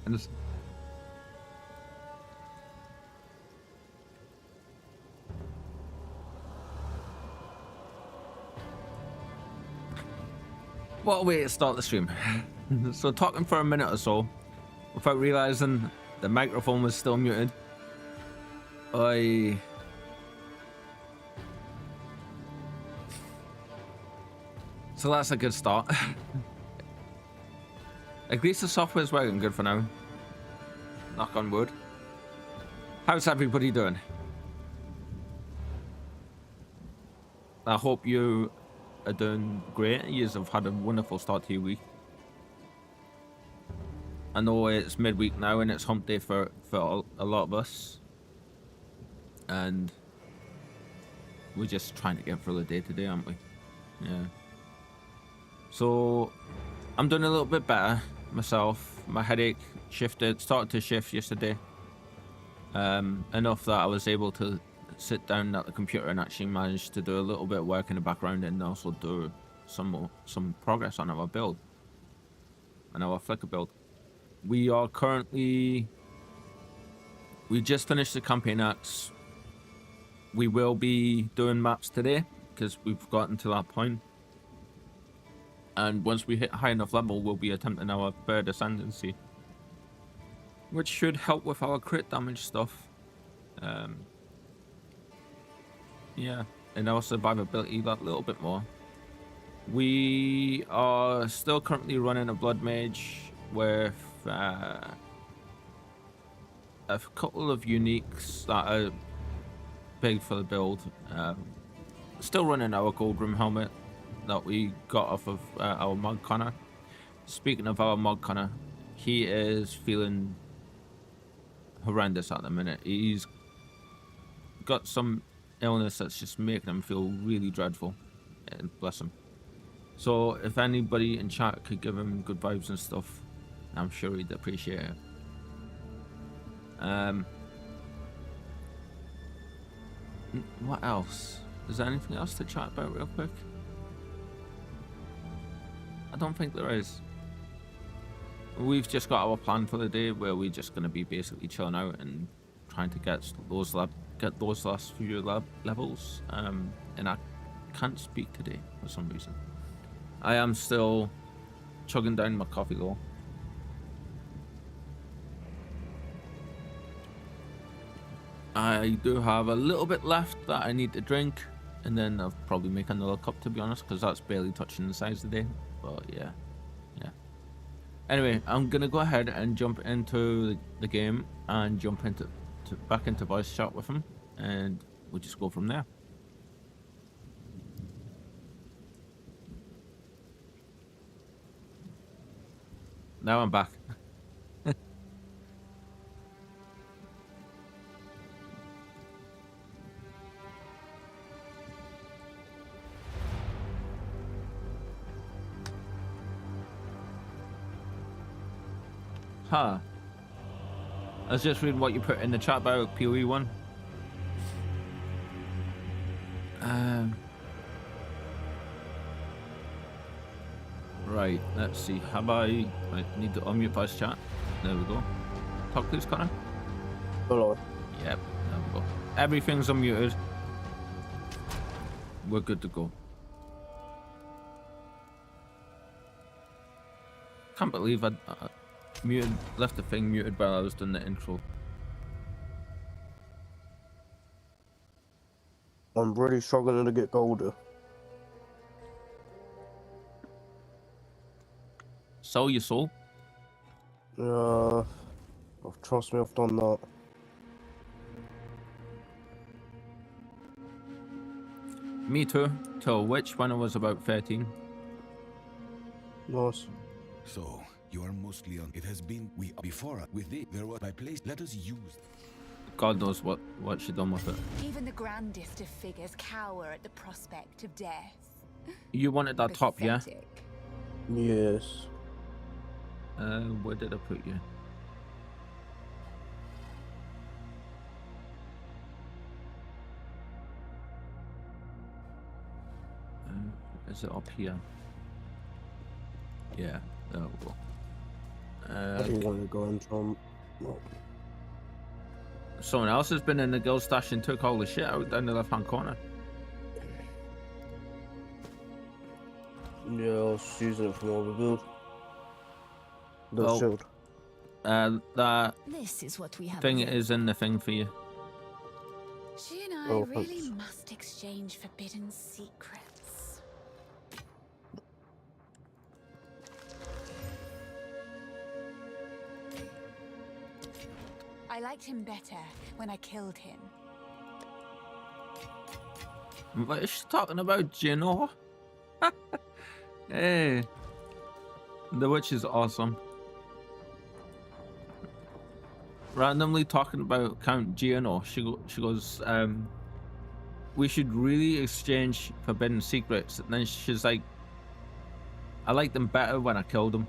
And it's... What a way to start the stream. So talking for a minute or so without realizing the microphone was still muted. So that's a good start. At least the software's working good for now. Knock on wood. How's everybody doing? I hope you are doing great. You have had a wonderful start to your week. I know it's midweek now and it's hump day for a lot of us. And we're just trying to get through the day today, aren't we? Yeah. So I'm doing a little bit better myself. My headache started to shift yesterday. Enough that I was able to sit down at the computer and actually manage to do a little bit of work in the background and also do some progress on our build, on our Flicker build. We just finished the campaign acts. We will be doing maps today because we've gotten to that point. And once we hit high enough level, we'll be attempting our third ascendancy, which should help with our crit damage stuff. Yeah, and our survivability that little bit more. We are still currently running a blood mage with a couple of uniques that are big for the build. Still running our gold room helmet that we got off of our mod Connor. Speaking of our mod Connor, he is feeling horrendous at the minute. He's got some illness that's just making him feel really dreadful, and bless him. So if anybody in chat could give him good vibes and stuff, I'm sure he'd appreciate it. What else? Is there anything else to chat about real quick? I don't think there is. We've just got our plan for the day where we're just going to be basically chilling out and trying to get those last few levels. And I can't speak today for some reason. I am still chugging down my coffee though. I do have a little bit left that I need to drink, and then I'll probably make another cup, to be honest, because that's barely touching the size of the day. But yeah. Anyway, I'm gonna go ahead and jump into the game and jump into back into voice chat with him, and we'll just go from there. Now I'm back. Huh. I was just reading what you put in the chat about PoE 1. Right, let's see. Have I need to unmute voice chat? There we go. Talk please, Connor. Hello. Yep, there we go. Everything's unmuted. We're good to go. Can't believe I left the thing muted while I was doing the intro. I'm really struggling to get golder. Sell your soul? Trust me, I've done that. Me too. Till which when I was about 13. Nice. So you are mostly on. It has been before with it. There was my place. Let us use. God knows what she done with it. Even the grandest of figures cower at the prospect of death. You wanted that top, yeah? Yes. Where did I put you? Is it up here? Yeah, there we go. I didn't want to go and try and... Well, Someone else has been in the guild stash and took all the shit out down the left-hand corner. yeah, I was using it for my overbuild. The Oh. shield. That This is what we have. thing is in the thing for you. She and I Oh, really thanks. must exchange forbidden secrets. I liked him better when I killed him. What is she talking about, Gino? Hey, the witch is awesome. Randomly talking about Count Gino, she goes, we should really exchange forbidden secrets. And then she's like, I liked them better when I killed him.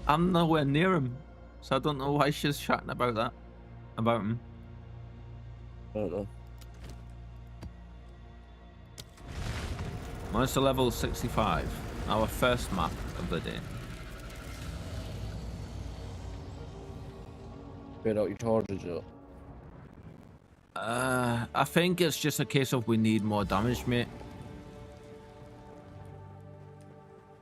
I'm nowhere near him, so I don't know why she's chatting about that, about him. I don't know. Monster level 65, our first map of the day. Get out your charges yet? I think it's just a case of we need more damage, mate.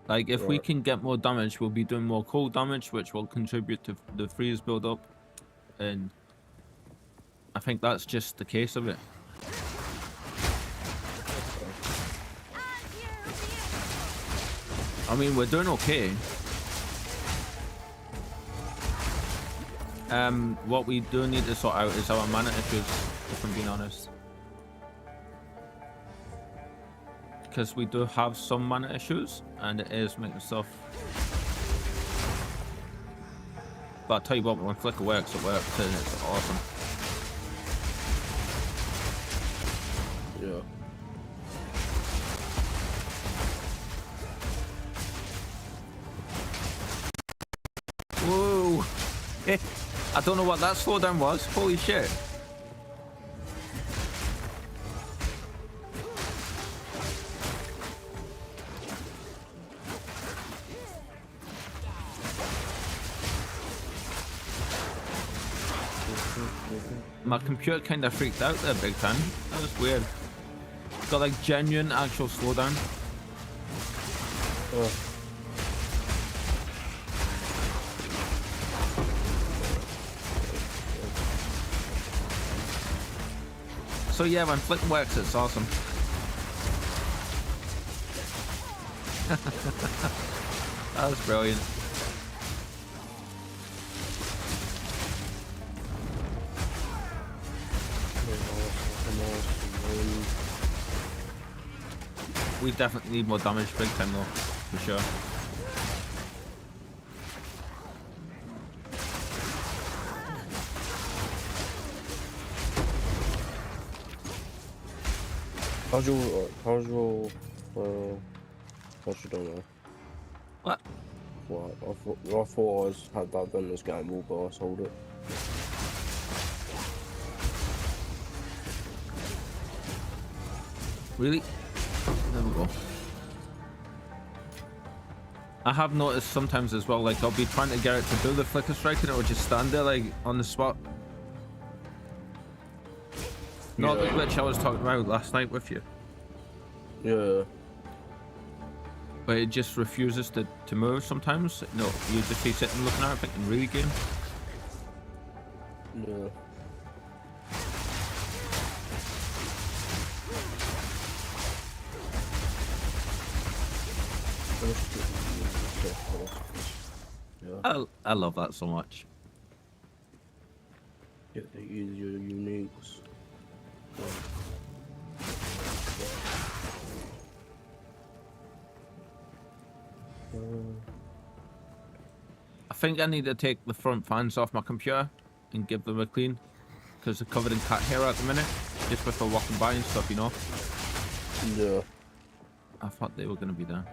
Like, if we can get more damage, we'll be doing more cold damage, which will contribute to the freeze build up. And I think that's just the case of it. I mean, we're doing okay. What we do need to sort out is our mana issues, if I'm being honest. Because we do have some mana issues, and it is making stuff. But I'll tell you what, when Flicker works, it works, and it's awesome. Yeah. Whoa! I don't know what that slowdown was. Holy shit. My computer kind of freaked out there big time. That was weird. Got like genuine actual slowdown. Oh. So yeah, when Flick works, it's awesome. That was brilliant. We definitely need more damage big time though, for sure. How's your, what you don't know? What? What? I thought I was, had that done this gamble, but I sold it. Really? There we go. I have noticed sometimes as well, like I'll be trying to get it to do the flicker strike and it will just stand there like on the spot. Not the glitch I was talking about last night with you. Yeah. But it just refuses to move sometimes. No, you just be sitting looking at it thinking, really game? Yeah. I love that so much. Get the easier uniques. I think I need to take the front fans off my computer and give them a clean, because they're covered in cat hair at the minute, just before walking by and stuff, you know. Yeah. I thought they were going to be there.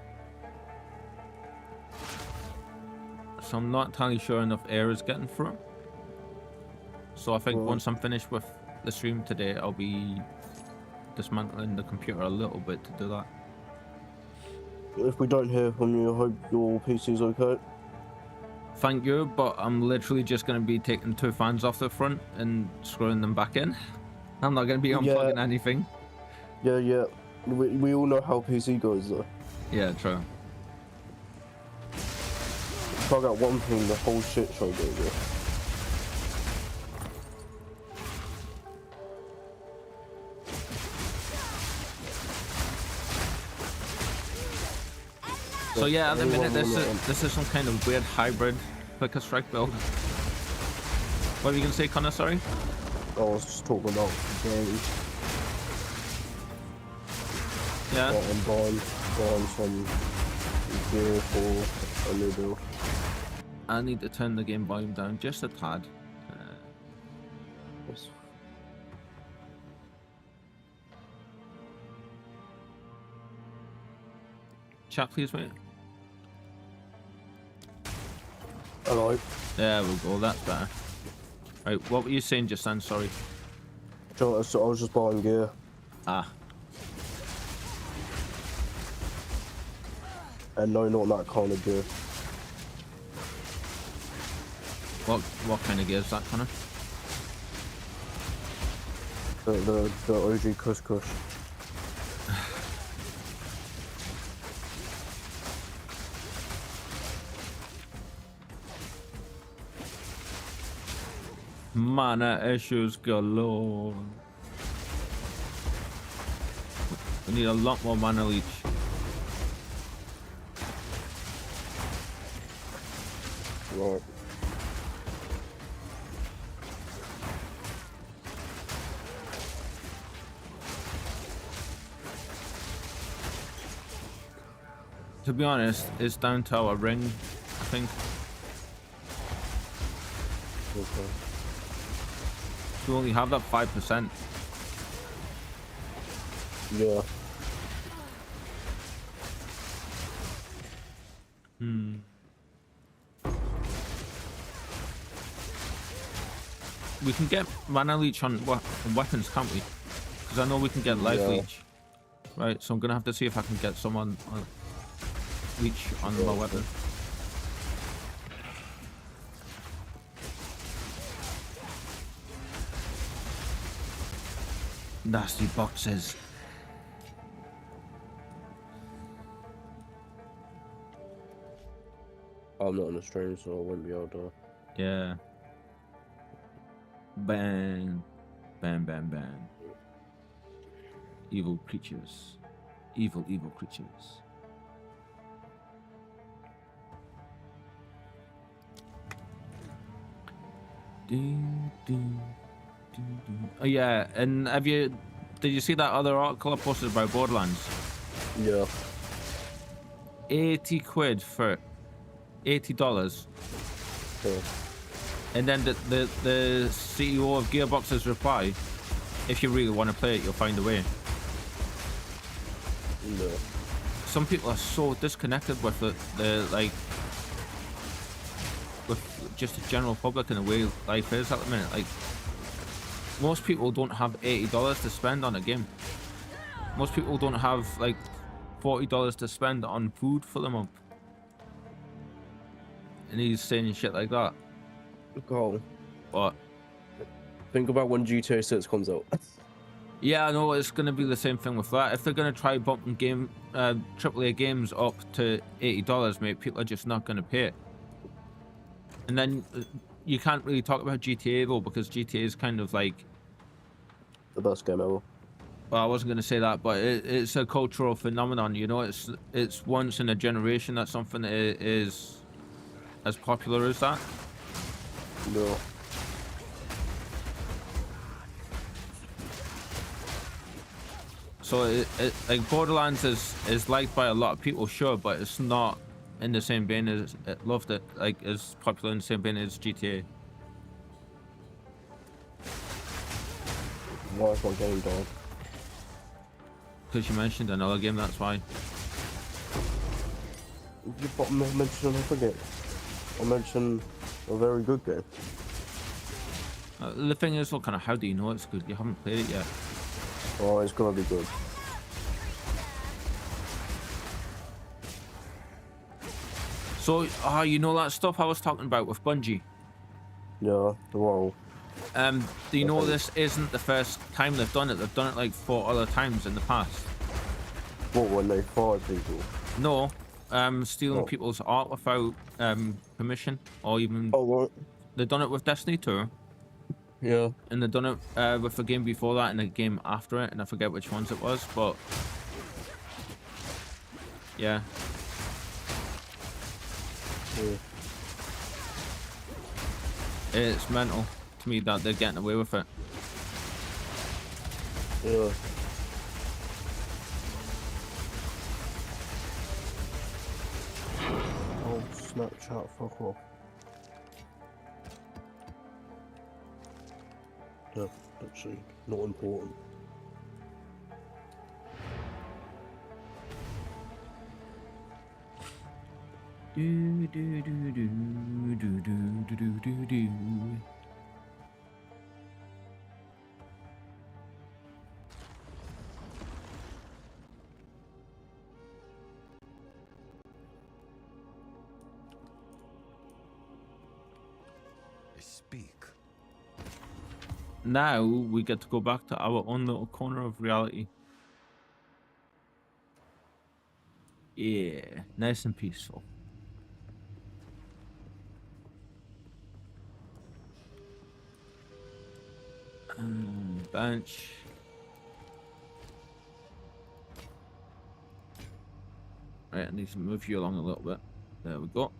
So I'm not entirely sure enough air is getting through. So I think once I'm finished with the stream today, I'll be dismantling the computer a little bit to do that. if we don't hear from you, I hope your PC's okay. Thank you, but I'm literally just going to be taking 2 fans off the front and screwing them back in. I'm not going to be unplugging anything. Yeah. We all know how PC goes though. Yeah, true. Plug out one thing, the whole shit show goes there. So yeah, at the minute this is some kind of weird hybrid FFlicker Strike build. What were you gonna say, Connor? Sorry. I was just talking about games. Yeah. And buying some gear for a new build. I need to turn the game volume down just a tad. Chat, please, mate. Hello. There we go. That's better. Right, what were you saying just then? Sorry. So I was just buying gear. Ah. And no, not that kind of gear. What kind of gear is that, Connor? The OG Kush. Mana issues galore. We need a lot more mana leech. Right. To be honest, it's down to our ring, I think. Okay. We only have that 5%. Yeah. We can get mana leech on weapons, can't we? Because I know we can get life leech. Right, so I'm gonna have to see if I can get someone on leech on my weapon. Nasty boxes. I'm not on the stream, so I won't be able to. Yeah. Bang. Bang, bang, bang. Evil creatures. Evil creatures. Oh yeah, and did you see that other article I posted about Borderlands? Yeah. 80 quid for $80. Yeah. And then the CEO of Gearbox's reply, if you really want to play it, you'll find a way. Yeah. Some people are so disconnected with with just the general public and the way life is at the minute. Like, most people don't have $80 to spend on a game. Most people don't have like $40 to spend on food for the month. And he's saying shit like that. Go. But Think about when GTA 6 comes out. yeah, I know it's gonna be the same thing with that. If they're gonna try bumping AAA games up to $80, mate, people are just not gonna pay it. And then you can't really talk about GTA though, because GTA is kind of like The best game ever. well, I wasn't gonna say that, but it's a cultural phenomenon. You know, it's once in a generation that something is as popular as that. No. So like Borderlands is liked by a lot of people, sure, but it's not in the same vein as loved it, like as popular in the same vein as GTA. Why is my game dog? Because you mentioned another game, that's why. I'm not mentioning another game. I mentioned a very good game. The thing is, well, kind of, how do you know it's good? You haven't played it yet. Oh, it's gonna be good. So, you know that stuff I was talking about with Bungie? Yeah, well, Do you know this isn't the first time they've done it? They've done it like 4 other times in the past. what, when they fired people? No, stealing Oh. people's art without permission, or even Oh, right. they've done it with Destiny 2, Yeah. and they've done it with a game before that and a game after it, and I forget which ones it was, but yeah. Yeah. It's mental to me that they're getting away with it. Yeah. Oh, Snapchat, fuck off. Yeah, actually, not important. Do do do do do do do do do. Speak. Now we get to go back to our own little corner of reality. Yeah, nice and peaceful. Bench. Right, I need to move you along a little bit. There we go.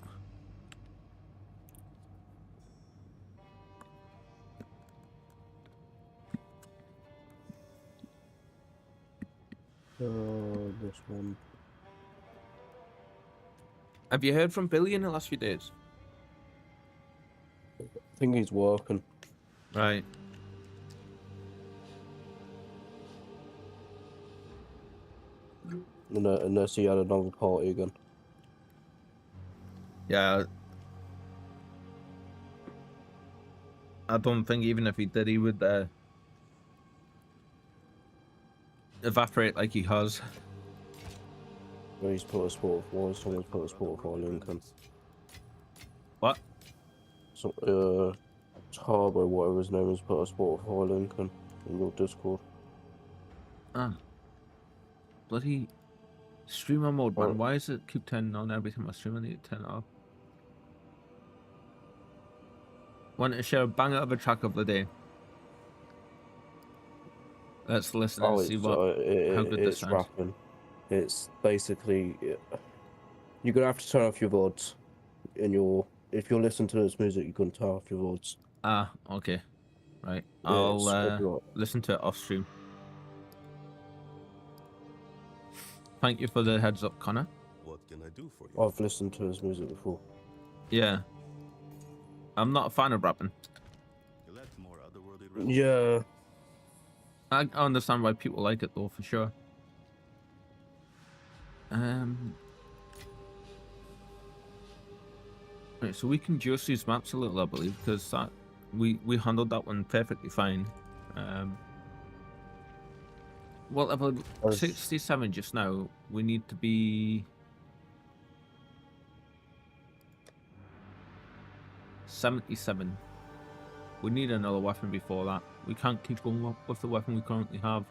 This one. Have you heard from Billy in the last few days? I think he's working. Right. Unless he had another party again. Yeah. I don't think even if he did, he would evaporate like he has. When he's put a Spotify, someone's put a Spotify link in. What? So, Turbo, whatever his name is, put a Spotify link in your Discord. Ah. Bloody streamer mode, man. Oh. Why does it keep turning on every time I stream? I need to turn it off. Want to share a banger of a track of the day? Let's listen and see what how good this it's sounds. rapping. It's basically you're gonna have to turn off your VODs in your if you're listening to this music. You're gonna turn off your VODs. Ah, okay, right. Yeah, I'll listen to it off stream. Thank you for the heads up, Connor. What can I do for you? I've listened to his music before. Yeah, I'm not a fan of rapping. Collect more otherworldly rap. Yeah, I understand why people like it though, for sure. Right, so we can juice these maps a little, I believe, because that we handled that one perfectly fine. Well, level 67 just now. We need to be 77. We need another weapon before that. We can't keep going up with the weapon we currently have.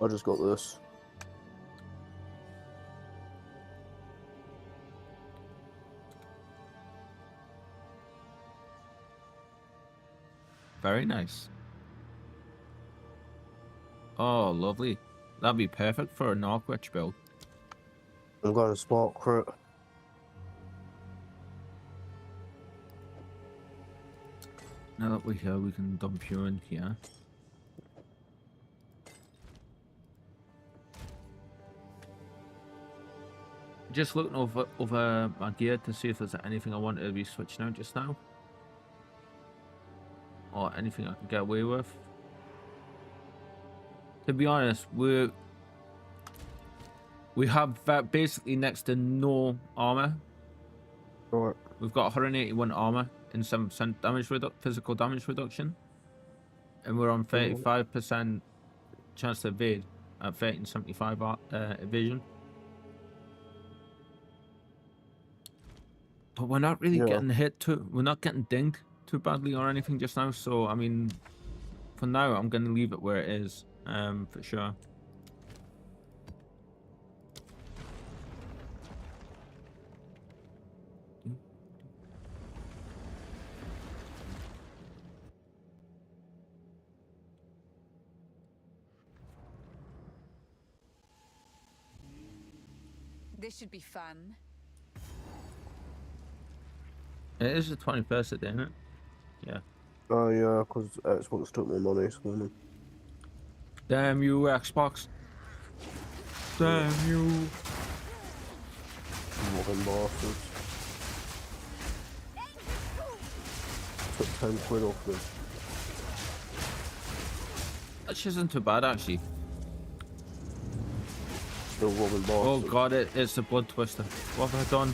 I just got this. Very nice. Oh, lovely. That'd be perfect for a Northwich build. I'm going to Spark Crit. Now that we're here, we can dump you in here. Just looking over my gear to see if there's anything I wanted to be switching out just now. Or anything I can get away with. To be honest, we have basically next to no armor. Right. We've got 181 armor and 7% damage physical damage reduction, and we're on 35% chance to evade at 1375 evasion. but we're not really Yeah. getting hit too. We're not getting dinged too badly or anything just now. So I mean, for now, I'm gonna leave it where it is. For sure. This should be fun. It is the 21st today, isn't it? Yeah. Oh yeah, because Xbox took my money this morning. Damn you, Xbox. Damn you. Fucking bastards. Took 10 quid off me. That shit isn't too bad, actually. Still robbing bastards. Oh god, it's a blood twister. What have I done?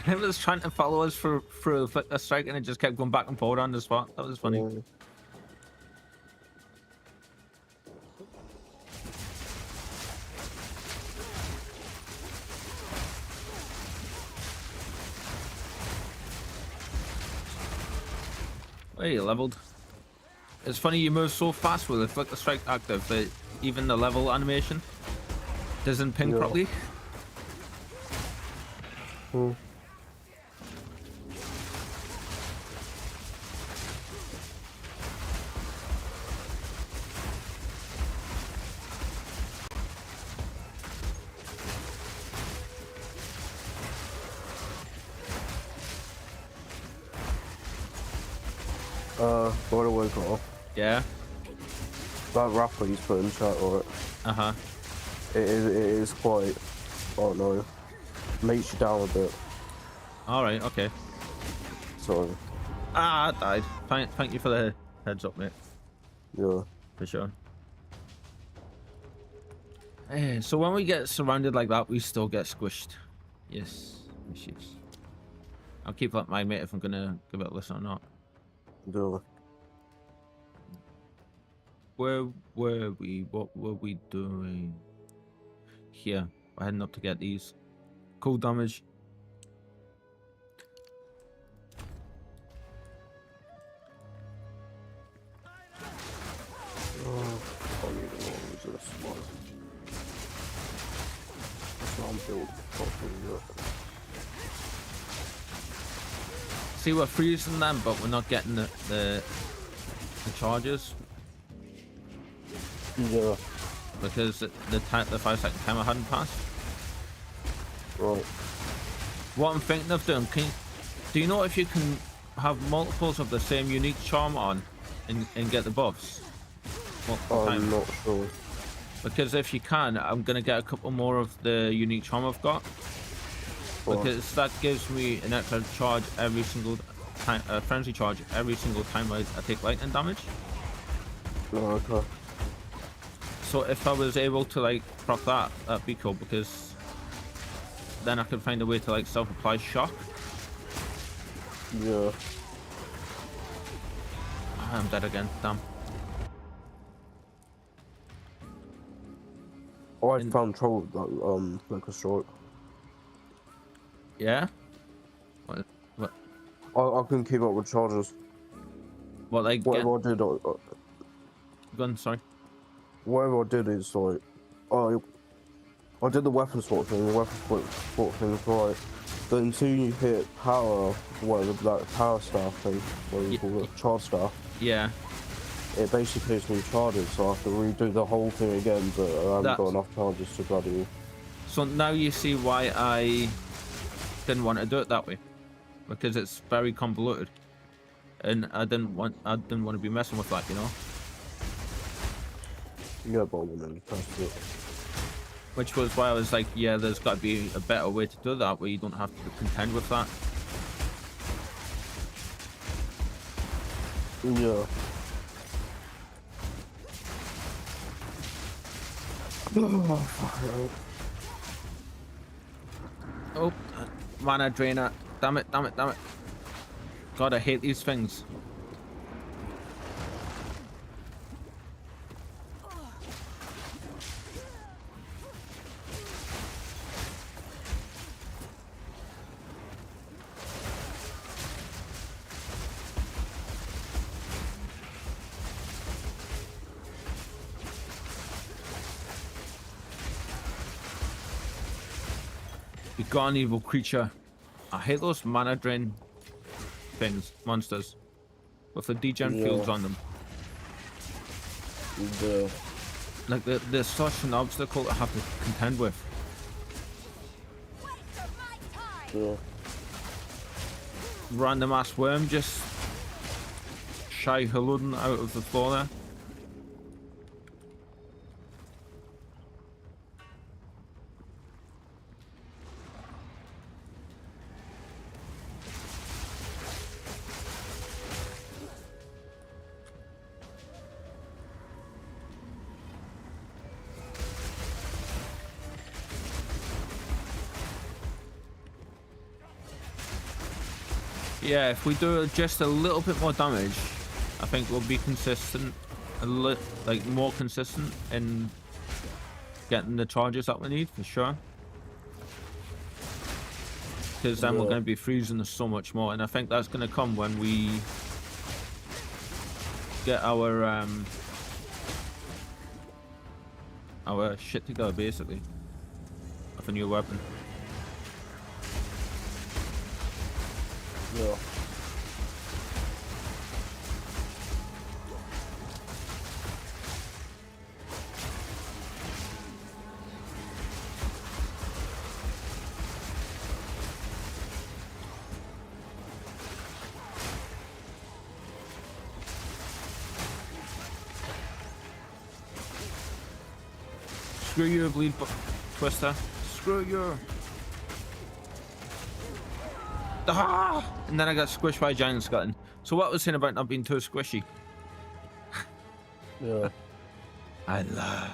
It was trying to follow us through FFlicker Strike and it just kept going back and forward on the spot. That was funny. Yeah. Hey, you leveled. It's funny you move so fast with the FFlicker Strike active that even the level animation doesn't ping Yeah. properly. Hmm. By the way, Carl, Yeah. that rapper he's put in chat, alright, Uh-huh. it is quite, I don't know, makes you down a bit, Alright, okay. so, Ah, I died. Thank you for the heads up, mate. yeah. For sure. So when we get surrounded like that, we still get squished. Yes. Yes. I'll keep that in mind, mate, if I'm gonna give it a listen or not. Yeah. Where were we? What were we doing? Here. We're heading up to get these. Cool damage. I need to use this one. So I'm built properly, yeah. See, we're freezing them, but we're not getting the charges Yeah, because the 5-second timer hadn't passed. right. What I'm thinking of doing, do you know if you can have multiples of the same unique charm on and get the buffs? Multiple I'm times? not sure. Because if you can, I'm gonna get a couple more of the unique charm I've got. Right. Because that gives me an extra charge every single time, frenzy charge every single time I take lightning damage. No, okay. So if I was able to like proc that, that'd be cool because then I could find a way to like self-apply shock. Yeah. I'm dead again, damn. I found trouble with that, FFlicker Strike. Yeah? What? I couldn't keep up with charges. What, like, Whatever I did, gun, sorry. whatever I did is like, I did the weapon swap thing, the weapon swap thing is right. But until you hit power, whatever, that power staff thing, what do you call it, charge staff, Yeah. it basically gives me charges, so I have to redo the whole thing again, but I haven't got enough charges to bloody... So now you see why I didn't want to do it that way. Because it's very convoluted. And I didn't want to be messing with that, you know? Yeah, but then that's it. Which was why I was like, yeah, there's got to be a better way to do that where you don't have to contend with that. Yeah. Oh, fuck. Oh, mana drainer. Damn it, damn it, damn it. God, I hate these things. We got an evil creature. I hate those mana drain things, monsters, with the degen fields on them. Like they're such an obstacle to have to contend with. Yeah. Random ass worm just shy haludin out of the floor there. Yeah, if we do just a little bit more damage, I think we'll be consistent, like more consistent in getting the charges that we need for sure. Because then we're going to be freezing so much more, and I think that's going to come when we get our shit together, basically, with a new weapon. Yeah. Screw you, bleed twister. Screw you. Ah! And then I got squished by a giant skeleton. So what I was saying about not being too squishy? Yeah. I lied.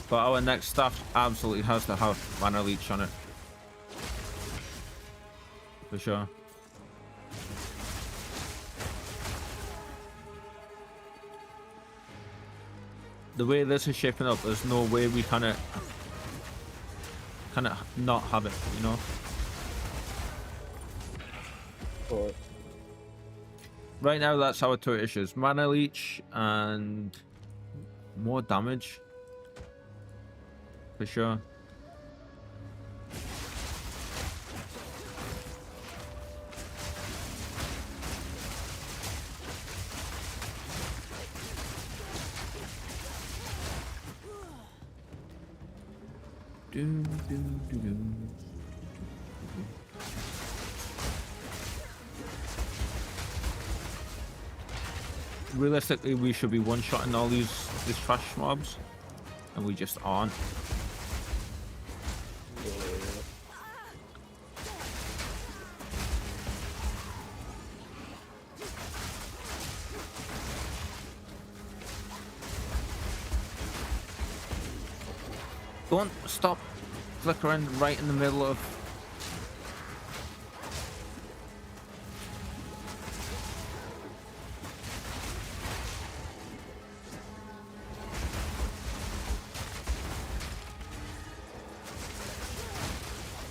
But our next staff absolutely has to have mana leech on it. For sure. The way this is shaping up, there's no way we kind of not have it, you know? Alright. Right now, that's our two issues. Mana leech and more damage. For sure. Realistically, we should be one-shotting all these trash mobs, and we just aren't. Don't stop flickering right in the middle of...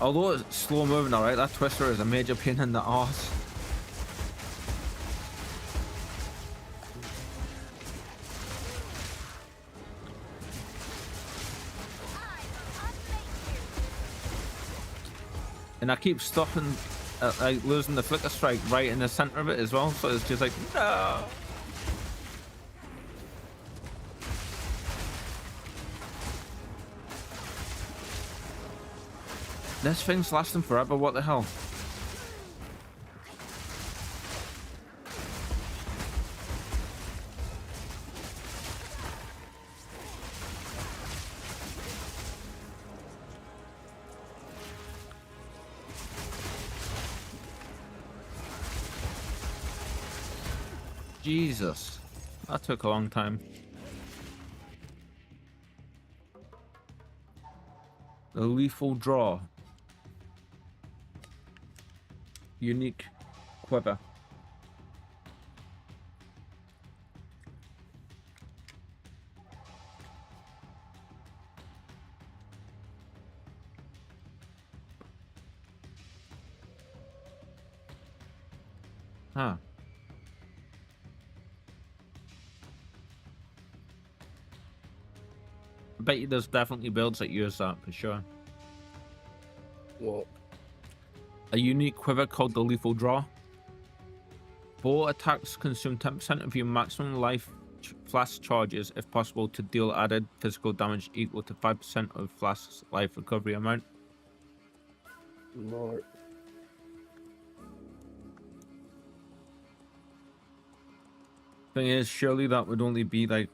Although it's slow moving, alright, that twister is a major pain in the arse. And I keep stopping, like losing the flicker strike right in the center of it as well, so it's just like, no! This thing's lasting forever, what the hell? Jesus, that took a long time. The lethal draw. Unique quiver. Huh. I bet you there's definitely builds that use that for sure. What? A unique quiver called the Lethal Draw. 4 attacks consume 10% of your maximum life flask charges if possible to deal added physical damage equal to 5% of flask's life recovery amount. Right. Thing is, surely that would only be like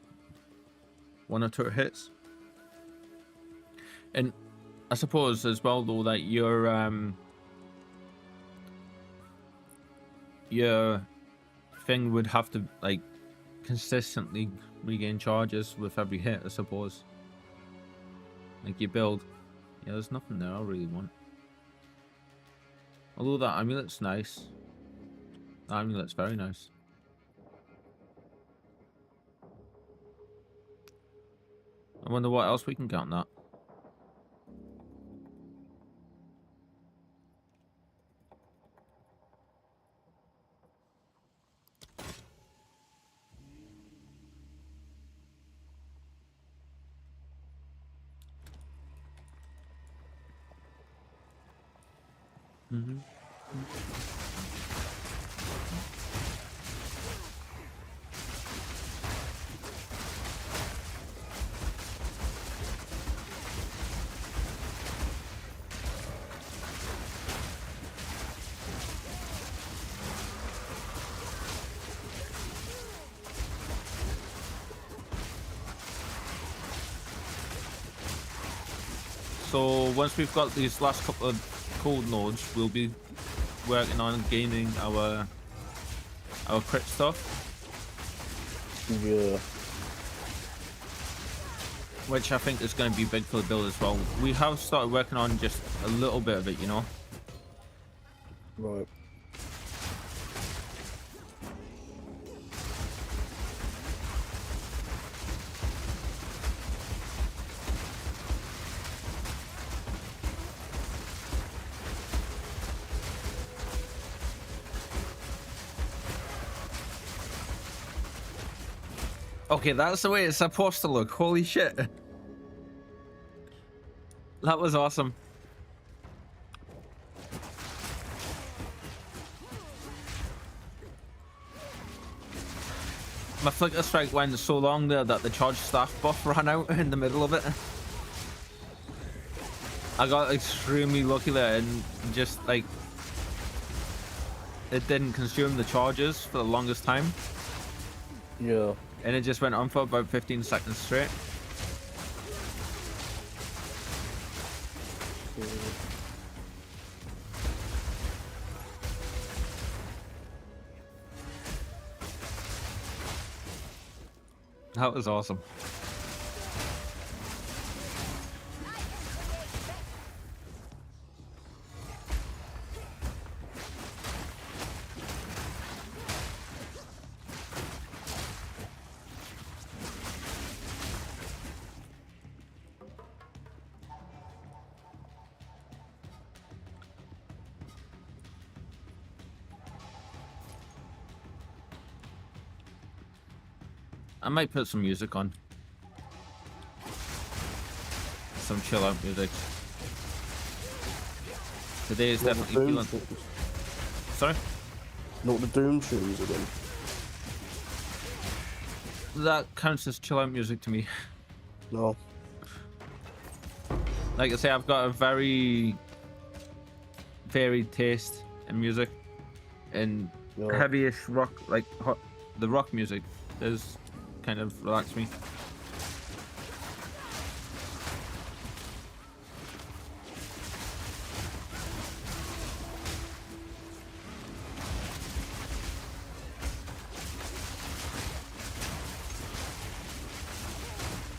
1 or 2 hits. And I suppose as well though that your thing would have to like consistently regain charges with every hit, I suppose. Like your build. Yeah, there's nothing there I really want. Although that amulet's nice. That amulet's very nice. I wonder what else we can get on that. So once we've got these last couple of cold nodes, we'll be working on gaining our crit stuff. Yeah. Which I think is going to be big for the build as well. We have started working on just a little bit of it, you know. Right. Okay, that's the way it's supposed to look. Holy shit. That was awesome. My Flicker Strike went so long there that the charge staff buff ran out in the middle of it. I got extremely lucky there and just like it didn't consume the charges for the longest time. Yeah. And it just went on for about 15 seconds straight. That was awesome. I might put some music on. Some chill out music. Today is definitely feeling... Sorry? Not the Doom tunes again. That counts as chill out music to me. No. Like I say, I've got a very varied taste in music. And heavyish rock, like the rock music is kind of relax me.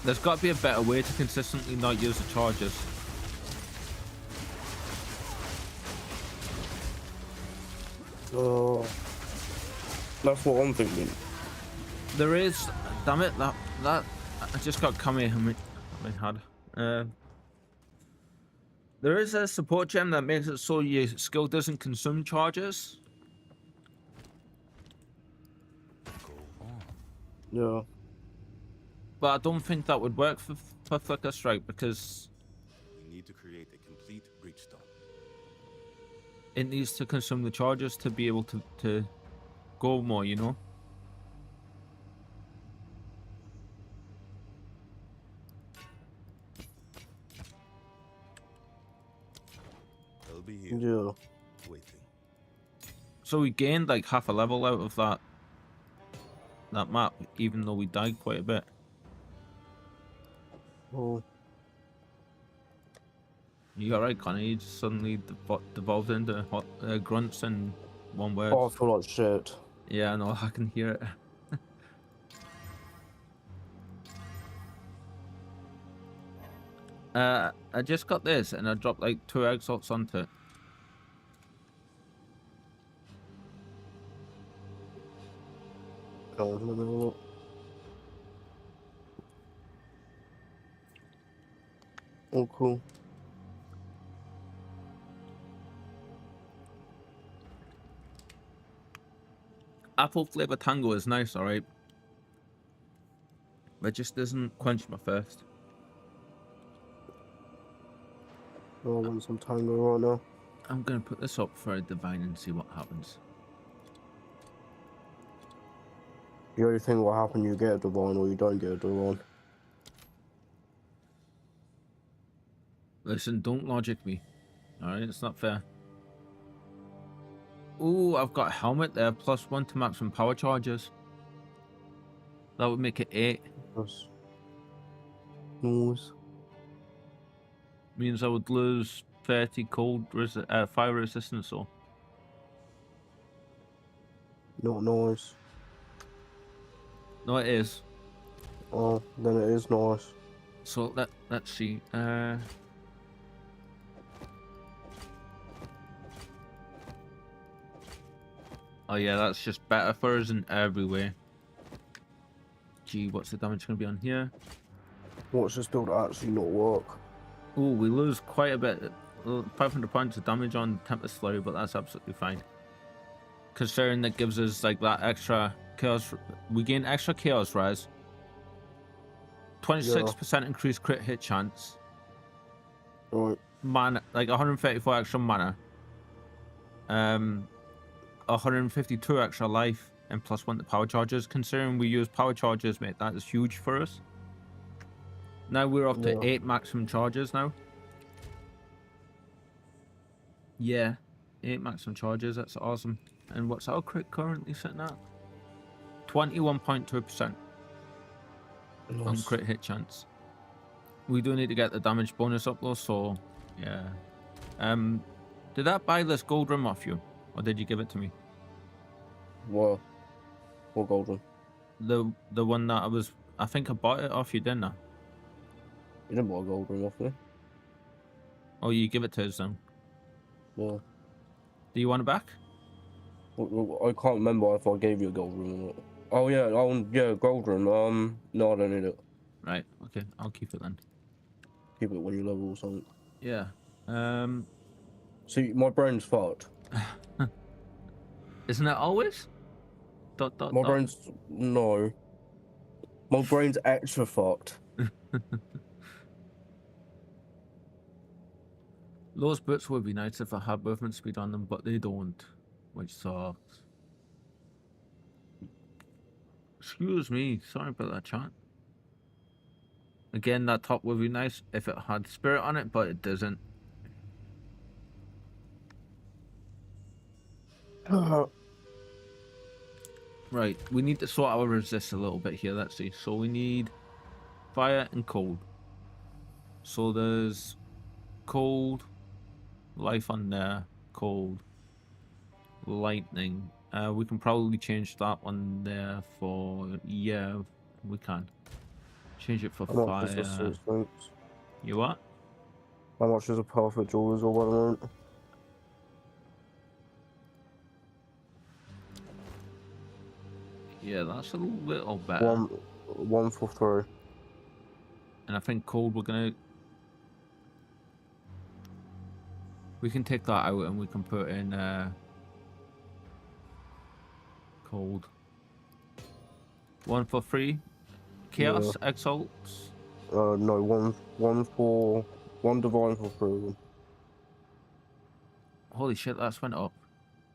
There's got to be a better way to consistently not use the charges. Oh, that's what I'm thinking. There is, damn it, that I just got Kamehameha had. There is a support gem that makes it so your skill doesn't consume charges. Yeah. But I don't think that would work for Flicker Strike because We need to create a complete breachstone. it needs to consume the charges to be able to go more, you know? They'll be here, Yeah. waiting. So we gained like half a level out of that map, even though we died quite a bit. Oh. You got right, Connor. You just suddenly devolved into grunts and one word. Oh, I feel like shit. Yeah, I know. I can hear it. I just got this, and I dropped like 2 exalts onto it. Oh, let me look. Oh, cool. Apple flavor tango is nice, alright. But it just doesn't quench my thirst. Oh, I want some tango right now. I'm gonna put this up for a divine and see what happens. The only thing will happen, you get a divine or you don't get a divine. Listen, don't logic me. Alright, it's not fair. Ooh, I've got a helmet there, +1 to maximum power charges. That would make it 8. That's nice. Means I would lose 30 fire resistance, so. Not nice. No, it is. Oh, then it is nice. So let's see. Oh yeah, that's just better for us in every way. Gee, what's the damage gonna be on here? Watch this build actually not work. Ooh, we lose quite a bit. 500 points of damage on Tempest Flurry, but that's absolutely fine. Considering that gives us like that extra chaos, we gain extra chaos res. 26% increased crit hit chance. Right. Mana, like 134 extra mana. 152 extra life and +1 to power charges. Considering we use power charges, mate, that is huge for us. Now we're up to 8 maximum charges now. Yeah, 8 maximum charges. That's awesome. And what's our crit currently sitting at? 21.2% on Nice. crit hit chance. We do need to get the damage bonus up though, so yeah. Did that buy this gold rim off you, or did you give it to me? What golden? The one that I think I bought it off you, didn't I? You didn't buy a gold ring off me. Oh, you give it to us then. Yeah. Do you want it back? I can't remember if I gave you a gold ring or not. Oh yeah, yeah, gold ring. No, I don't need it. Right. Okay, I'll keep it then. Keep it when you level or something. Yeah. See, my brain's fucked. Isn't it always? My brain's no. My brain's extra fucked. Those boots would be nice if I had movement speed on them, but they don't, which sucks. Excuse me, sorry about that, chat. Again, that top would be nice if it had spirit on it, but it doesn't. Right, we need to sort our resist a little bit here. Let's see. So we need fire and cold. So there's cold, life on there, cold, lightning. We can probably change that one there for, yeah, we can. Change it for fire. You what? How much is a perfect jewelers or whatever? Yeah, that's a little better. One for 3. And I think cold we can take that out and we can put in cold. One for free. Chaos Exalt. No, one divine for free. Holy shit, that's went up.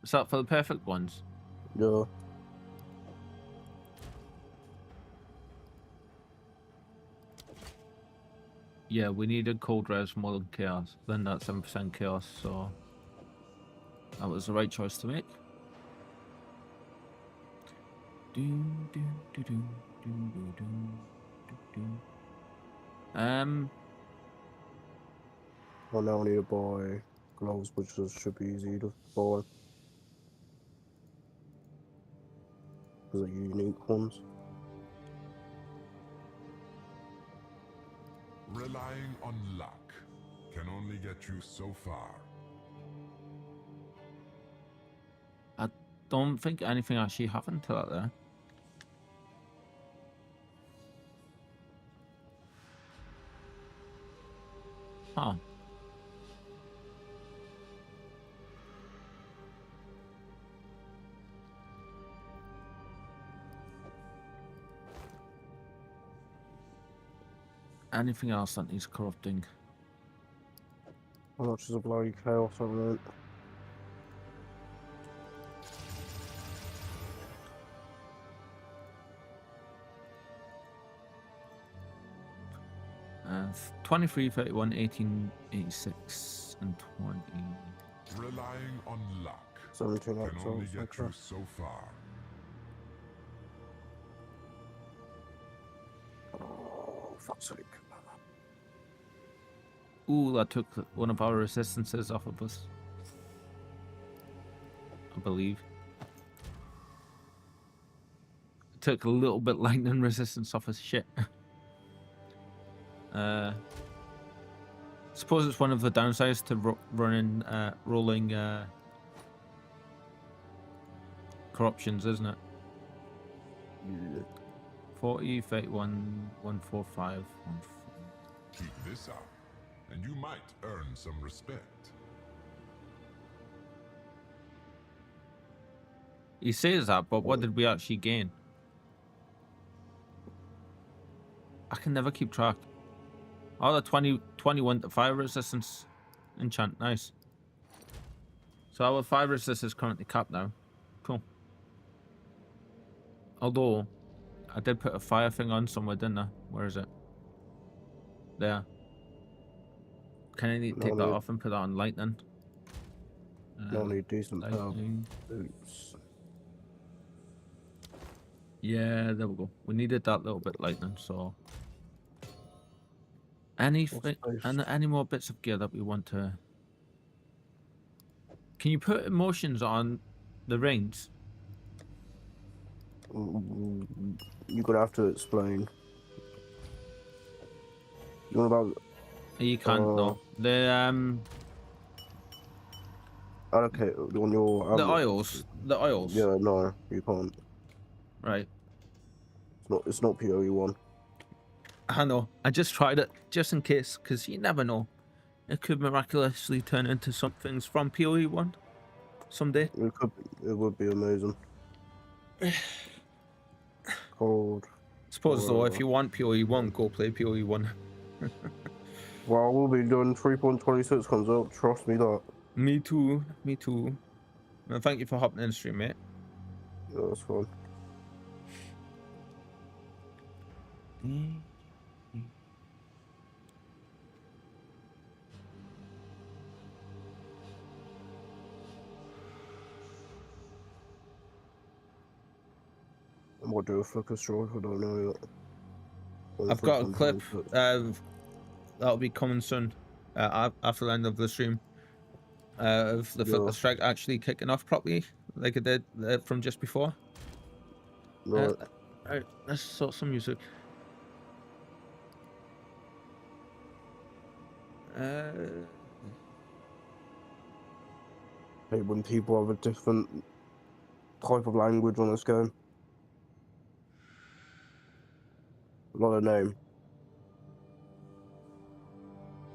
Is that for the perfect ones? Yeah. Yeah, we needed cold res more than chaos. Then that's 7% chaos, so that was the right choice to make. I now need to buy gloves, which should be easy to buy. Because they're unique ones. Relying on luck can only get you so far. I don't think anything actually happened to that there. Huh. Anything else that needs corrupting? How much is a bloody chaos on it? Uh, 23, 31, 18, 86, and 20. Relying on luck 17 can only episodes. get you so far. Oh, fuck's sake. Ooh, that took one of our resistances off of us. I believe. It took a little bit lightning resistance off us. Shit. Suppose it's one of the downsides to running rolling corruptions, isn't it? Yeah. 40, 31, 145, 14. Keep this up, and you might earn some respect. He says that, but what did we actually gain? I can never keep track. Oh, the 21 to fire resistance enchant. Nice. So our fire resistance is currently capped now. Cool. Although, I did put a fire thing on somewhere, didn't I? Where is it? There. Can I need to take that off and put that on lightning? No need decent lightning. boots. Yeah, there we go. We needed that little bit lightning, so... Any more bits of gear that we want to... Can you put emotions on the rings? You're gonna have to explain. You know about... You can't, no. The, Okay, on your... the oils. The oils. Yeah, no, you can't. Right. It's not PoE 1. I know. I just tried it, just in case, because you never know. It could miraculously turn into some things from PoE 1 someday. It would be amazing. Cold. Suppose though, if you want PoE 1, go play PoE 1. Well, we'll be doing 3.26 comes up. Trust me that. Me too. Me too. And thank you for hopping in the stream, mate. Yeah, that's fine. I'm gonna do a FFlicker Strike. I don't know yet. I've got a clip that'll be coming soon after the end of the stream of the FFlicker Strike actually kicking off properly like it did from just before. Right. Alright, let's sort some music. Hey, when people have a different type of language on this game. Not a name.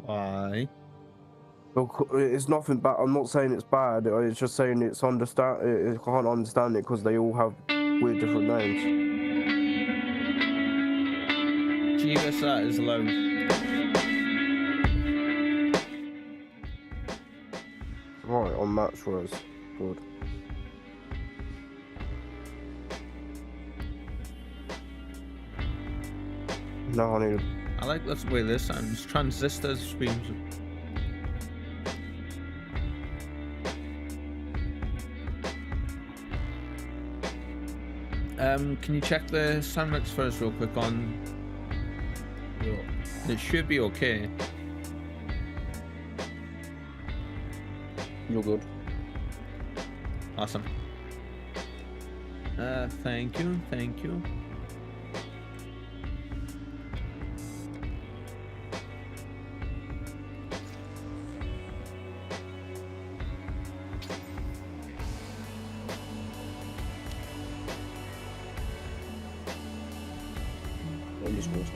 Why? Look, it's nothing bad. I'm not saying it's bad. It's just saying it can't understand it because they all have weird different names. Jeebus, that is loud. Right, on match res. Good. Now I need. I like the way this sounds. Transistors streams. Can you check the sound mix first real quick on? Yeah. It should be okay. You're good. Awesome. Thank you, thank you. I'm just going to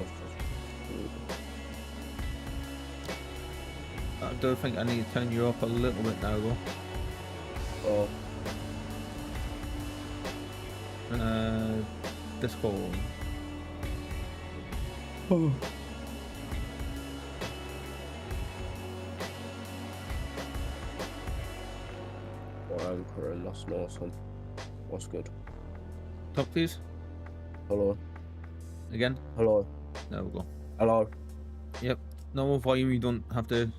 I do think I need to turn you up a little bit now though. Oh. Discord. Oh. Anchor and that's awesome. What's good? Talk please. Hello. Again. Hello. There we go. Hello. Yep. Normal volume, you don't have to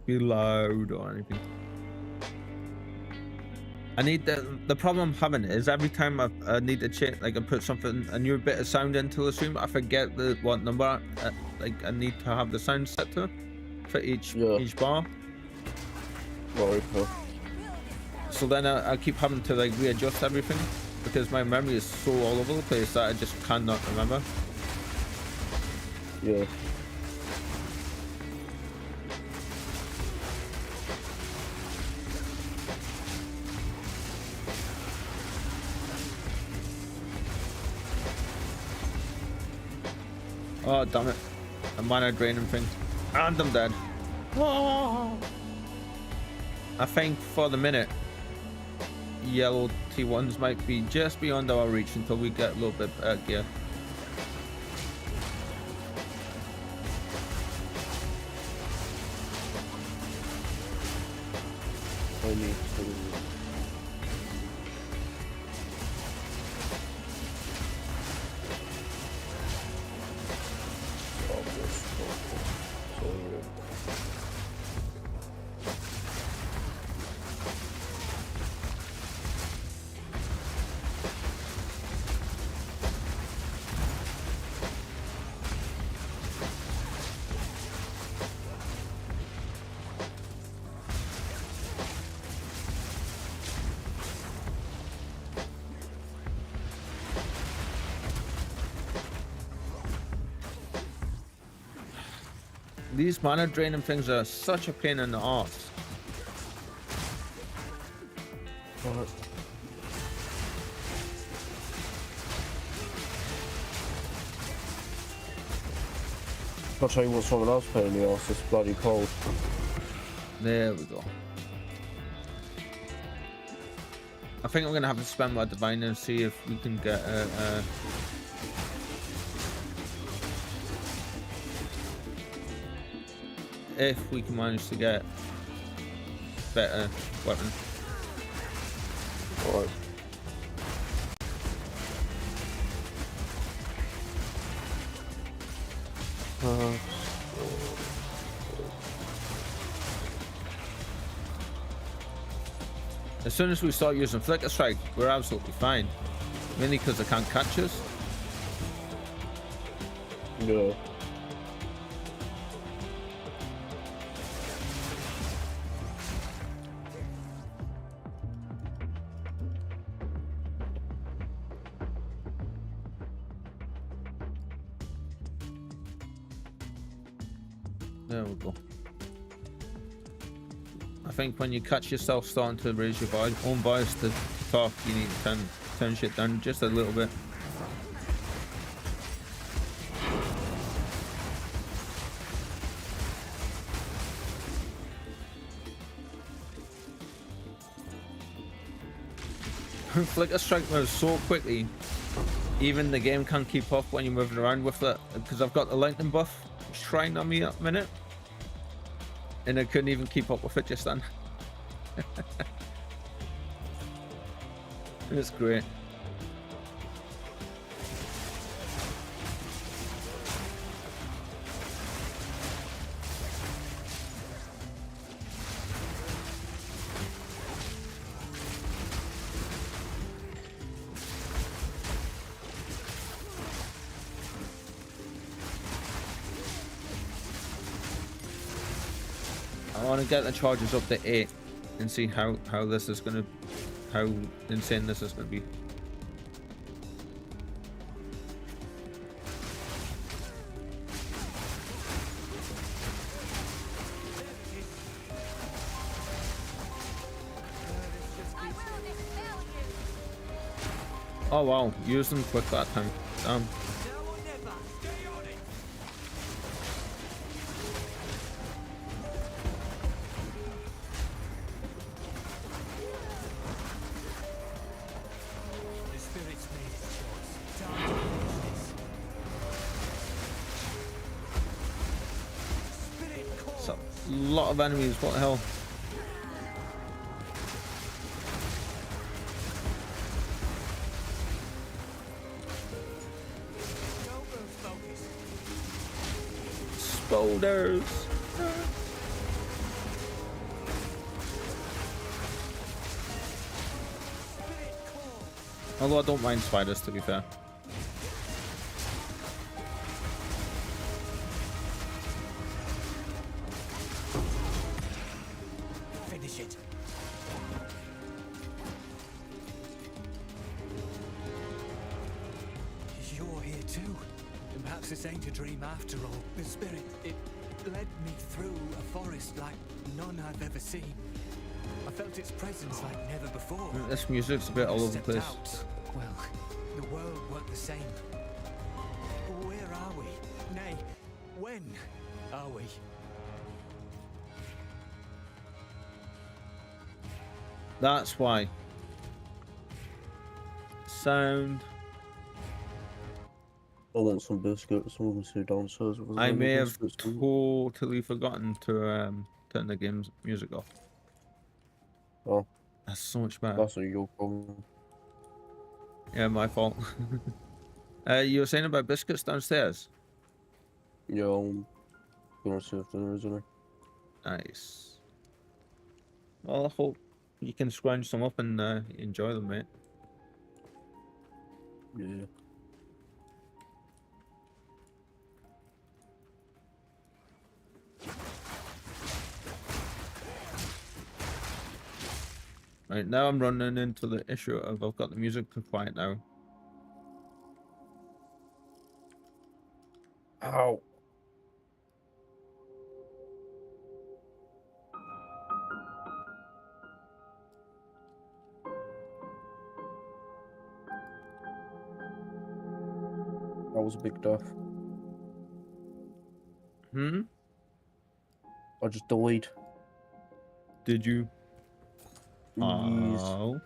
be loud or anything. I need the problem I'm having is every time I need to check, like I put something, a new bit of sound into the stream, I forget what number like I need to have the sound set to for each bar. Right, okay. So then I keep having to like readjust everything because my memory is so all over the place that I just cannot remember. Yeah. Oh damn it. A mana draining thing. And I'm dead. Oh. I think for the minute yellow T1s might be just beyond our reach until we get a little bit better gear. I need to. These mana draining things are such a pain in the arse. I'll tell you what someone else pain in the arse, it's bloody cold. There we go. I think I'm gonna have to spend my divine and see if we can get if we can manage to get better weapon. Alright. As soon as we start using Flicker Strike, we're absolutely fine. Mainly because they can't catch us. Yeah. There we go. I think when you catch yourself starting to raise your own voice to talk, you need to turn shit down just a little bit. Flicker Strike moves so quickly Even the game can't keep up when you're moving around with it, because I've got the lightning buff shrine on me at the minute, and I couldn't even keep up with it just then. It's great. I want to get the charges up to 8 and see how this is gonna, how insane this is gonna be. Oh wow, use them quick that time. Damn. Lot of enemies, what the hell? Spolders! Although I don't mind spiders, to be fair. After all, the spirit, it led me through a forest like none I've ever seen. I felt its presence like never before. This music's a bit all over the place. Out, well, the world weren't the same. Where are we? Nay, when are we? That's why. Sound. I want some biscuits. I'm going to see downstairs. I may have totally forgotten to turn the game's music off. Oh. That's so much better. That's not your problem. Yeah, my fault. You were saying about biscuits downstairs? Yeah, I'm going to see if there is any. Nice. Well, I hope you can scrounge some up and enjoy them, mate. Yeah. Right, now I'm running into the issue of I've got the music too quiet now. Ow. That was a big death. Hmm? I just died. Did you? Yes. Oh.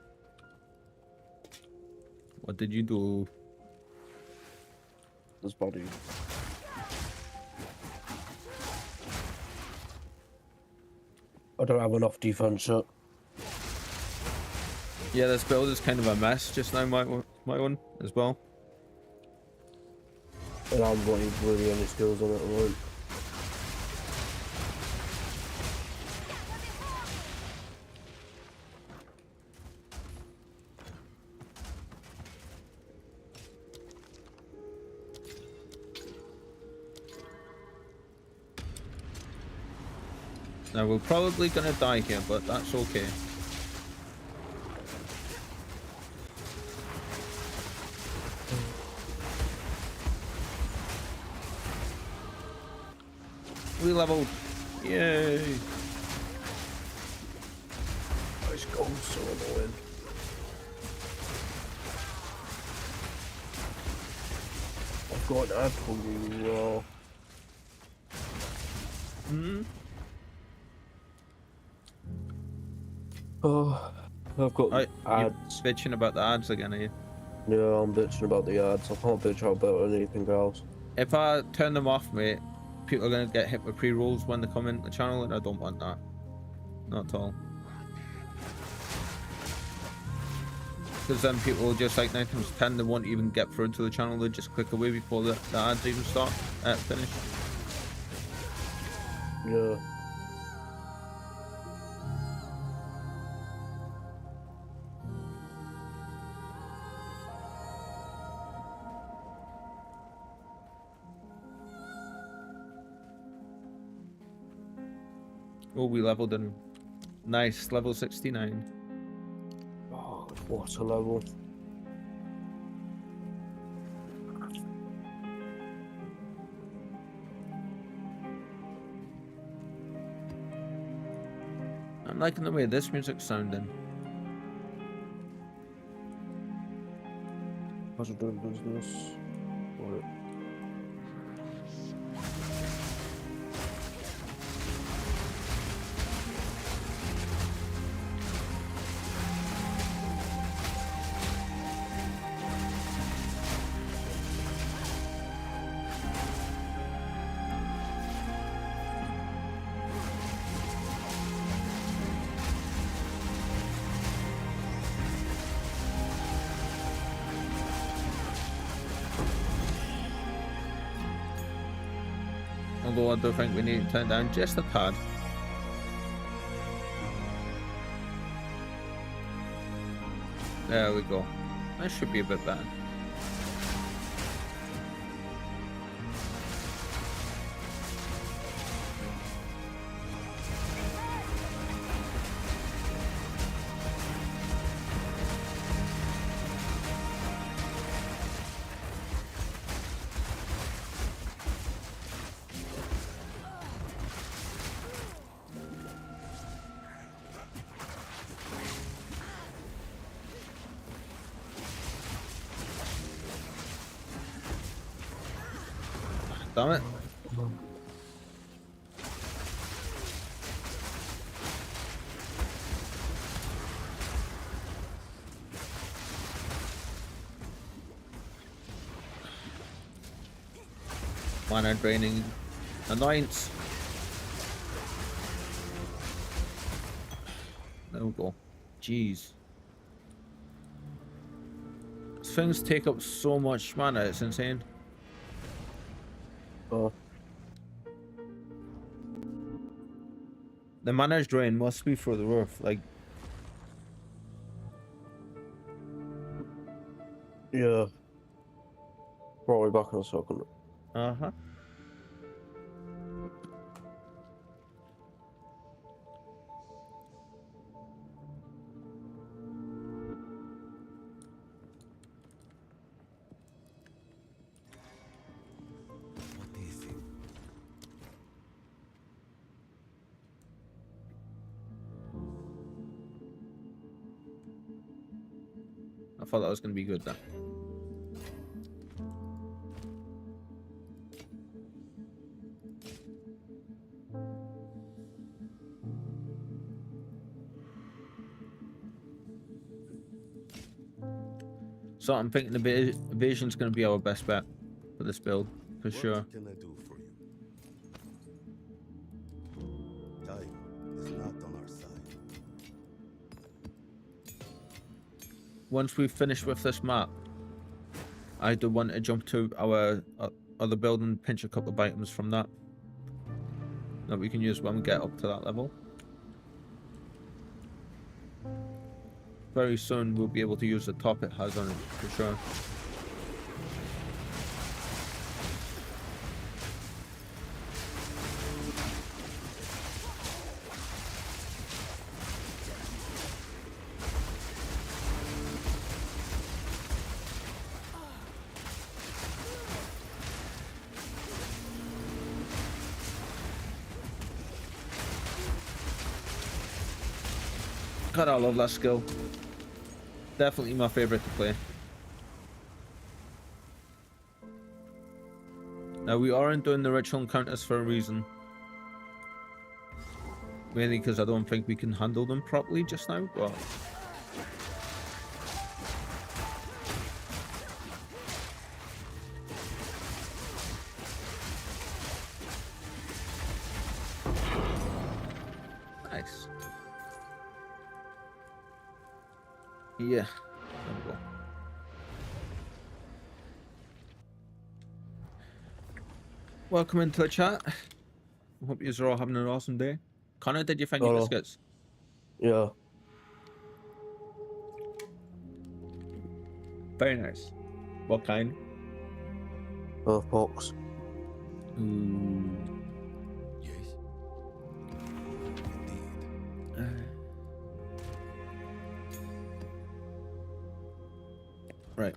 What did you do? This body. I don't have enough defense yet. Yeah, this build is kind of a mess just now, my one as well. And I'm not even really any skills on it at the moment. Now we're probably gonna die here, but that's okay. We leveled. Yay! This gold's so annoying. I've got an ad for you as well. Hmm? Oh, I've got ads. You're bitching about the ads again, are you? Yeah, I'm bitching about the ads. I can't bitch about anything else. If I turn them off, mate, people are gonna get hit with pre-rolls when they come into the channel, and I don't want that. Not at all. Because then people will just, like, 9 times 10, they won't even get through to the channel. They just click away before the ads even start, finish. Yeah. Oh, we leveled in. Nice, level 69. Oh, what a level. I'm liking the way this music's sounding. How's it doing business? Right. Although I do think we need to turn down just a tad. There we go. That should be a bit better. Damn it. Mana draining annoyance. There we go. Jeez. Things take up so much mana, it's insane. Oh. The mana drain must be through the roof, like. Yeah. Probably back in a second. Uh-huh. What do you think? I thought that was going to be good then. So I'm thinking evasion's going to be our best bet for this build, for sure. What can I do for you? Time is not on our side. Once we've finished with this map, I do want to jump to our other build and pinch a couple of items from that we can use when we get up to that level. Very soon we'll be able to use the top it has on it, for sure. God, I love that skill. Definitely my favorite to play. Now we aren't doing the ritual encounters for a reason. Mainly because I don't think we can handle them properly just now, but Yeah. There we go. Welcome into the chat. I hope you are all having an awesome day. Connor, did you find your Oh, biscuits? yeah. Very nice. What kind? Earthbox. Ooh. Yes. Indeed. Right.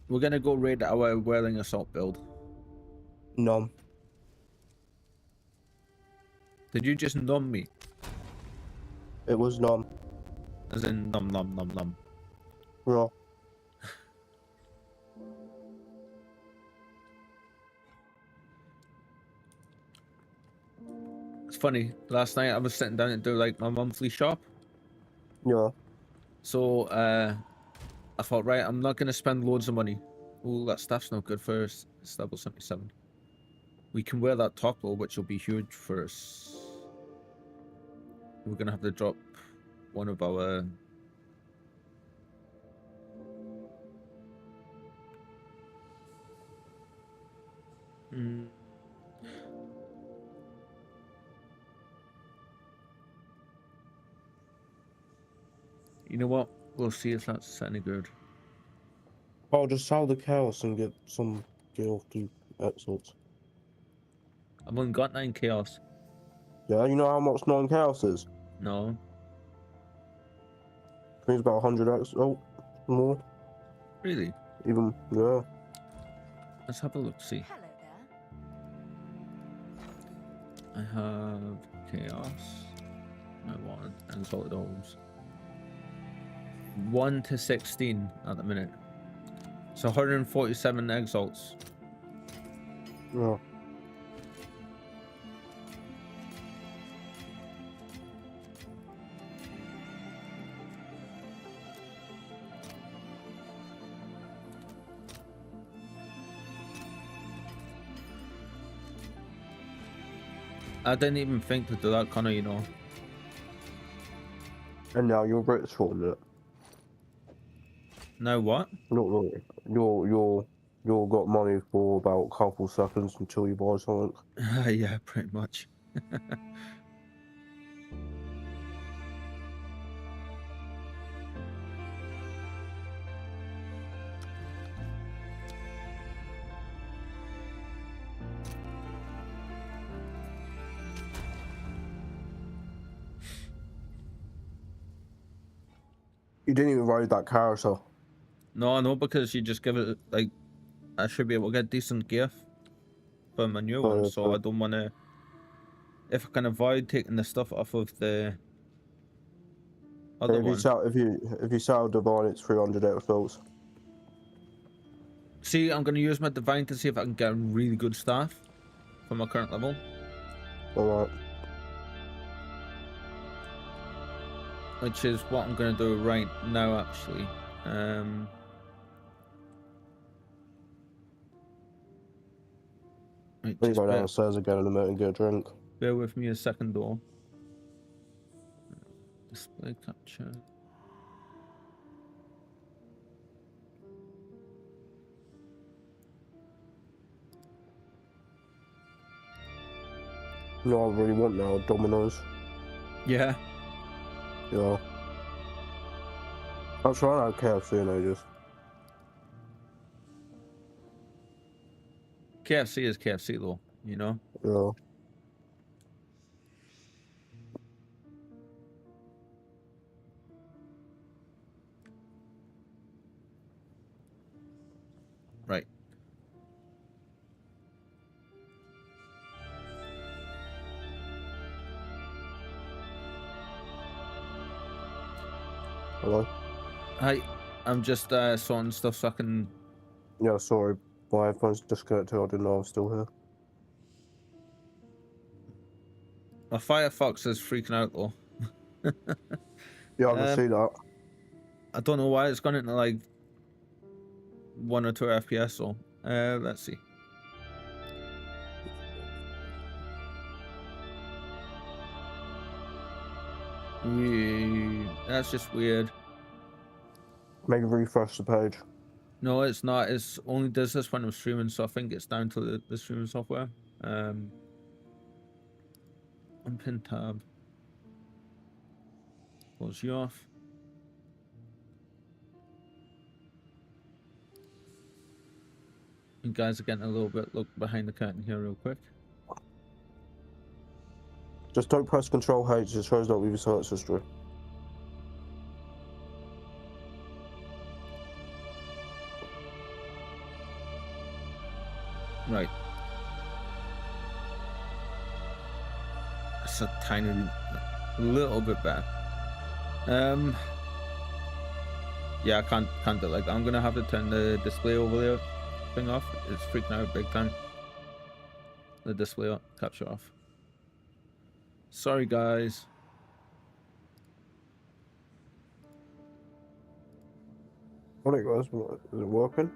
We're gonna go raid our Whirling Assault build. None. Did you just numb me? It was none. As in num num num num. Yeah. It's funny. Last night I was sitting down to do like my monthly shop. Yeah. So I thought, right, I'm not gonna spend loads of money. Oh, that stuff's not good for us. It's level 77. We can wear that top though, which will be huge for us. We're gonna have to drop one of our You know what? We'll see if that's any good. I'll just sell the chaos and get some guilty exits. I've only got 9 chaos. Yeah, you know how much non-chaos is? No. I think it's about 100 X. Oh, more. Really? Even, yeah. Let's have a look, see. Hello there. I have chaos. I want exalted homes. 1 to 16 at the minute. So 147 exalts. Yeah. I didn't even think to do that, Connor, you know. And now you're British for it. Now what? Not really. You're got money for about a couple seconds until you buy something. Yeah, pretty much. You didn't even ride that carousel. No, I know, because you just give it, like, I should be able to get decent gear for my new one, so I don't want to, if I can avoid taking the stuff off of the other If you one. sell, if you sell divine, it's 300 X votes. See, I'm going to use my divine to see if I can get really good stuff for my current level. Alright. Which is what I'm going to do right now, actually. Right, Please go downstairs again in a minute and get a drink. bear with me a second, though. Display capture. You know what I really want now? Dominoes. Yeah. Yeah. I'm trying to have KFC in ages. KFC is KFC, though, you know? Yeah. Right. Hello? Hi. I'm just sorting stuff so I can... Yeah, sorry. My headphones disconnected. I didn't know I was still here. My Firefox is freaking out, though. Yeah, I can see that. I don't know why it's gone into, like, 1 or 2 FPS, so... let's see. That's just weird. Maybe refresh the page. No, it's not. It's only does this when I'm streaming, so I think it's down to the streaming software. Unpin tab. Close you off. You guys are getting a little bit look behind the curtain here real quick. Just don't press Control H, it shows up with your search history. Right. That's a tiny little bit better. Yeah, I can't do it like that. I'm gonna have to turn the display over there thing off. It's freaking out big time. The display capture off. Sorry guys. What it goes, is it working?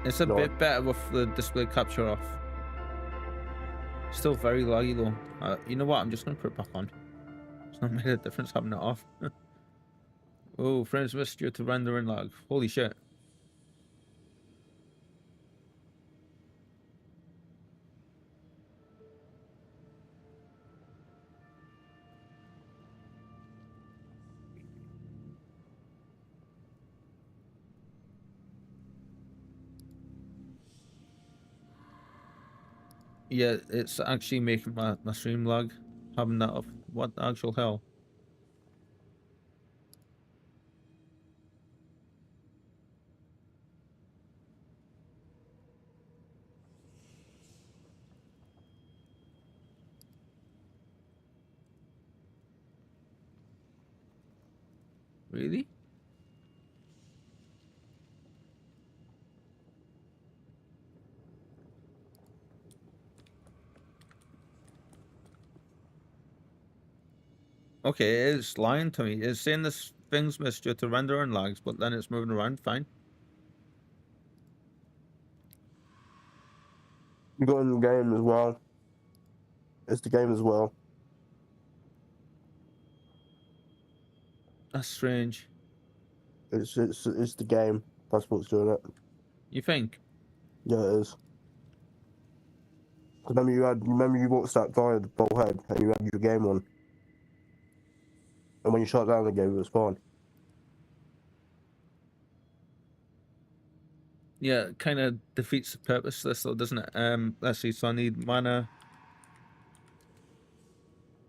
It's a No. bit better with the display capture off. Still very laggy though. You know what? I'm just gonna put it back on. It's not made a difference having it off. Oh, frames missed due to rendering lag. Holy shit. Yeah, it's actually making my stream lag. Having that off. What the actual hell? Really? Okay, it's lying to me. It's saying this thing's missed due to rendering lags, but then it's moving around fine. You got in the game as well. It's the game as well. That's strange. It's the game. That's what's doing it. You think? Yeah, it is. Remember you watched that guy, the bald head, and you had your game on. And when you shut down the game, it was fine. Yeah, it kind of defeats the purpose of this though, doesn't it? Let's see, so I need mana.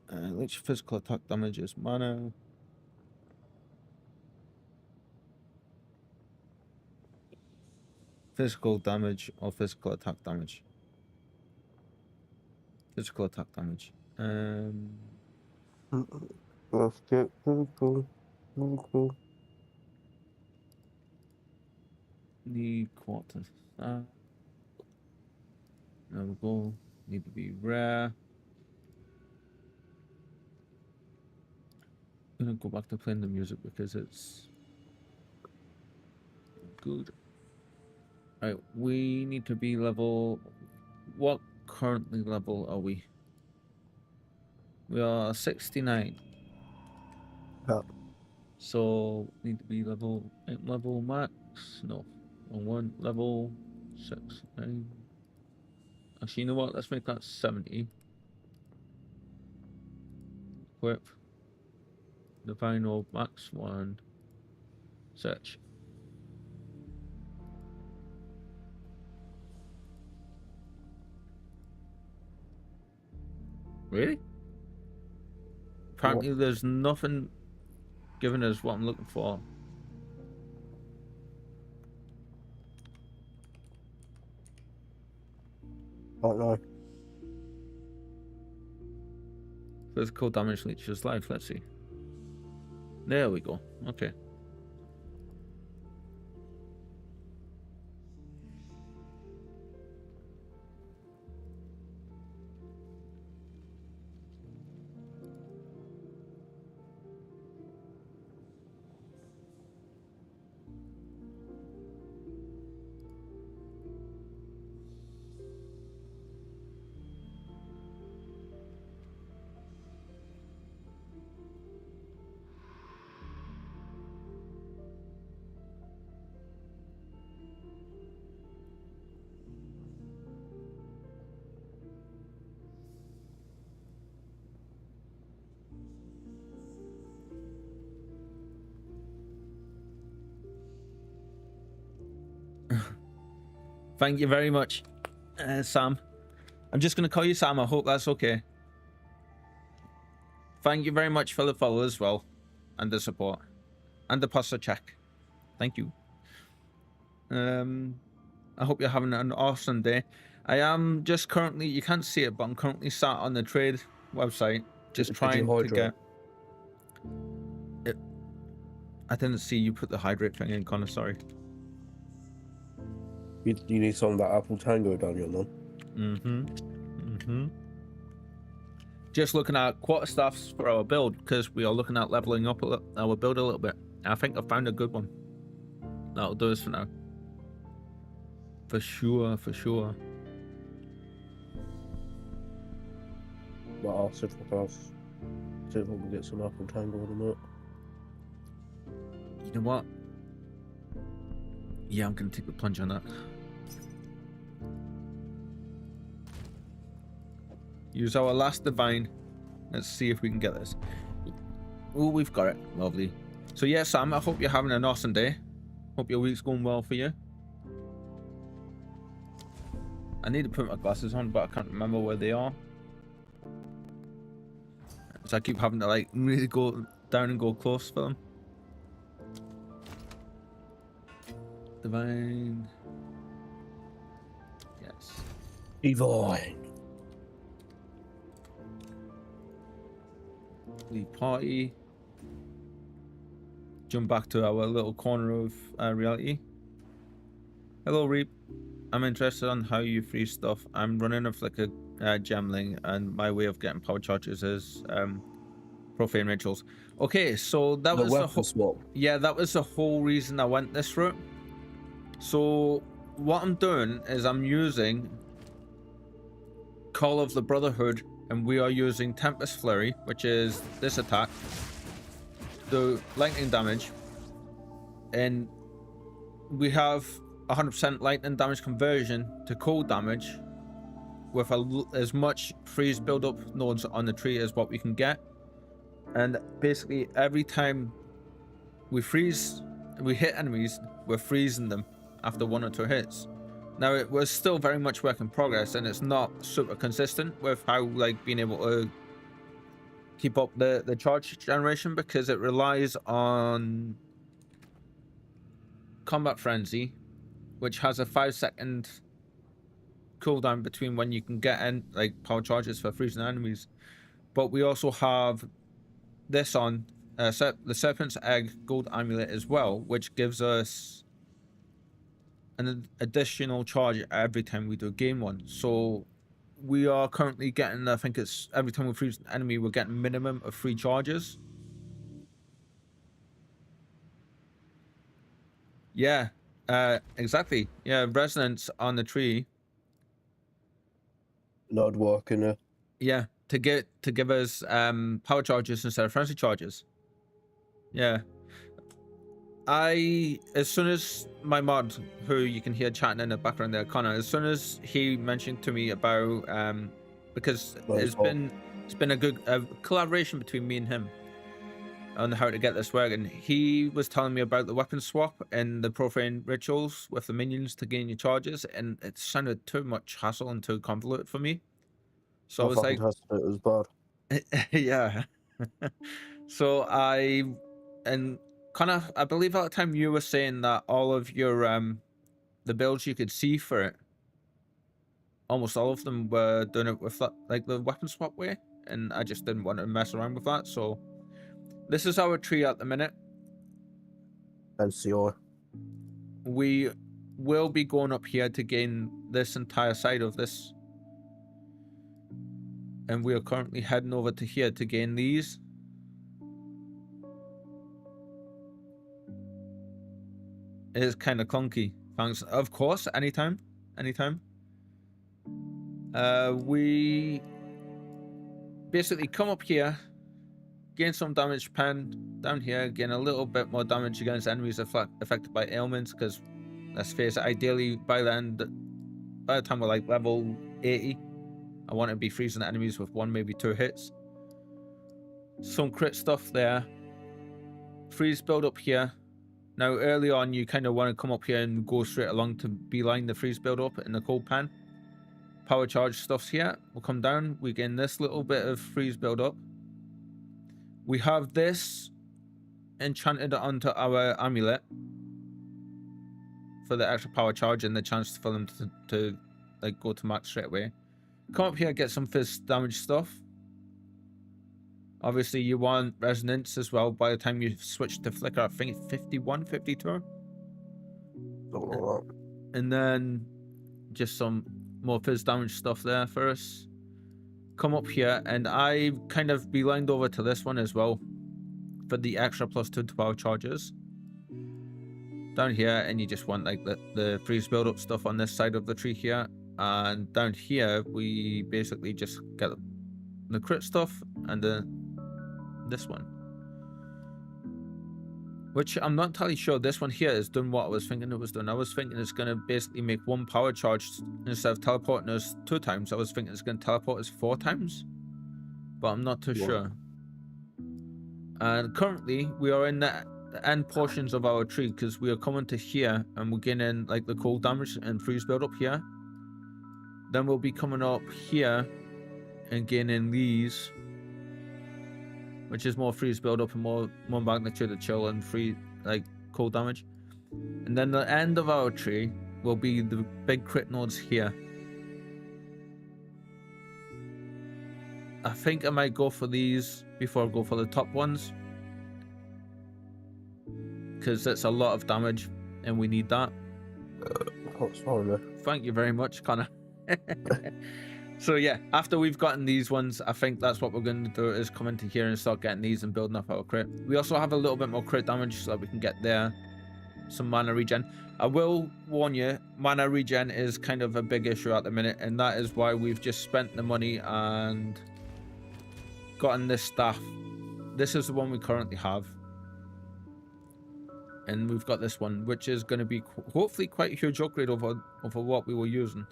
Which physical attack damage is mana? Physical damage or physical attack damage? Physical attack damage. Let's get cool. Need quarter. There we go. Need to be rare. I'm gonna go back to playing the music because it's good. Right, we need to be level. What currently level are we? We are 69. Yeah. So need to be level 8 level max. No, on one level 6. 9. Actually, you know what? Let's make that 70. Equip. Divine Orb max 1. Search. Really? Apparently, there's nothing giving us what I'm looking for. Oh no. Physical damage leeches life. Let's see. There we go. Okay. Thank you very much, Sam. I'm just going to call you Sam. I hope that's okay. Thank you very much for the follow as well, and the support, and the pasta check. Thank you. I hope you're having an awesome day. I am just currently, you can't see it, but I'm currently sat on the trade website, just trying to get it. I didn't see you put the hydrate thing in, Connor, sorry. You need some of that apple tango down your man. Just looking at quarterstaffs for our build, because we are looking at leveling up our build a little bit. I think I found a good one. That'll do us for now. For sure, for sure. But I'll see if I can get some apple tango in a minute. You know what? Yeah, I'm gonna take the plunge on that. Use our last divine. Let's see if we can get this. Oh, we've got it. Lovely. So yeah, Sam, I hope you're having an awesome day. Hope your week's going well for you. I need to put my glasses on, but I can't remember where they are. So I keep having to like really go down and go close for them. Divine. Yes. Divine. Leave party. Jump back to our little corner of reality. Hello, Reep. I'm interested on how you freeze stuff. I'm running a FFlicker gemling, and my way of getting power charges is profane rituals. Okay, so that was the whole swap. Yeah, that was the whole reason I went this route. So what I'm doing is I'm using Call of the Brotherhood, and we are using Tempest Flurry, which is this attack, the lightning damage, and we have 100% lightning damage conversion to cold damage with as much freeze build-up nodes on the tree as what we can get. And basically every time we hit enemies, we're freezing them after 1 or 2 hits. Now, it was still very much work in progress, and it's not super consistent with how like being able to keep up the charge generation, because it relies on Combat Frenzy, which has a 5-second cooldown between when you can get in like power charges for freezing enemies. But we also have this on the Serpent's Egg Gold Amulet as well, which gives us an additional charge every time we do game 1. So we are currently getting, I think it's every time we freeze an enemy, we're getting minimum of 3 charges. Yeah, exactly. Yeah, resonance on the tree. Not working there. Yeah, to give us power charges instead of frenzy charges. Yeah. As soon as my mod, who you can hear chatting in the background there, Connor, as soon as he mentioned to me about because it's been a good collaboration between me and him on how to get this working. He was telling me about the weapon swap and the profane rituals with the minions to gain your charges, and it sounded too much hassle and too convoluted for me. So I was like, it was bad. yeah. So Connor, I believe at the time you were saying that all of your the builds you could see for it, almost all of them were doing it with that, like the weapon swap way, and I just didn't want to mess around with that. So this is our tree at the minute. NCR. We will be going up here to gain this entire side of this, and we are currently heading over to here to gain these. It is kind of clunky. Thanks. Of course, anytime. We basically come up here, gain some damage pen down here, gain a little bit more damage against enemies affected by ailments, because let's face it, ideally by the time we're like level 80, I want to be freezing enemies with 1, maybe 2 hits. Some crit stuff there. Freeze build up here. Now, early on, you kind of want to come up here and go straight along to beeline the freeze build up in the cold pan. Power charge stuff's here. We'll come down. We gain this little bit of freeze build up. We have this enchanted onto our amulet for the extra power charge and the chance for them to like go to max straight away. Come up here, get some fizz damage stuff. Obviously, you want resonance as well by the time you switch to flicker. I think it's 51, 52. Don't know And then just some more fizz damage stuff there for us. Come up here, and I kind of beelined over to this one as well for the extra +2 to power charges. Down here, and you just want like the freeze build up stuff on this side of the tree here. And down here, we basically just get the crit stuff and this one. Which I'm not entirely sure this one here is done what I was thinking it was done. I was thinking it's going to basically make 1 power charge instead of teleporting us 2 times. I was thinking it's going to teleport us 4 times. But I'm not too sure. And currently, we are in the end portions of our tree because we are coming to here and we're getting like the cold damage and freeze build up here. Then we'll be coming up here and gaining these, which is more freeze build up and more magnitude of chill and free like cold damage. And then the end of our tree will be the big crit nodes here. I think I might go for these before I go for the top ones, because it's a lot of damage and we need that. Oh, sorry. Thank you very much, Connor. So yeah, after we've gotten these ones, I think that's what we're going to do, is come into here and start getting these and building up our crit. We also have a little bit more crit damage so that we can get there some mana regen. I will warn you, mana regen is kind of a big issue at the minute, and that is why we've just spent the money and gotten this staff. This is the one we currently have, and we've got this one, which is going to be hopefully quite a huge upgrade over what we were using.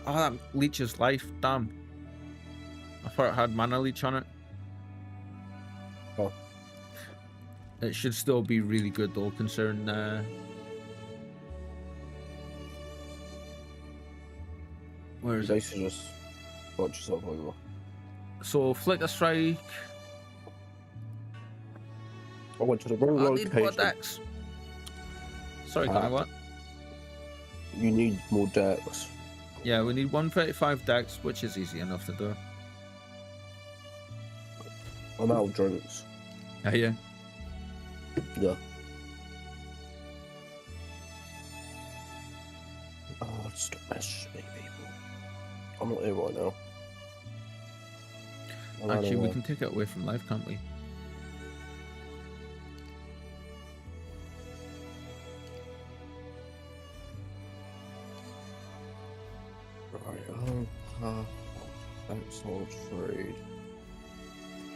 Oh, that leeches life. Damn. I thought it had mana leech on it. Oh. It should still be really good though, considering where is it? Basically just watch yourself over. So Flicker Strike. I went to the wrong I need more location. decks. Sorry, Connor, what? You need more decks. Yeah, we need 135 decks, which is easy enough to do. I'm out of drinks. Are you? Yeah. Oh, stop messaging me, people. I'm not here right now. Actually, we can take it away from life, can't we? Right, Exile trade.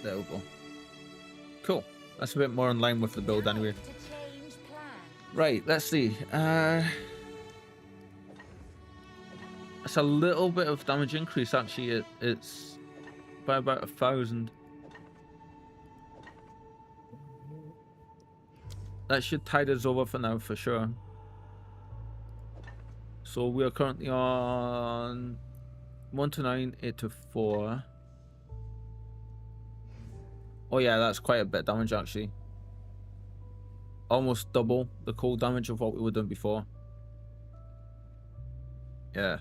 There we go. Cool. That's a bit more in line with the build anyway. To change plans. Right, let's see. It's a little bit of damage increase actually. It's by about 1,000. That should tide us over for now for sure. So we are currently on 1 to 9, 8 to 4. Oh yeah, that's quite a bit of damage actually. Almost double the cold damage of what we were doing before. Yeah.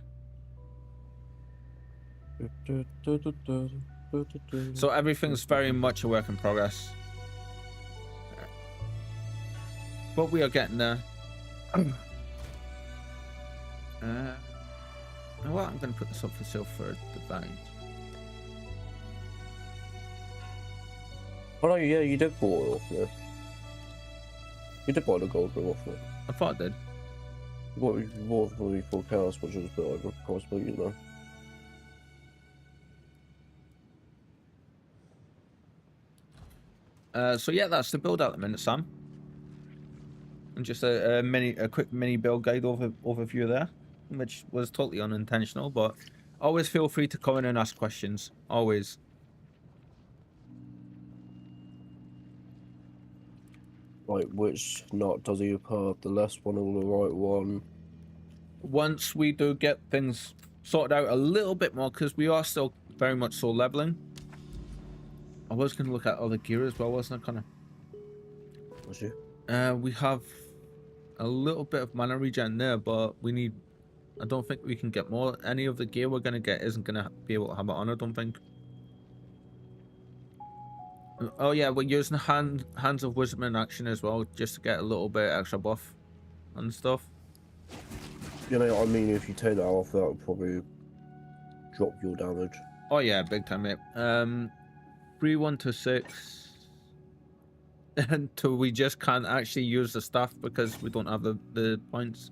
So everything's very much a work in progress. But we are getting there. Well, I'm going to put this up for sale for the bank. Oh no, yeah, you did buy it off me. You did buy the gold ring off me. I thought I did. You bought for the 4 cows, which was a bit overpriced, but you know. So yeah, that's the build at the minute, Sam. And just a quick mini build guide overview there, which was totally unintentional, but always feel free to come in and ask questions. Always. Like, which knot does he put? The left one or the right one? Once we do get things sorted out a little bit more, because we are still very much so leveling. I was going to look at other gear as well, wasn't I, Connor? Was you? We have a little bit of mana regen there, but we need... I don't think we can get more. Any of the gear we're going to get isn't going to be able to have it on, I don't think. Oh yeah, we're using Hands of Wisdom in action as well, just to get a little bit extra buff and stuff. You know, I mean, if you take that off, that would probably drop your damage. Oh yeah, big time, mate. 3, 1 to 6. Until we just can't actually use the staff because we don't have the points.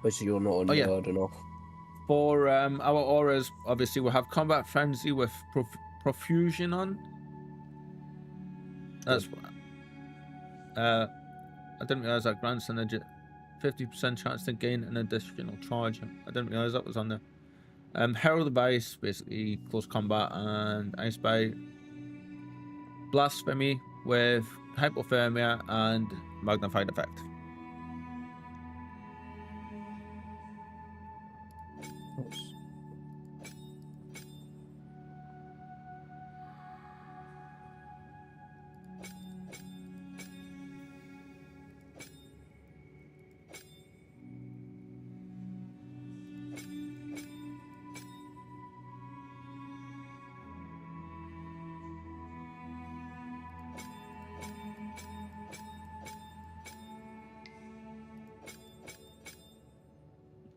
Basically, you're not a nerd enough. For our auras, obviously we have Combat Frenzy with Profusion on. That's I didn't realize that grants an 50% chance to gain an additional charge. I didn't realize that was on there. Herald of Ice, basically close combat and Ice Bite. Blasphemy with Hypothermia and Magnified Effect.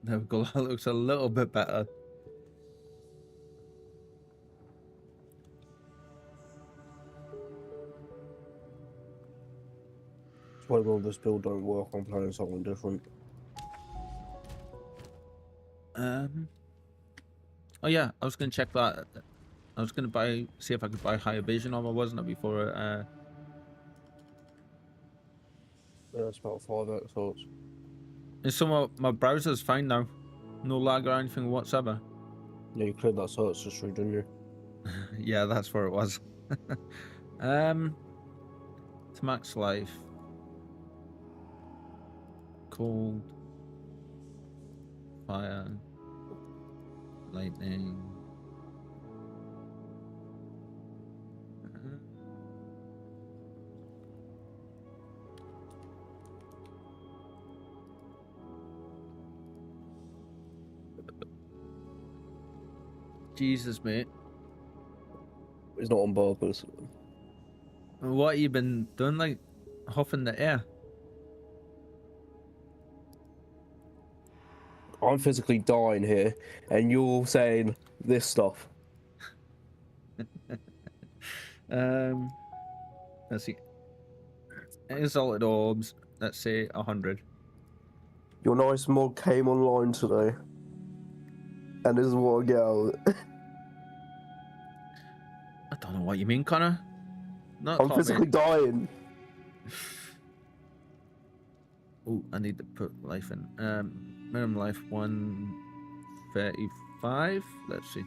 There we go, that looks a little bit better. It's whether this build don't work, I'm playing something different. Oh yeah, I was gonna check that. I was gonna see if I could buy higher vision armor, wasn't it, before Yeah, it's about 5x hearts. And some of my browser's fine now. No lag or anything whatsoever. Yeah, you cleared that search history, didn't you? Yeah, that's where it was. To max life. Cold. Fire. Lightning. Jesus, mate. It's not on purpose. What you been doing, like huffing the air? I'm physically dying here, and you're saying this stuff. Let's see. Exalted orbs. Let's say 100. Your nice mod came online today, and this is what I get out of it. I don't know what you mean, Connor. Not I'm physically dying. Oh, I need to put life in. Minimum life 135. Let's see.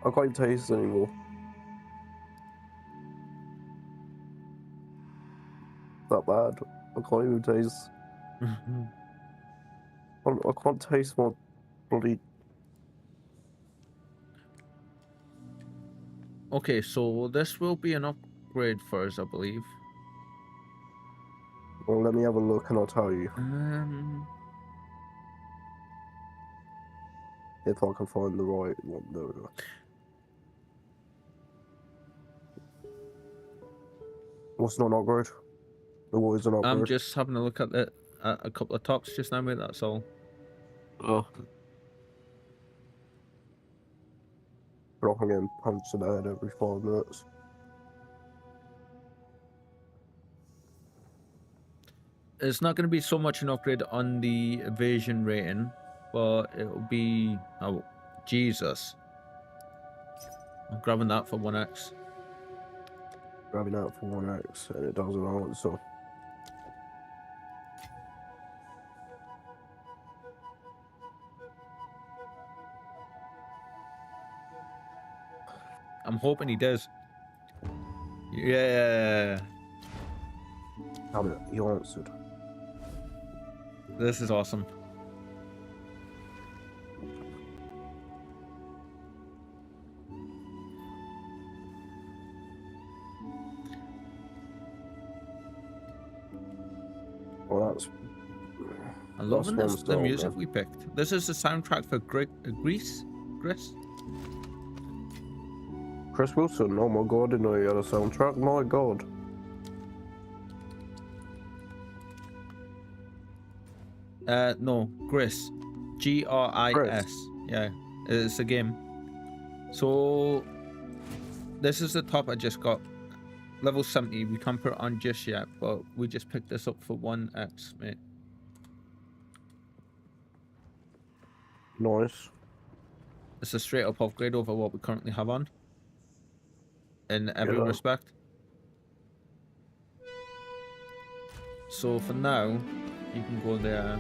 I can't even taste it anymore. That bad. I can't even taste. I can't taste my bloody. Okay, so this will be an upgrade for us, I believe. Well, let me have a look and I'll tell you. If I can find the right one. There we go. What's not an upgrade? What is an upgrade? I'm just having a look at a couple of tops just now, mate, that's all. Oh. But I'm getting punched in the head every 5 minutes. It's not going to be so much an upgrade on the evasion rating, but it'll be... Oh, Jesus. I'm grabbing that for 1x. Grabbing out for 1x and it doesn't answer. I'm hoping he does. Yeah. Damn it, you answered. This is awesome. Well, that's... I'm loving That's this, one the song, music man. we picked. This is the soundtrack for Grease? Chris? Chris Wilson, oh my god, I didn't know he had a soundtrack, my god. No, Gris. Gris. Yeah, it's a game. So, this is the top I just got. Level 70, we can't put it on just yet, but we just picked this up for 1x, mate. Nice. It's a straight up upgrade over what we currently have on. In every Yeah. respect. So for now, you can go there.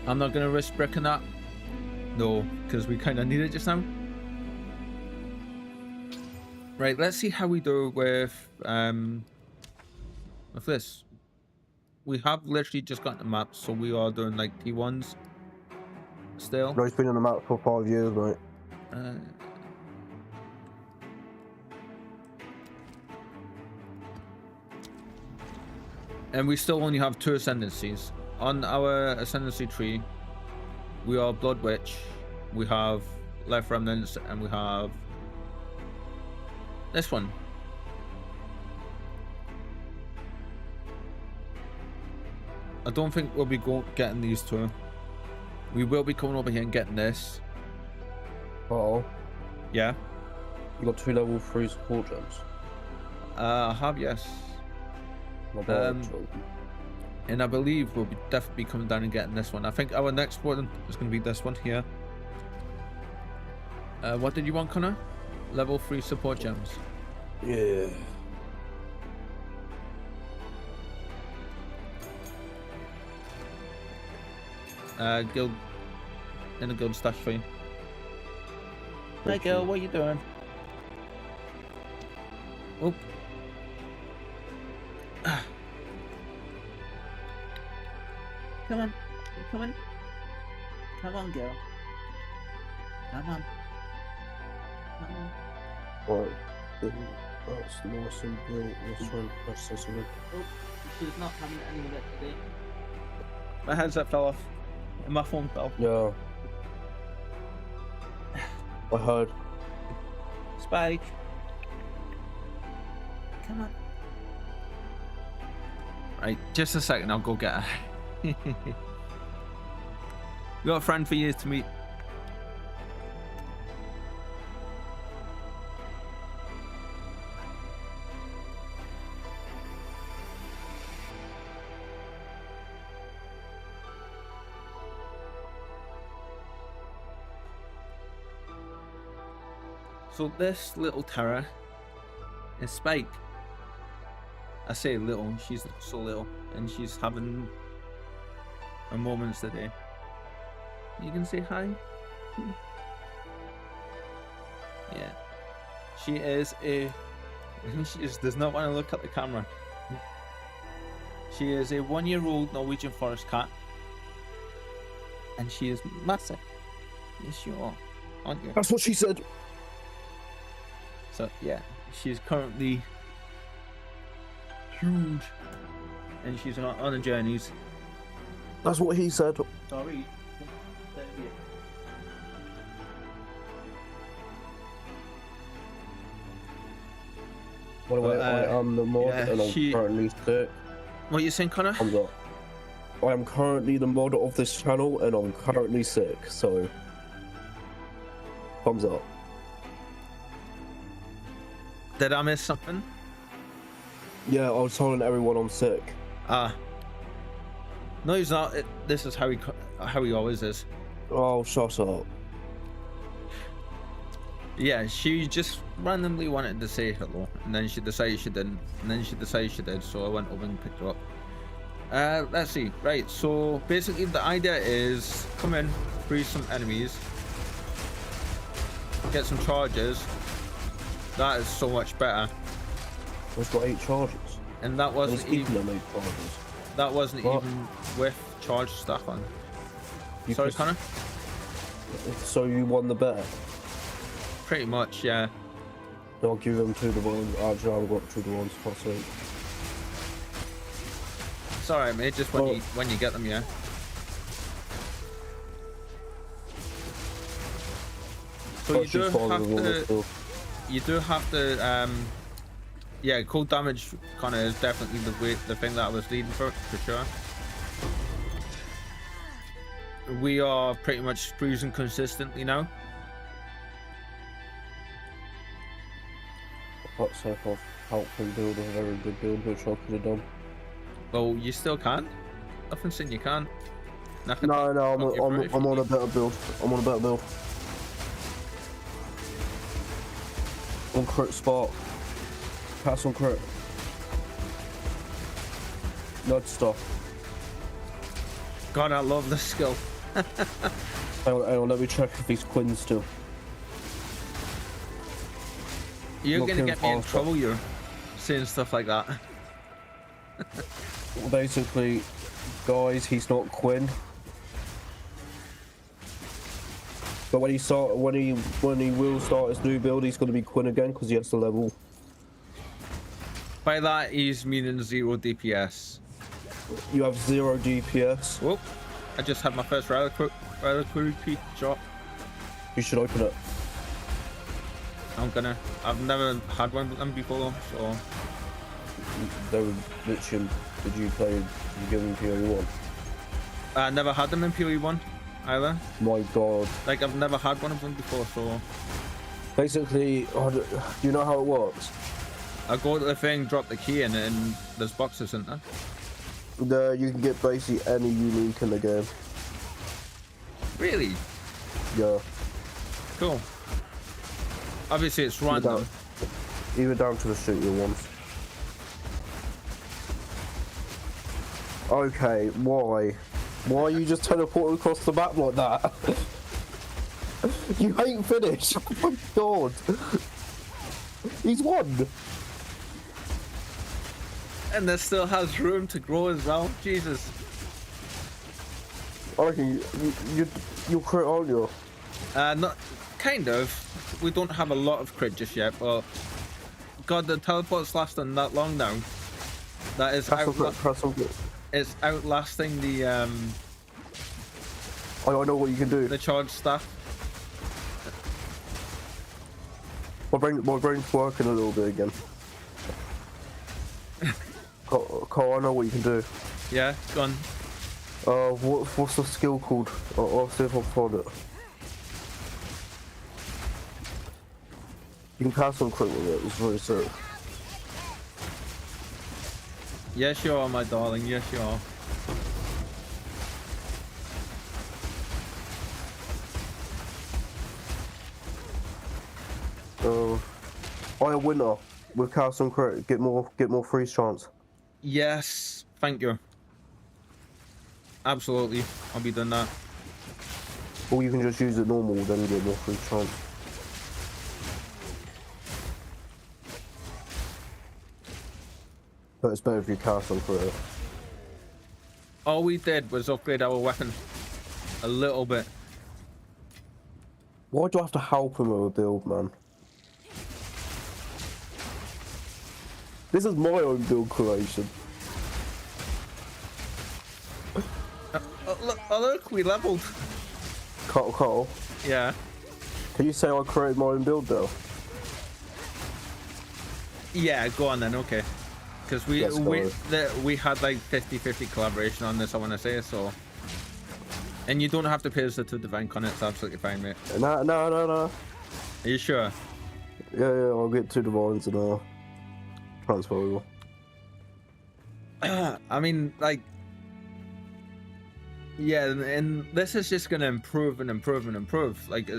I'm not gonna risk breaking that. No, because we kind of need it just now. Right, let's see how we do with this. We have literally just got the map, so we are doing like T1s still. No, he's been on the map for 5 years, mate. And we still only have 2 ascendancies. On our ascendancy tree, we are Blood Witch, we have Life Remnants, and we have this one. I don't think we'll be getting these 2. We will be coming over here and getting this. Oh, Yeah. you got 2 level 3 support gems. I have, yes. Not bad. And I believe we'll definitely be coming down and getting this one. I think our next one is going to be this one here. What did you want, Connor? Level 3 support gems. Yeah. Guild in the guild stash for you. Hi, girl. What are you doing? Oh. Come on. Come on. Come on, girl. Come on. Come on. Right. That's nice and built. Let's try and press this again. Oh, she's not having any of it today. My headset fell off. And my phone fell. Yeah. I heard. Spike. Come on. Right, just a second, I'll go get her. You got a friend for years to meet. So this little terror is Spike. I say little, she's so little, and she's having her moments today. You can say hi. Yeah, she is a. She just does not want to look at the camera. She is a 1-year-old Norwegian forest cat, and she is massive. Yes, you are, aren't you? That's what she said. So yeah, she's currently huge, and she's on her journeys. That's what he said. Sorry. By the way, But, I am the mod yeah, and I'm currently sick. What are you saying, Connor? Thumbs up. I am currently the mod of this channel and I'm currently sick, so thumbs up. Did I miss something? Yeah, I was telling everyone I'm sick. No, he's not. This is how he always is. Oh, shut up. Yeah, she just randomly wanted to say hello, and then she decided she didn't, and then she decided she did, so I went over and picked her up. Let's see. Right, so basically the idea is come in, freeze some enemies, get some charges. That is so much better. It's got 8 charges. And that wasn't There's people even that make charges. that wasn't What? even with charge stuff on. You Sorry, could- Connor? So you won the bet. Pretty much, yeah. I'll give them 2 divines. Actually, I've got 2 divines. Fuck's sake. It's alright, mate, just when Well- you get them, yeah. So But you do she's falling have with all this to stuff. you do have to yeah, cold damage kind of is definitely the thing that I was leading for sure. We are pretty much freezing consistently now. Fuck's sake, I've helped him build a very good build, which I could have done. Well, you still can. Nothing saying you can't. Nothing. No, Stop you from it if I'm you on a need. better build. I'm on a better build. On crit spot. Pass on crit. Nudge stuff. God, I love this skill. Hang on, let me check if he's Quinn still. You're Look gonna him get me in faster. trouble. You're saying stuff like that. Basically, guys, he's not Quinn. But when he will start his new build, he's going to be Quinn again because he has the level. By that, he's meaning 0 DPS. You have 0 DPS. Whoop! I just had my first reliquary shot. You should open it. I've never had one of them before, so They were literally. Did you play? Did you give them PO1? I never had them in PoE1 either. My God. Like I've never had one of them before, so Basically, do you know how it works? I go to the thing, drop the key in, and there's boxes in there. There, you can get basically any unique in the game. Really? Yeah. Cool. Obviously, it's random. Even down to the shooter ones. Okay, why? Why are you just teleporting across the map like that? You ain't finished. Oh my God. He's won. And there still has room to grow as well. Jesus. I reckon you'll crit, aren't you? Not kind of. We don't have a lot of crit just yet, but God, the teleport's lasting that long now. That is Press on crit. it's outlasting the I know what you can do. charge stuff. My brain's working a little bit again. Cole, I know what you can do. Yeah, gone. What's the skill called? I'll see if I can find it. You can cast on crit with it. It's very sick. Yes, you are, my darling. Yes, you are. I a winner with cast on crit. Get more freeze chance. Yes, thank you. Absolutely, I'll be doing that. Or you can just use it normal, then get more freeze chance. But it's better if you cast on crit. All we did was upgrade our weapon a little bit. Why do I have to help him with a build, man? This is my own build creation. Look, we leveled. Carl, Yeah. can you say I created my own build though? Yeah, go on then. Okay. Because we Let's go. we had like 50-50 collaboration on this. I want to say so. And you don't have to pay us the divine con. It's absolutely fine, mate. No. Are you sure? Yeah, I'll get 2 divines and transferable. I mean, like, yeah, and this is just gonna improve and improve and improve. Like,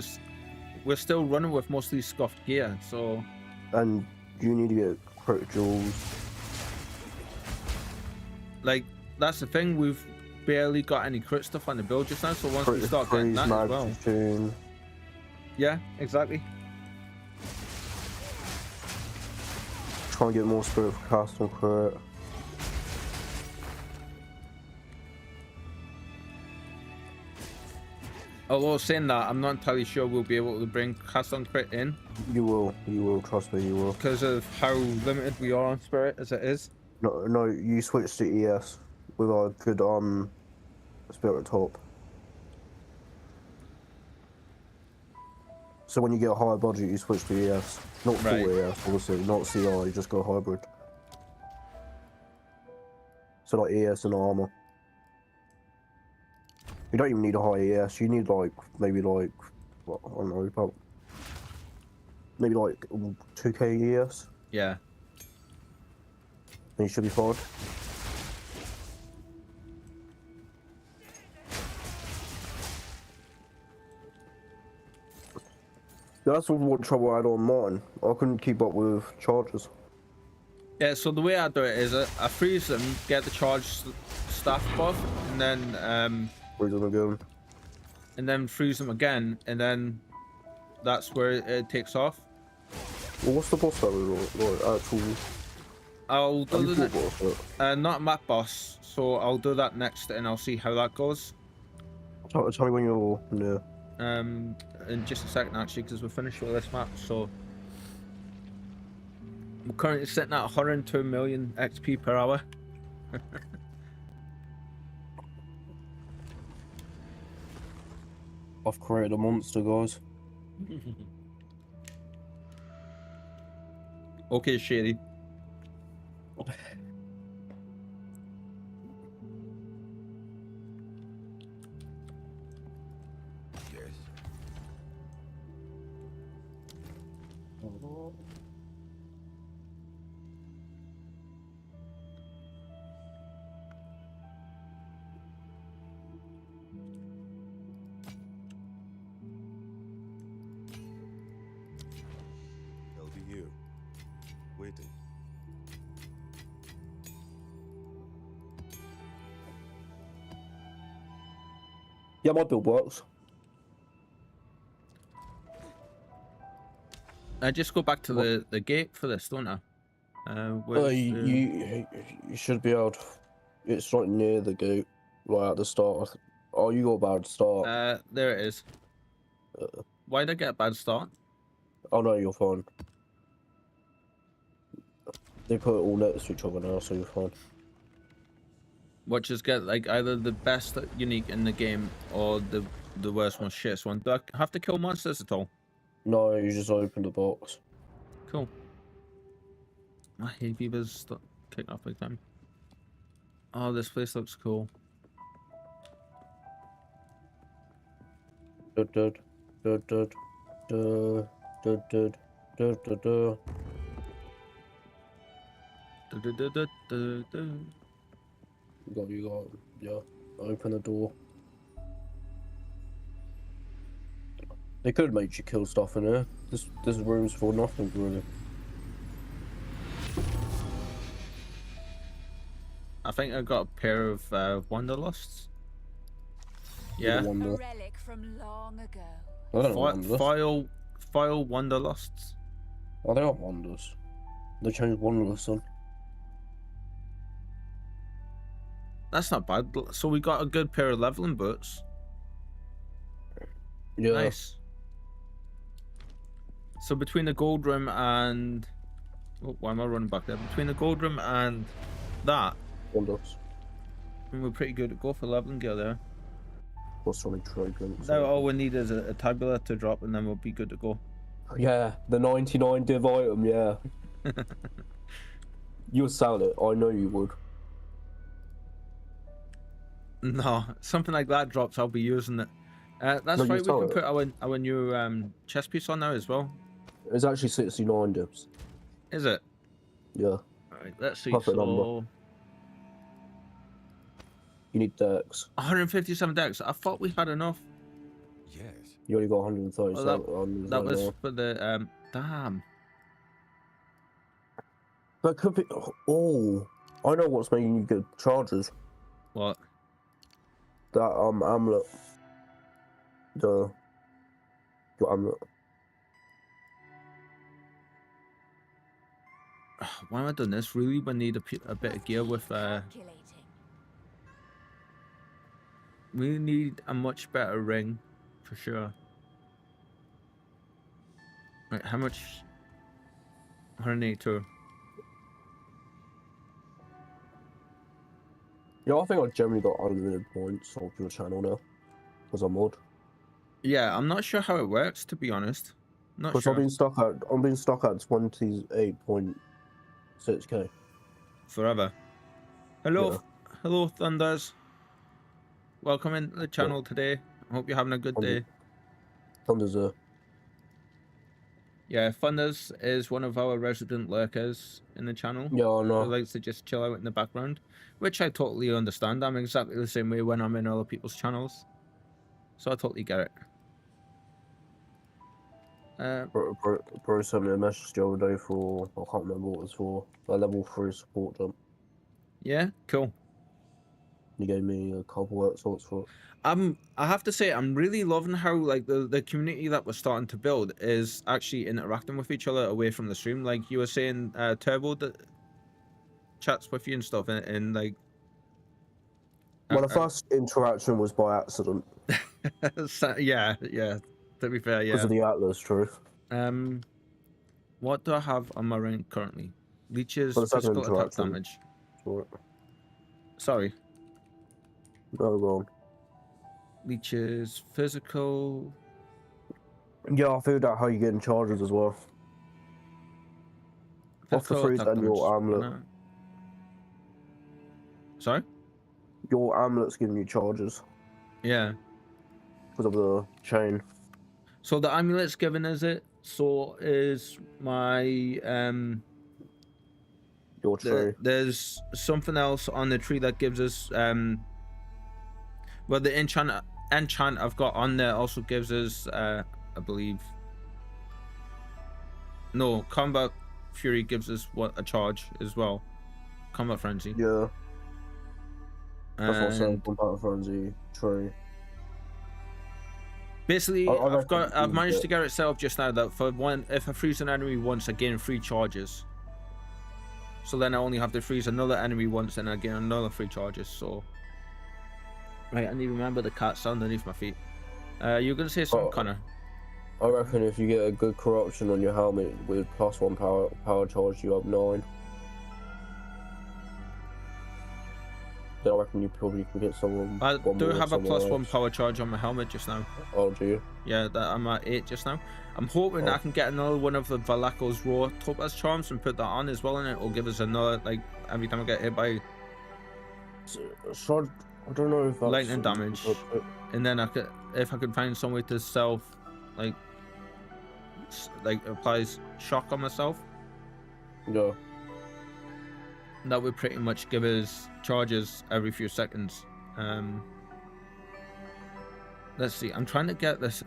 we're still running with mostly scuffed gear, so. And you need to get crit jewels. Like, that's the thing. We've barely got any crit stuff on the build just now. So once we start getting that as well. Tune. Yeah, exactly. Try and get more spirit for cast and crit. Although saying that, I'm not entirely sure we'll be able to bring cast on crit in You will, trust me, you will. because of how limited we are on spirit as it is. No, you switch to ES with a good spirit top. So when you get a higher budget, you switch to ES, not full Right. ES, obviously, not CR. You just go hybrid. So like ES and armor. You don't even need a high ES. You need like maybe like what, I don't know, about maybe like 2k ES. Yeah. Then you should be fine. That's what trouble I had on mine. I couldn't keep up with charges. Yeah, so the way I do it is I freeze them, get the charge staff buff, and then Freeze them again. freeze them again, and then that's where it takes off. Well, what's the boss battle like actual? I'll Have do you the fought boss? not map boss, so I'll do that next, and I'll see how that goes. Tell me when you're near. In just a second actually, because we're finished with this map. So we're currently sitting at 102 million XP per hour. I've created a monster, guys. Okay, Shady. Yes. I'll be here, waiting. Yeah, my build works. I just go back to the gate for this, don't I? where's the- You should be able to. It's right near the gate, right at the start. Oh, you got a bad start. there it is. Why did I get a bad start? Oh no, you're fine. They put it all next to each other now, so you're fine. What, just get like either the best unique in the game or the worst one, shitest one? Do I have to kill monsters at all? No, you just open the box. Cool. My hay fever's kicking off big time. Oh, this place looks cool. Dud, dud, dud, dud, dud, dud, dud, dud, dud, dud. You got, yeah. Open the door. They could make you kill stuff in here. This room's for nothing, really. I think I got a pair of Wanderlusts. Yeah. A Wonder. relic from long ago. I don't know what wonders. File Wanderlusts. Oh, they are wonders. They changed wonders on. That's not bad. So we got a good pair of leveling boots. Yeah. Nice. So between the gold room and why am I running back there? Between the gold room and that, Wonders. I mean, we're pretty good at go for leveling gear there. What's on trade Now all we need is a tabula to drop, and then we'll be good to go. Yeah, the 99 div item, yeah. You'll sell it, I know you would. No, something like that drops, I'll be using it. That's No, you right. We sell can it. put our new chest piece on now as well. It's actually 69 divs. Is it? Yeah. Alright, let's see. Perfect So number. You need decks. 157 decks. I thought we had enough. Yes. You only got 137. That was for the damn. That could be. Oh, I know what's making you good charges. What? That amulet. Your amulet. Why am I doing this? Really, we need a bit of gear with Calculating. we need a much better ring, for sure. Right, how much? 182. Yeah, I think I generally got unlimited points off your channel now. Because I'm mod. Yeah, I'm not sure how it works, to be honest. Not Because sure. I'm being stuck at 28.6k. Forever. Hello, Yeah. hello, Thunders. Welcome into the Yeah. channel today. I hope you're having a good day. Thunder's Yeah, Thunders is one of our resident lurkers in the channel. Yeah, I Who know. likes to just chill out in the background, which I totally understand. I'm exactly the same way when I'm in other people's channels, so I totally get it. Bro sent me a message the other day for, I can't remember what it was for, a level 3 support jump. Yeah, cool. He gave me a couple work sorts for it. I have to say, I'm really loving how like the community that we're starting to build is actually interacting with each other away from the stream. Like you were saying, Turbo chats with you and stuff, and like. Well, the first interaction was by accident. So, yeah. To be fair, Because yeah. of the Atlas truth. What do I have on my rank currently? Leeches, For the second physical attack interaction. damage. For it. Sorry. No, wrong. Leeches, physical. Yeah, I figured out how you get in charges as well. Off the Physical freeze attack and your damage. amulet. No. Sorry? Your amulet's giving you charges. Yeah. Because of the chain. So the amulet's giving us it. So is my Your tree. there's something else on the tree that gives us well, the enchant I've got on there also gives us I believe, no, combat fury gives us a charge as well. Combat frenzy. Yeah. That's what I'm saying. And Combat frenzy, tree. basically, I I've managed to get it set up just now that for one, if I freeze an enemy once, I gain 3 charges. So then I only have to freeze another enemy once, and I gain another 3 charges. So, right, I need to remember the cat's underneath my feet. You're gonna say something, Connor? I reckon if you get a good corruption on your helmet with +1 power charge, you have 9. Then I reckon you probably can get someone. I do have a +1 power charge on my helmet just now. Oh, do you? Yeah, that I'm at 8 just now. I'm hoping I can get another one of the Valako's Raw Topaz charms and put that on as well, and it will give us another, like, every time I get hit by So, I don't know if that's lightning damage. And then if I could find some way to like applies shock on myself. Yeah. That would pretty much give us charges every few seconds. Let's see. I'm trying to get this,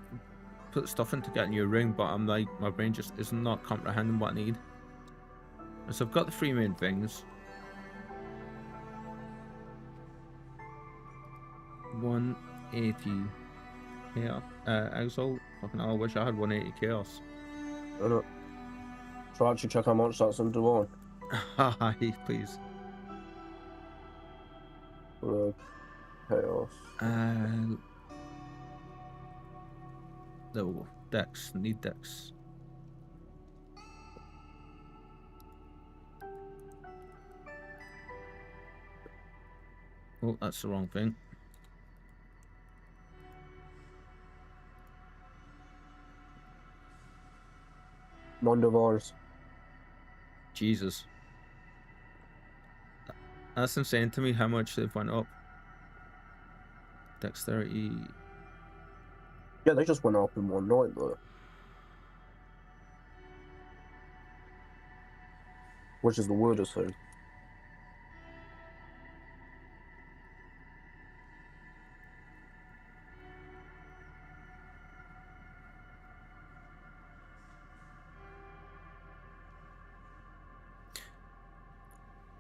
put stuff into getting you a ring, but I'm like, my brain just is not comprehending what I need. So I've got the 3 main things. 180 chaos. Exile. Fucking hell, I wish I had 180 chaos. I know. So actually check how much that's into one. Hi, please. Chaos. No, Dex. Need Dex. Oh, that's the wrong thing. Non-device. Jesus. That's insane to me how much they've went up. Dexterity. Yeah, they just went up in one night though. Which is the weirdest thing.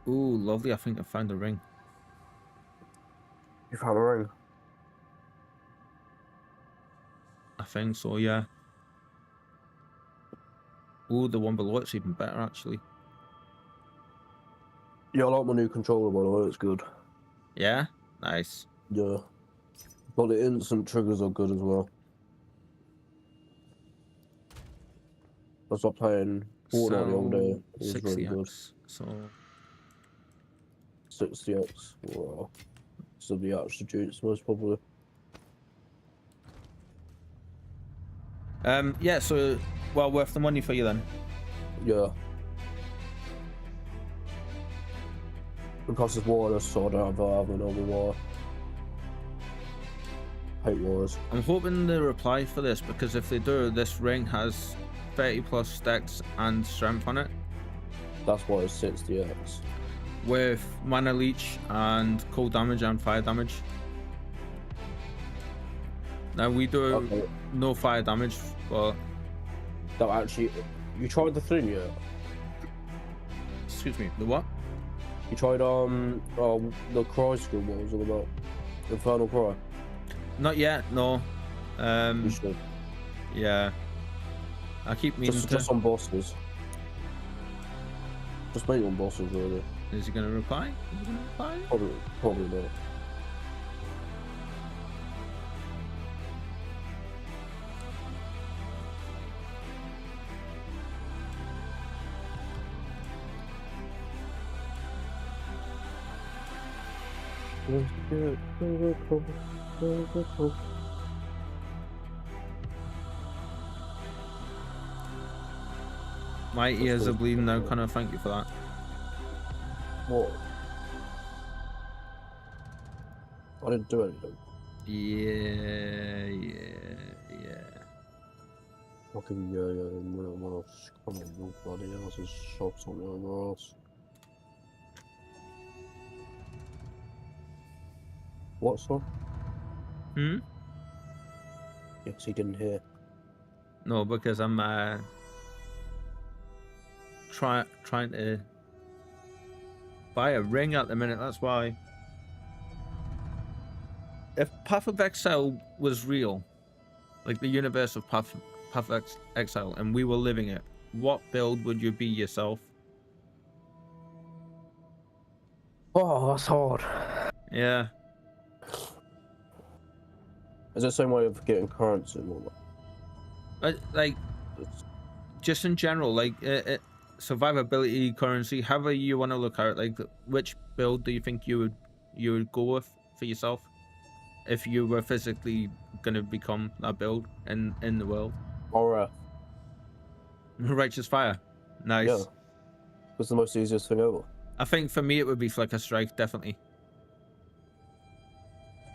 Ooh, lovely. I think I found a ring. You found a ring. I think so, yeah. Ooh, the one below it's even better, actually. Yeah, I like my new controller, by the way. It's good. Yeah? Nice. Yeah. But the instant triggers are good as well. I stopped playing Fortnite the other day. So, It was really good. 60x. So, 60x. Wow. So the attributes, most probably. yeah, so, well worth the money for you then. Yeah. Because it's wireless, so I don't have a normal wire. Hate wires. I'm hoping they reply for this, because if they do, this ring has 30 plus dex and strength on it, That's why it's 60x. with mana leech and cold damage and fire damage. Now we do Okay. no fire damage, but That actually, you tried the thing yet? excuse me, the what? You tried the cry skill. What was it about? Infernal cry. Not yet, no. You should. Yeah. I keep meaning Just on bosses. Just make it on bosses, really. Is he gonna reply? Is he gonna reply? Probably not. My ears are bleeding now, Connor. Thank you for that. What? I didn't do anything. Yeah. Fucking yeah, else. Come on, nobody else's shop something somewhere else. What, sir? Hmm? Yes, he didn't hear. No, because I'm trying to buy a ring at the minute. That's why. If Path of Exile was real, like the universe of Path of Exile, and we were living it, what build would you be yourself? Oh, that's hard. Yeah. Is there the same way of getting currency and all that? Like, just in general, like survivability, currency, however you want to look at it. Like, which build do you think you would go with for yourself if you were physically gonna become that build in the world? Or Righteous Fire. Nice. yeah, it's the most easiest thing ever. I think for me it would be Flicker Strike, definitely.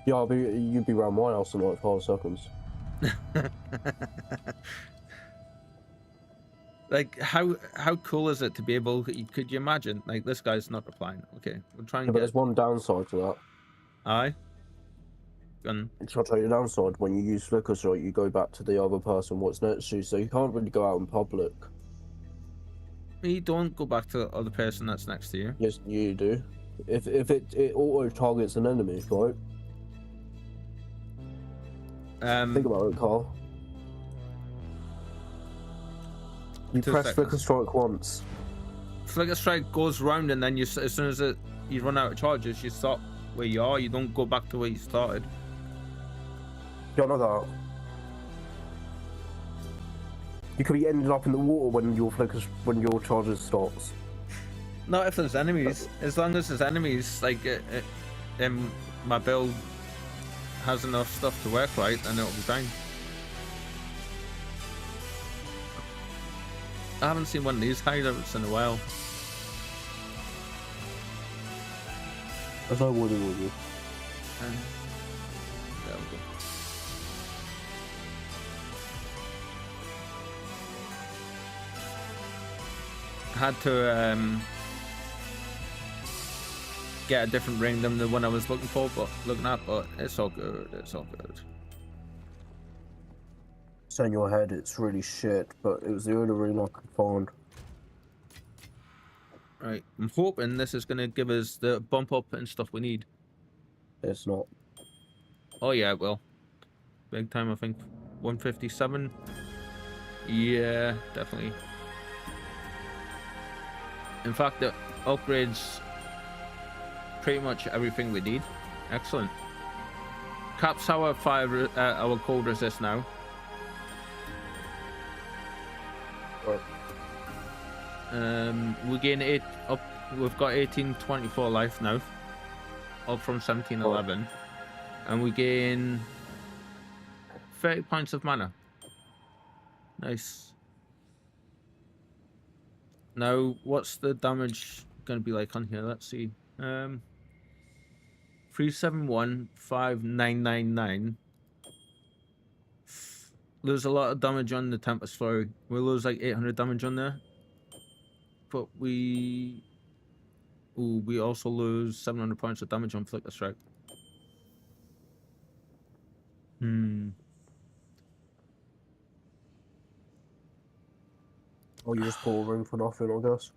Yeah, you'd be around my house in like 5 seconds. Like, how cool is it to be able? Could you imagine? Like, this guy's not replying. Okay, we'll try and Yeah, but get. there's one downside to that. Aye. Gun. Shall I tell you the downside? When you use Flicker Strike, you go back to the other person what's next to you, so you can't really go out in public. You don't go back to the other person that's next to you. Yes, you do. If it auto targets an enemy, right? Think about it, Carl. You 2 press seconds. Flicker Strike once. Flicker Strike goes round, and then as soon as you run out of charges, you stop where you are. You don't go back to where you started. You don't know that. You could be ending up in the water when your charges stops. Not if there's enemies. As long as there's enemies, like my build has enough stuff to work right, then it'll be fine. I haven't seen one of these hideouts in a while. There's no wooden with you. There we go. I had to get a different ring than the one I was looking at, but it's all good. It's all good. It's in your head, it's really shit, but it was the only ring I could find. Right, I'm hoping this is gonna give us the bump up and stuff we need. It's not. Oh yeah, it will. Big time, I think. 157. Yeah, definitely. In fact, the upgrades pretty much everything we need. Excellent. Caps our fire, our cold resist now. Right. We gain 8 up. We've got 1824 life now, up from 1711, and we gain 30 points of mana. Nice. Now, what's the damage going to be like on here? Let's see. 3715999. Lose a lot of damage on the Tempest Flurry. We lose like 800 damage on there. But we also lose 700 points of damage on Flicker Strike. Or you just pull a ring for nothing, I guess.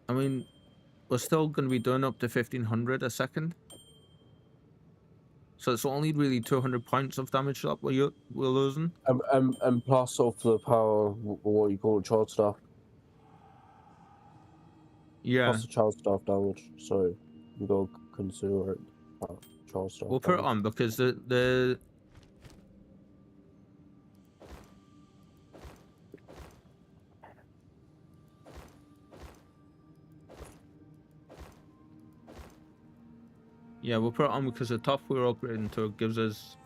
I mean, we're still going to be doing up to 1500 a second. So it's only really 200 points of damage that we're losing. And plus off the power, what you call it, child stuff. Yeah. Plus the child stuff damage, so you gotta consider it child stuff. We'll put it on because the yeah, we'll put it on because the top we're upgrading to gives us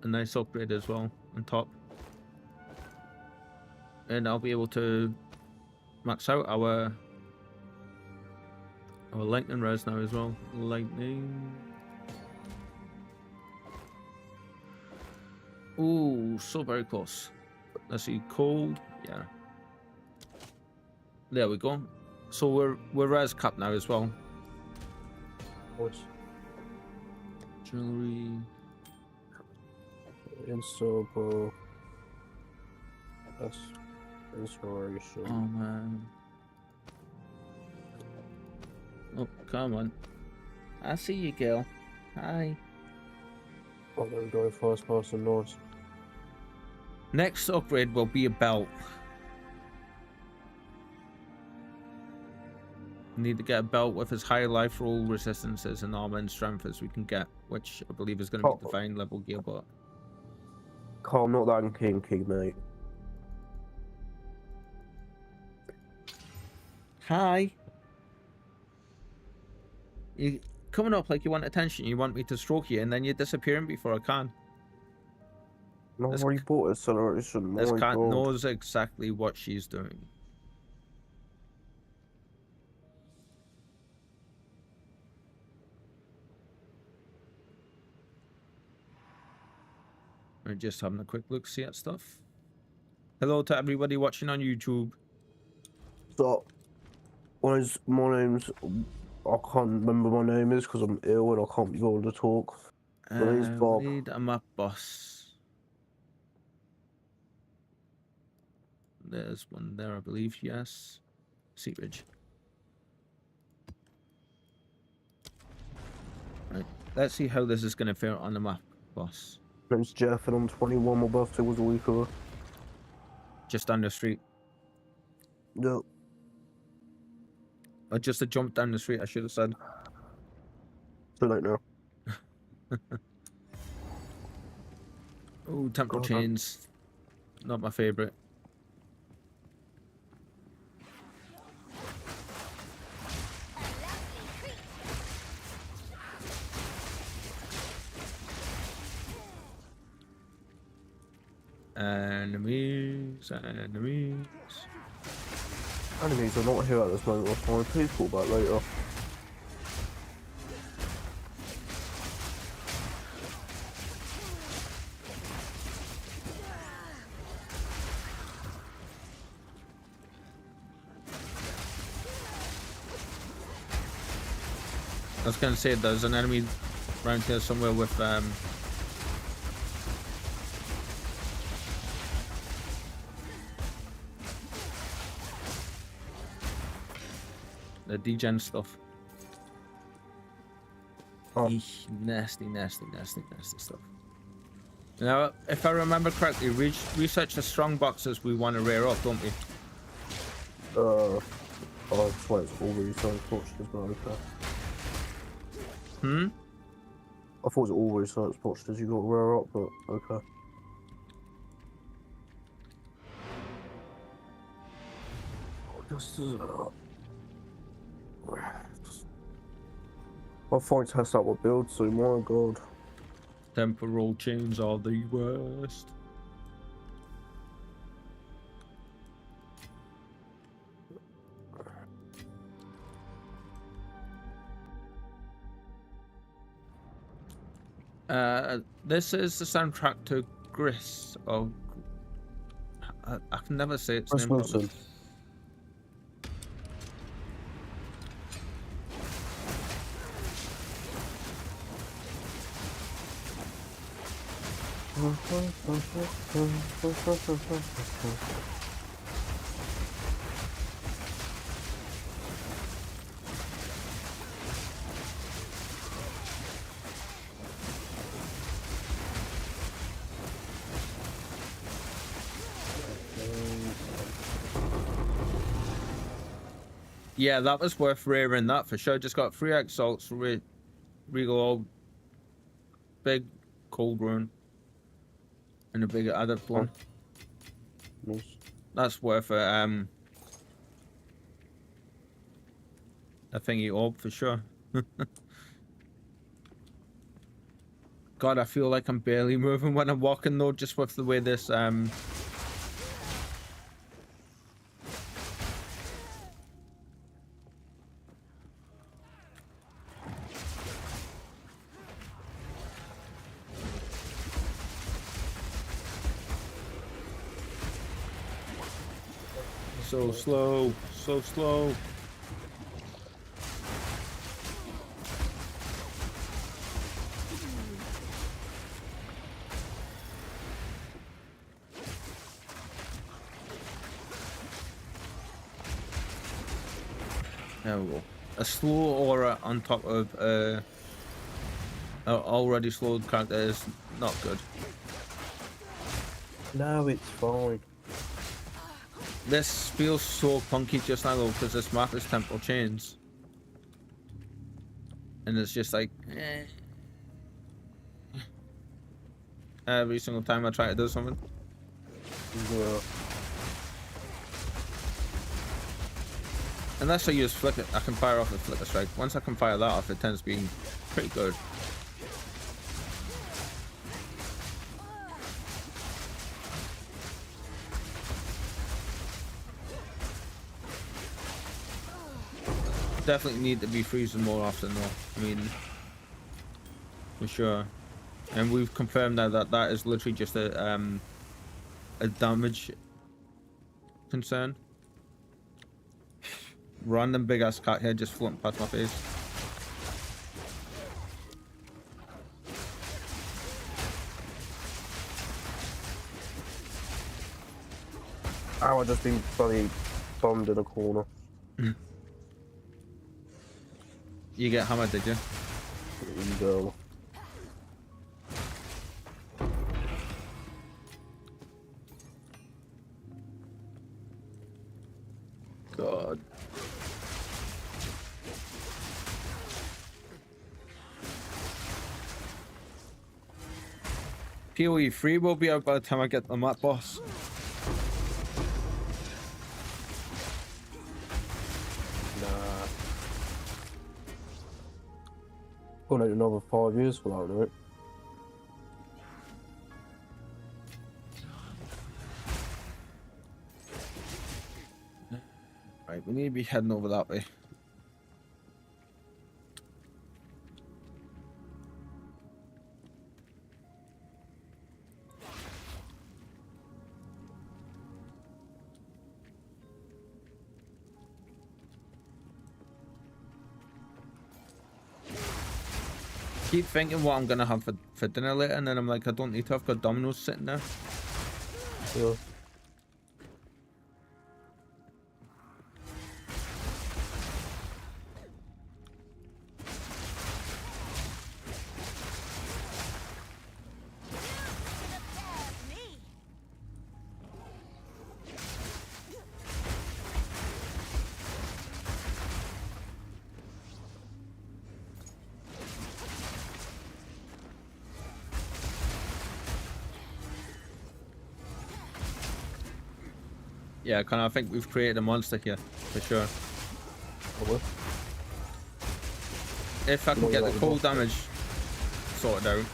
a nice upgrade as well on top. And I'll be able to max out our lightning res now as well. Lightning. Ooh, so very close. Let's see, cold. Yeah. There we go. So we're res cap now as well. Jewelry. Instable. That's inspiration. Oh man. Oh, come on. I see you, girl. Hi. Oh, there we go, first person noise. Next upgrade will be a belt. Need to get a belt with as high life roll resistances and armor and strength as we can get, which I believe is going to be divine level gear, but Carl, I'm not that kinky, mate. hi. You coming up like you want attention, you want me to stroke you, and then you're disappearing before I can. No, This already bought acceleration. This My cat God. knows exactly what she's doing. We're just having a quick look, see at stuff. Hello to everybody watching on YouTube. So, my name's, I can't remember my name is because I'm ill and I can't be able to talk. My name's Bob. Need a map boss. There's one there, I believe. Yes. Seepage. Right. Let's see how this is going to fare on the map boss. My name's Jeff and I'm 21. My birthday was a week ago. Just down the street. Yep. Or just a jump down the street, I should have said. Too late now. Oh, temporal chains. Not my favourite. Enemies. Enemies are not here at this moment. I'll find please call back later. I was gonna say there's an enemy around here somewhere with the degen stuff. Oh. Eesh, nasty stuff. Now, if I remember correctly, research the strong boxes we want to rear up, don't we? Oh, I swear it's all research posters, but okay. Hmm? I thought it was all research posters you got to rear up, but okay. This is. I'll find test out what build soon, my god. Temporal chains are the worst. This is the soundtrack to Gris, or I can never say its name properly. Yeah, that was worth rearing that for sure. Just got 3 exalts, regal old, big cold rune, and a big adept one. Nice. That's worth a thingy orb for sure. God, I feel like I'm barely moving when I'm walking though, just with the way this so slow, so slow. There we go. A slow aura on top of an already slowed character is not good. No, it's fine. This feels so funky just now though, because this map is temporal chains. And it's just like, every single time I try to do something. Yeah. Unless I use flicker, I can fire off the flicker strike. Once I can fire that off, it tends to be pretty good. Definitely need to be freezing more often though. I mean, for sure. And we've confirmed now that that is literally just a damage concern. Random big ass cat here just floating past my face. Ow, I just been bloody bombed in a corner. You get hammered, did you? And, God. PoE 3 will be out by the time I get the map boss. nah. Gonna need another 5 years for that, right? Right, we need to be heading over that way. Keep thinking what I'm gonna have for dinner later, and then I'm like, I don't need to. I've got Domino's sitting there. Yeah. Yeah, kind of. I think we've created a monster here for sure. Probably. If I can get the cold damage sorted out,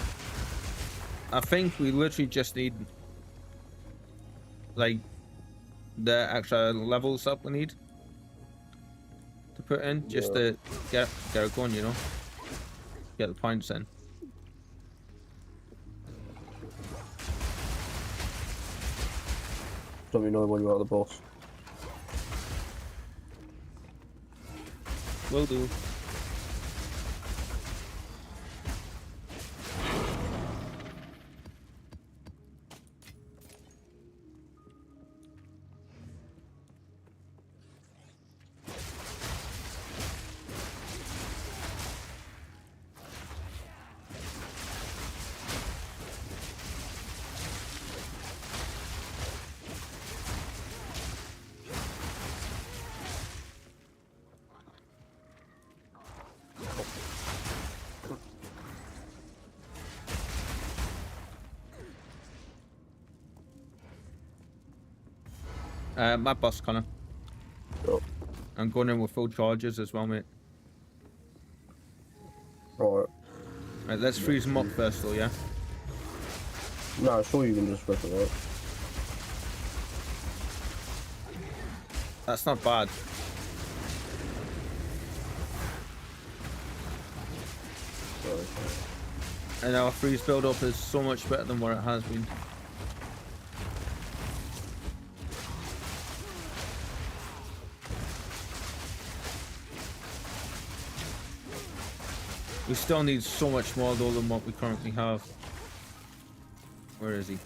I think we literally just need like the extra levels up we need to put in just to get it going, you know, get the points in. Let me know when you're at the boss. Will do. My boss, Connor. Oh. I'm going in with full charges as well, mate. Right. Right, let's freeze him up first, though, yeah? No, sure you can just rip it out. That's not bad. And our freeze build up is so much better than what it has been. We still need so much more though than what we currently have. Where is he?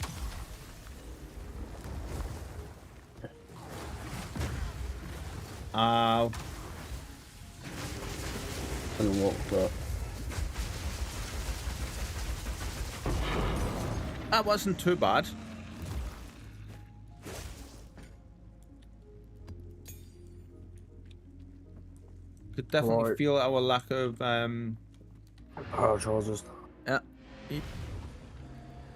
Ow. And what that? That wasn't too bad. Could definitely Right. feel our lack of Power charges. yeah.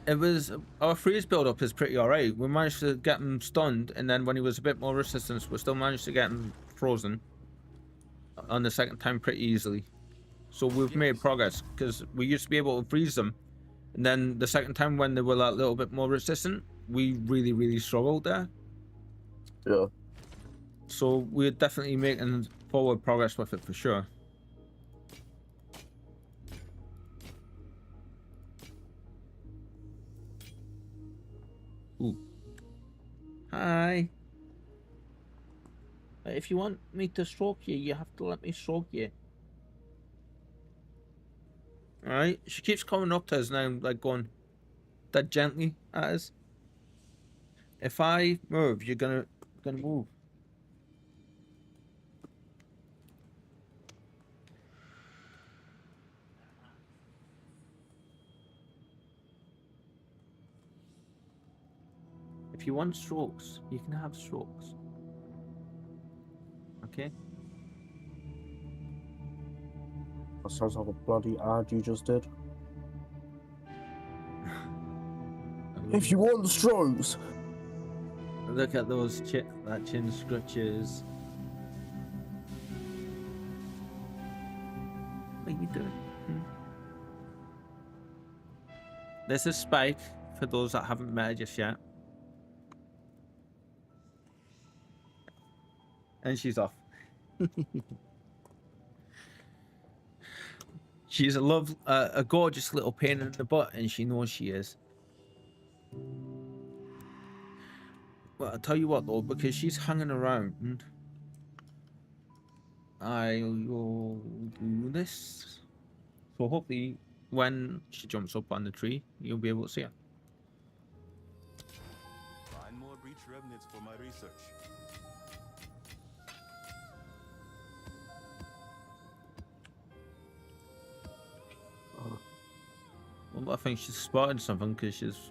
It was our freeze build up is pretty alright. We managed to get him stunned, and then when he was a bit more resistance, we still managed to get him frozen on the second time pretty easily. So we've made progress because we used to be able to freeze them, and then the second time when they were that little bit more resistant, we really struggled there. Yeah. So we're definitely making forward progress with it for sure. Ooh. Hi. If you want me to stroke you, you have to let me stroke you. Alright? She keeps coming up to us now, like going dead gently at us. If I move, you're gonna move. If you want strokes, you can have strokes. Okay? That sounds like a bloody ad you just did. If you want the strokes! Look at those that chin scratches. What are you doing? This is Spike, for those that haven't met her just yet. And she's off. She's a gorgeous little pain in the butt, and she knows she is. Well, I'll tell you what though, because she's hanging around, I will do this. So hopefully, when she jumps up on the tree, you'll be able to see her. Find more breach remnants for my research. Well, I think she's spotted something because she's.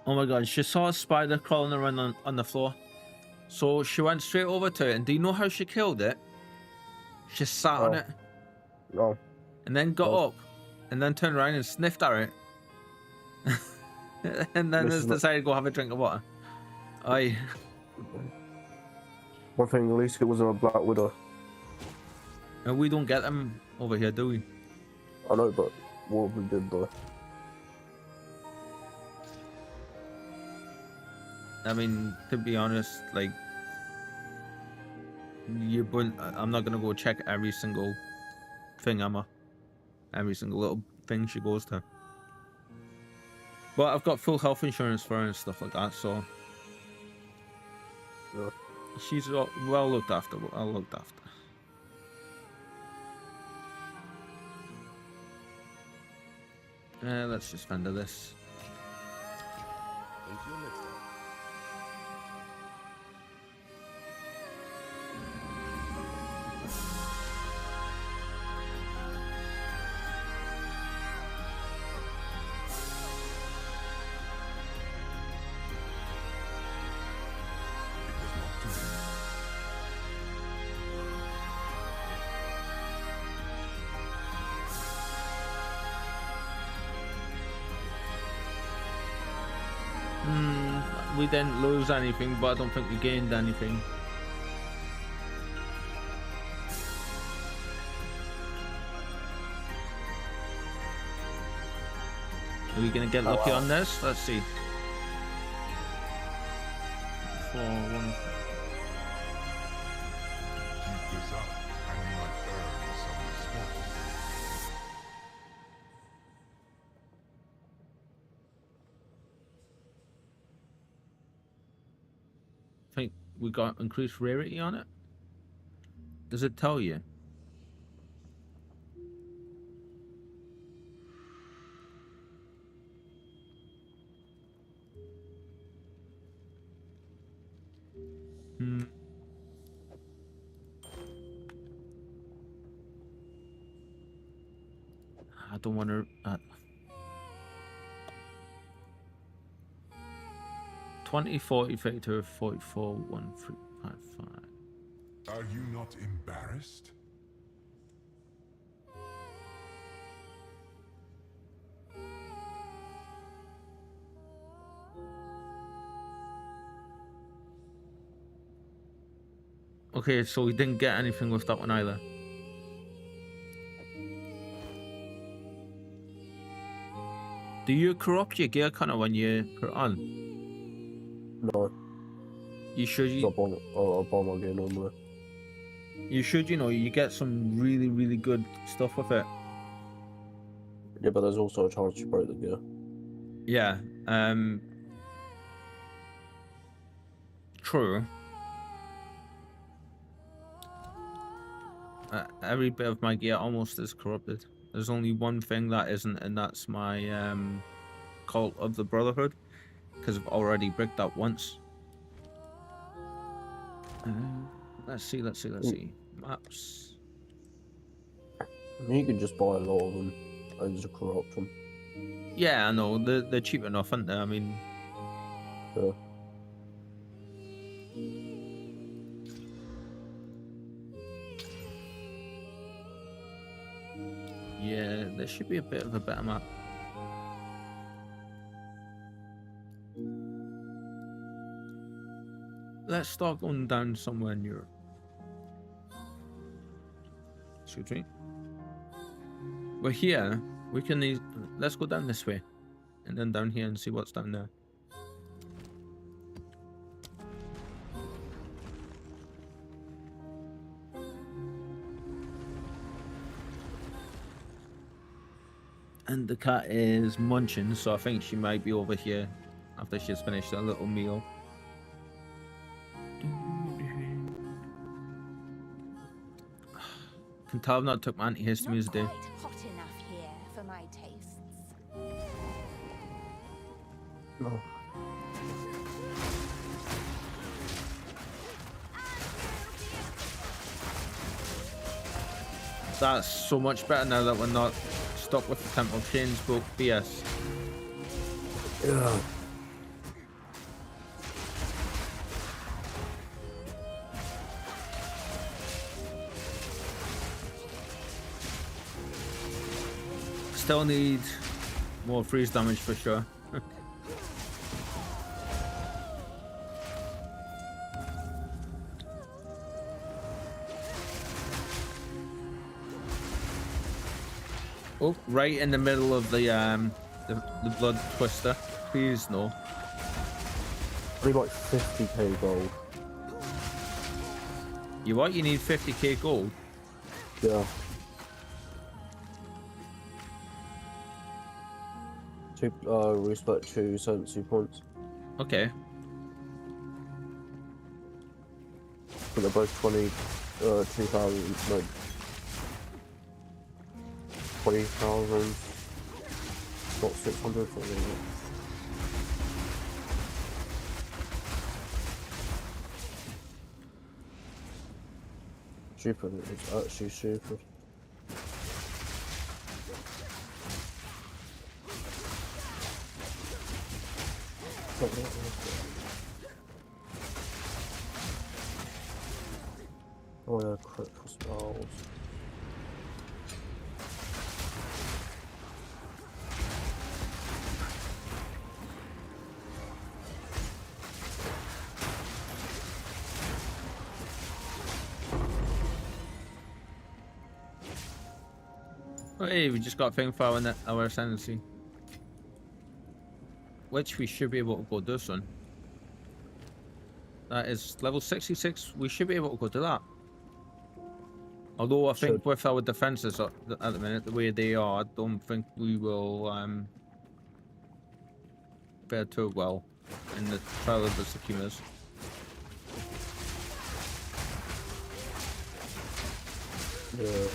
Oh my god, she saw a spider crawling around on the floor. So she went straight over to it, and do you know how she killed it? She sat on it. No. and then got up, and then turned around and sniffed at it, and then just decided to go have a drink of water. One thing, at least it wasn't a Black Widow. And we don't get them over here, do we? I know, but what we did though. I mean, to be honest, like, I'm not gonna go check every single thing, am I? Every single little thing she goes to. But I've got full health insurance for her and stuff like that, so yeah. She's well looked after. Well looked after. Let's just vendor this. Until next time. We didn't lose anything, but I don't think we gained anything. Are we gonna get lucky on this? Let's see. 4, 1. Keep this up, and you might earn some respect. I think we got increased rarity on it. Does it tell you? I don't want to. 20, 40, 32, 44, 1, 3, 5, 5. Are you not embarrassed? Okay, so we didn't get anything with that one either. Do you corrupt your gear kind of when you put it on? No. You should. I'll buy my gear normally. You should, you know, you get some really, really good stuff with it. Yeah, but there's also a chance you break the gear. Yeah. True. Every bit of my gear almost is corrupted. There's only one thing that isn't, and that's my Cult of the Brotherhood, because I've already bricked that once. Let's see. Maps. I mean, you can just buy a lot of them and just corrupt them. Yeah, I know. They're cheap enough, aren't they? I mean... Yeah. Yeah, there should be a bit of a better map. Let's start going down somewhere in Europe. Excuse me. We're here. We can. Let's go down this way, and then down here and see what's down there. And the cat is munching, so I think she might be over here after she's finished her little meal. Can tell I've not took my antihistamines today. Not quite hot enough here for my tastes. No. That's so much better now that we're not stuck with the Temple Chains book BS. Yeah. still need more freeze damage for sure. Oh, right in the middle of the blood twister. Please no. I need like 50k gold. You what? You need 50k gold? Yeah. Respect 2 sensu points. Okay. But they're both 2,000, no. 20,000. Not 600 for me. Stupid, it's actually stupid. Oh yeah, critical spells. Oh, hey, we just got thing file in our ascendancy. Which we should be able to go do soon. That is level 66. We should be able to go do that. Although I think with our defenses at the minute, the way they are, I don't think we will fare too well in the trial of the Succumbers. Yeah.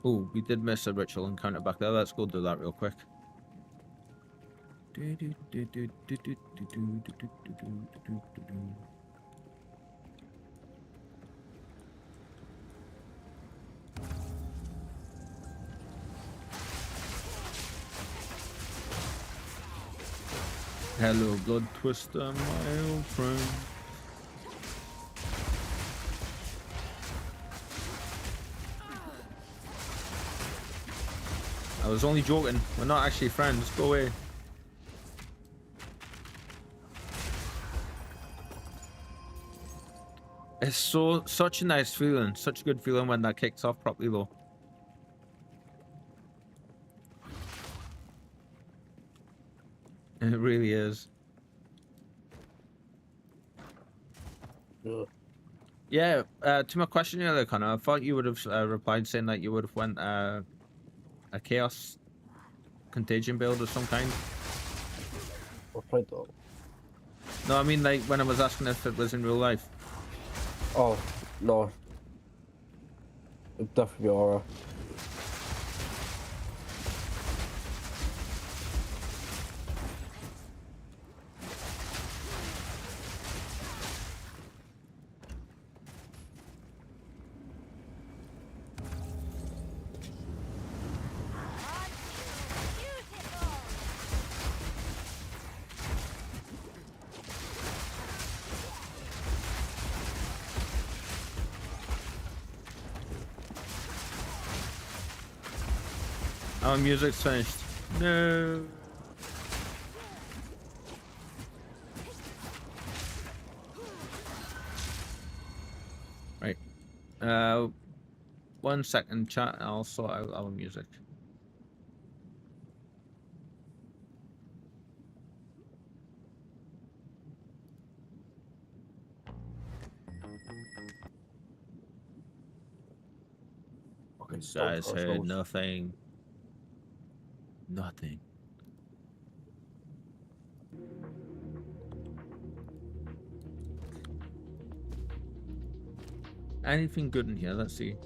Oh, we did miss a ritual encounter back there. Let's go do that real quick. Hello, Blood Twister, my old friend. I was only joking. We're not actually friends. Go away. It's such a nice feeling. Such a good feeling when that kicks off properly, though. It really is. Yeah. Yeah. To my question earlier, Connor, I thought you would have replied saying that you would have went a chaos contagion build of some kind. I played that. No, I mean like when I was asking if it was in real life. Oh, no. It'd definitely be aura. Our music's finished. No. Right. 1 second, chat. I'll sort out our music. Okay, Guys heard nothing. Nothing. Anything good in here? Let's see.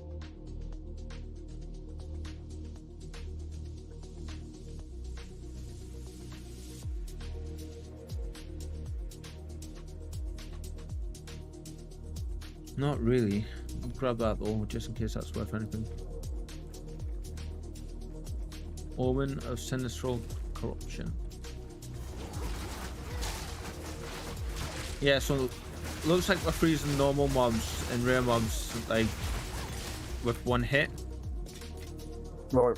Not really. I'll grab that though, just in case that's worth anything. Omen of Sinistral Corruption. Yeah, so looks like we're freezing normal mobs and rare mobs like with one hit. Right.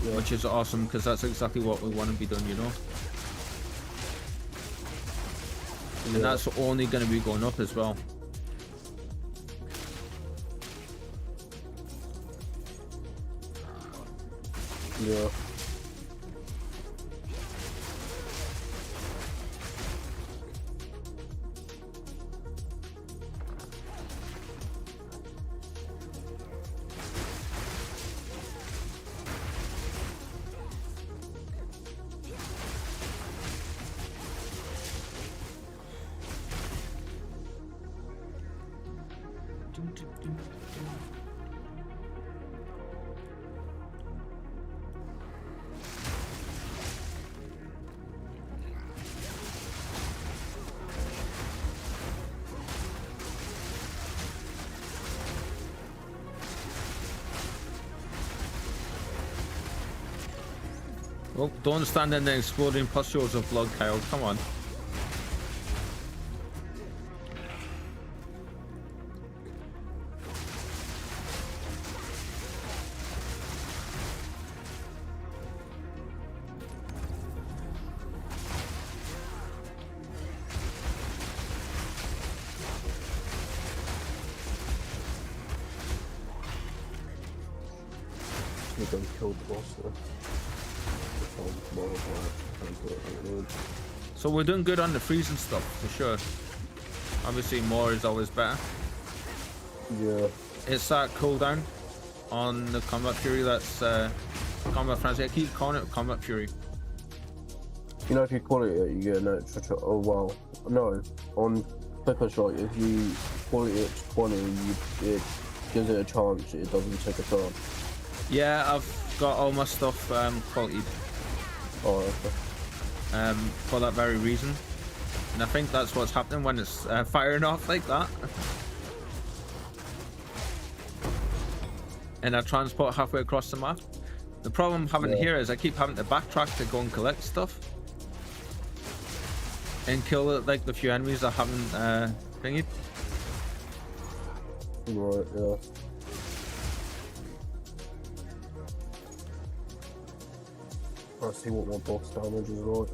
Yeah. Which is awesome because that's exactly what we want to be doing, you know. And Yeah. that's only going to be going up as well. Yeah. Well, don't stand in the exploding pustules of blood, Kyle. Come on. We done killed the boss there. So we're doing good on the freezing stuff for sure. Obviously, more is always better. Yeah. It's that cooldown on the combat fury that's combat frenzy. I keep calling it combat fury. You know, if you call it, you get an extra. Oh well, no. On FFlicker Strike, if you call it 20, it gives it a chance. It doesn't take a chance. Yeah, I've got all my stuff qualityed. Oh, okay. For that very reason, and I think that's what's happening when it's firing off like that. And I transport halfway across the map. The problem I'm having here is I keep having to backtrack to go and collect stuff and kill like the few enemies I haven't thingied. Right, yeah. Let's see what my boss damage is like.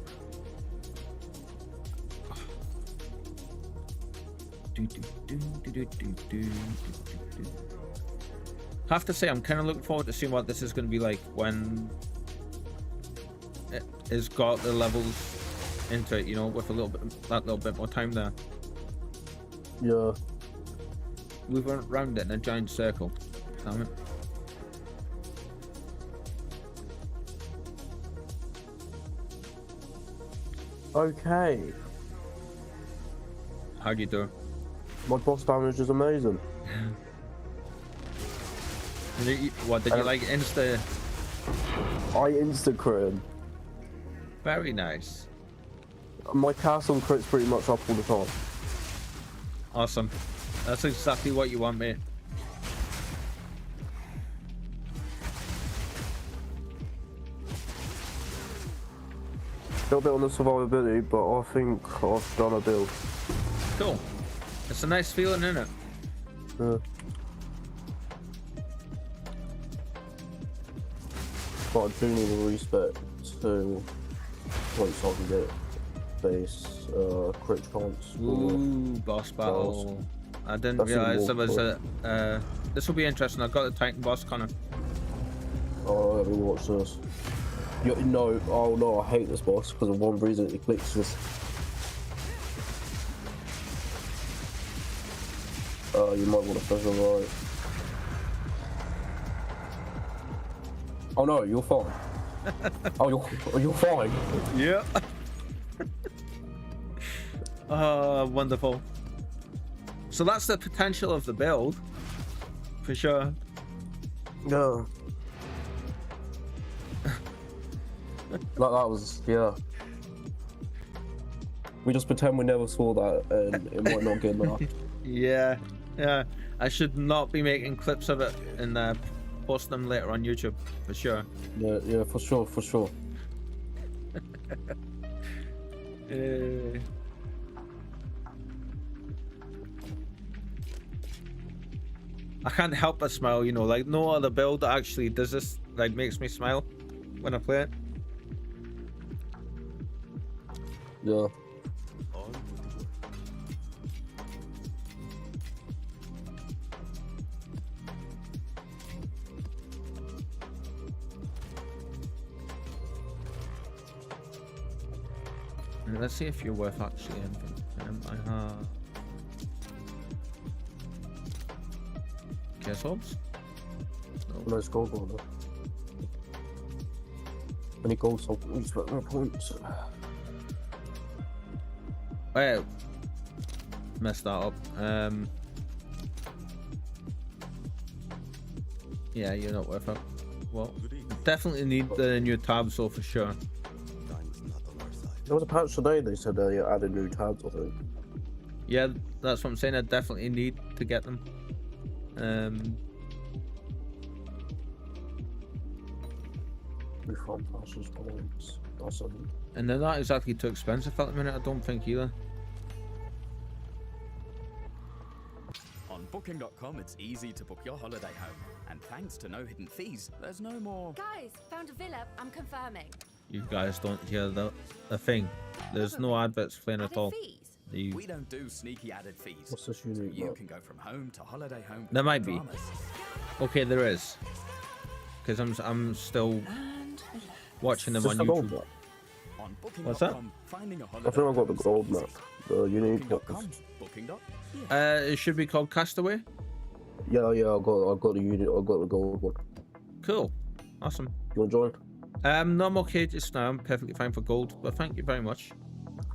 Have to say, I'm kind of looking forward to seeing what this is going to be like when it has got the levels into it, you know, with a little bit, that little bit more time there. Yeah. We went round it in a giant circle. Damn it. Okay. How do you do? My boss damage is amazing. What did you like? Insta? I insta-crit him. Very nice. My castle crits pretty much up all the time. Awesome. That's exactly what you want, mate. A little bit on the survivability, but I think I've done a build. Cool. It's a nice feeling, isn't it? Yeah. But I do need a respect to once I can get base crit chance. Ooh, boss battle. I didn't That's realize there even was more a. This will be interesting. I've got the Titan boss, Connor. Oh, let me watch this. No, oh no, I hate this boss because of one reason. It glitches. You might want to press it right. Oh no, you're fine. you're fine. Yeah. Wonderful. So that's the potential of the build, for sure. Yeah. Like that was, yeah. We just pretend we never saw that and it might not get enough. Yeah, yeah. I should not be making clips of it and post them later on YouTube, for sure. Yeah, for sure. I can't help but smile, you know, like no other build actually does this, like makes me smile when I play it. Yeah. On with the work. And let's see if you're worth actually anything. I have Chaos Orbs? No. Nice gold order. Any gold so we spent more points. Wait, messed that up. Yeah, you're not worth it. Well, Good evening. definitely need the new tabs though for sure. Time is not on our side. There was a patch today, they said they added new tabs, I think. Yeah, that's what I'm saying. I definitely need to get them. Reform passes points. That's it. And they're not exactly too expensive at the minute, I don't think either. On Booking.com, it's easy to book your holiday home. And thanks to no hidden fees, there's no more. Guys, found a villa. I'm confirming. You guys don't hear the thing. There's no adverts playing at Added all. fees. We don't do sneaky added fees. What's this So unique you map? can go from home to holiday home. There might without be. dramas. Okay, there is. Because I'm still watching them on Just the gold YouTube. map. On Booking.com, What's that? finding a I holiday think I got the home is gold easy. map. The unique one. Booking.com. Booking.com. It should be called Castaway. Yeah, I got the unit. I got the gold one. Cool, awesome. You wanna join? No, I'm okay just now. I'm perfectly fine for gold, but thank you very much.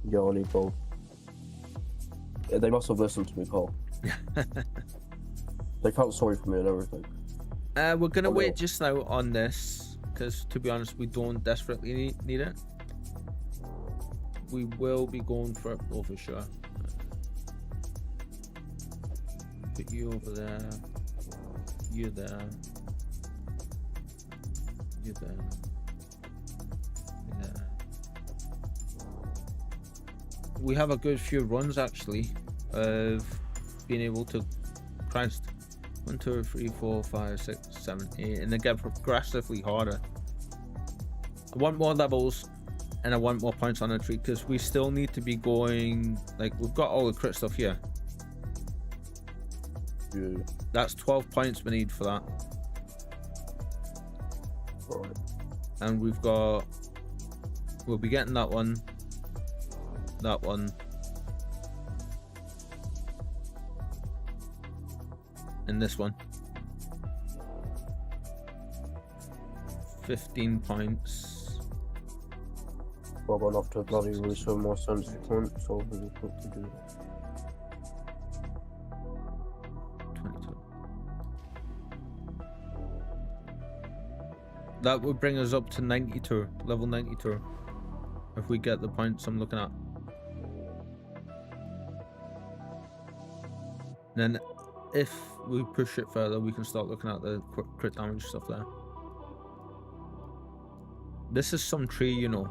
Yeah, I need gold. Yeah, they must have listened to me, Carl. They felt sorry for me and everything. We're gonna I will. wait just now on this because, to be honest, we don't desperately need it. We will be going for it though for sure. Put you over there. You there. You there. You there. We have a good few runs actually of being able to, Christ, 1, 2, 3, 4, 5, 6, 7, 8, and they get progressively harder. I want more levels and I want more points on the tree because we still need to be going, like, we've got all the crit stuff here. Yeah. That's 12 points we need for that. Alright. And we'll be getting that one, and this one. 15 points. Well, I've got enough to bloody research more sense points, so I'll really quickly do that. 22. That would bring us up to 92, level 92, if we get the points I'm looking at. Then if we push it further, we can start looking at the crit damage stuff there. This is some tree, you know,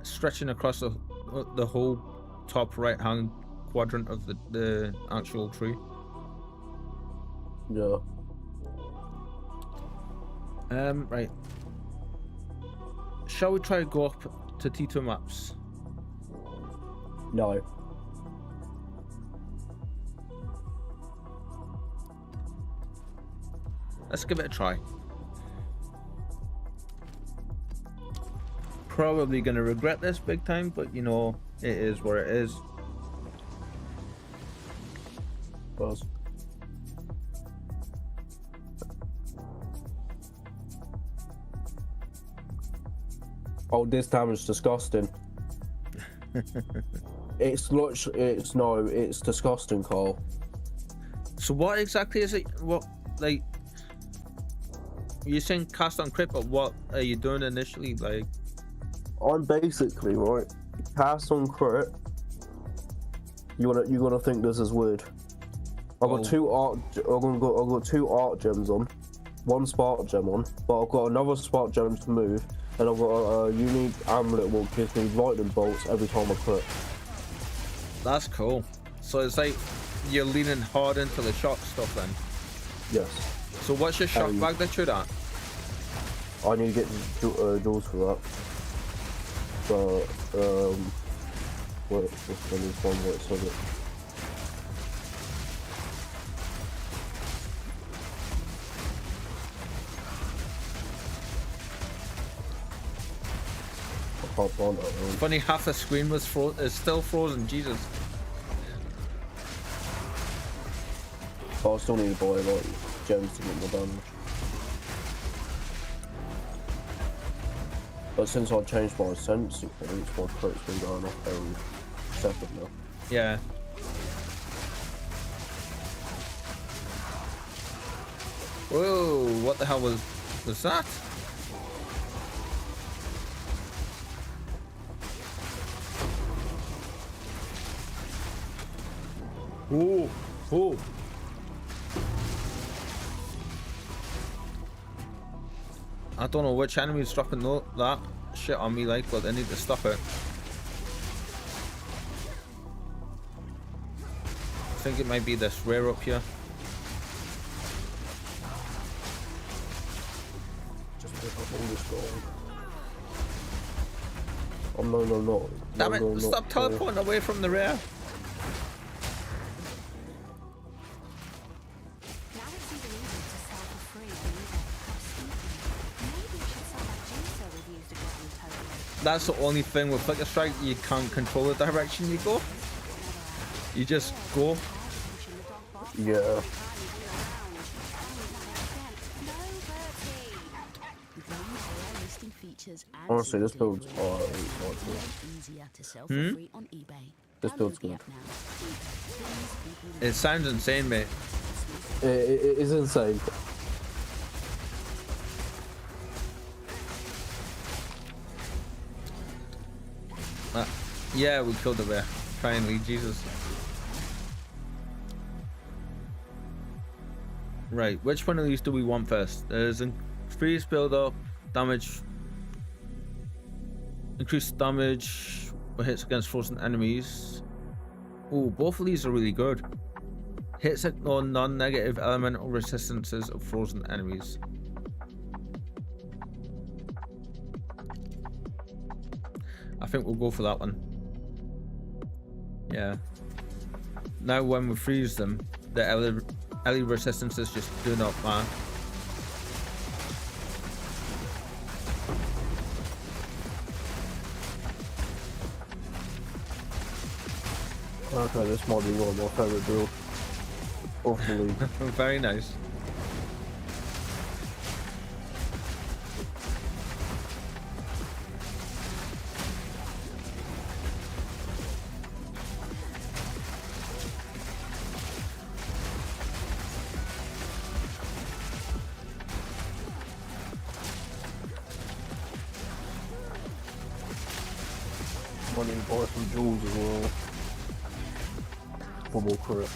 stretching across the whole top right hand quadrant of the actual tree. Yeah. Right. Shall we try to go up to T2 maps? No. Let's give it a try. Probably gonna regret this big time, but you know, it is what it is. Buzz. Oh, this damage is disgusting. It's disgusting, Carl. So what exactly is it? What, like, you're saying cast on crit, but what are you doing initially? Like, I'm basically right. Cast on crit. You're gonna think this is weird. I've got two art. I've got two art gems on, one spark gem on, but I've got another spark gem to move, And I've got a unique amulet what gives me lightning bolts every time I crit. That's cool. So it's like you're leaning hard into the shock stuff then. Yes. So what's your shock magnitude at? I need to get jewels for that. But wait, this one is one where it says it. I can't find that one. Funny, half the screen was is still frozen. Jesus. But I still need to buy like gems to get more damage. But since I changed my sensing points, my crit's been going up every second now. Yeah. Whoa! What the hell was that? Ooh! Ooh! I don't know which enemy is dropping that shit on me, like, but I need to stop it. I think it might be this rare up here. Just pick up all this gold. Oh no. Damn No, it! Stop teleporting away from the rare. Now it's even easier to sell for free on eBay. How stupid. Maybe you should sell that juicer we've used to get on total. That's the only thing with Flicker Strike, you can't control the direction you go. You just go. Yeah. Honestly, this build's Easier to sell for free on eBay. This build's good. It sounds insane, mate. It is insane. Yeah, we killed the bear. Finally, Jesus. Right, which one of these do we want first? There's increased build up, damage, increased damage or hits against frozen enemies. Oh, both of these are really good. Hits ignore non-negative elemental resistances of frozen enemies. I think we'll go for that one. Yeah. Now when we freeze them, the ele resistances just do not matter. Okay, this might be one of my favourite builds of the league. Very nice. I need to buy some jewels as well. For more crit.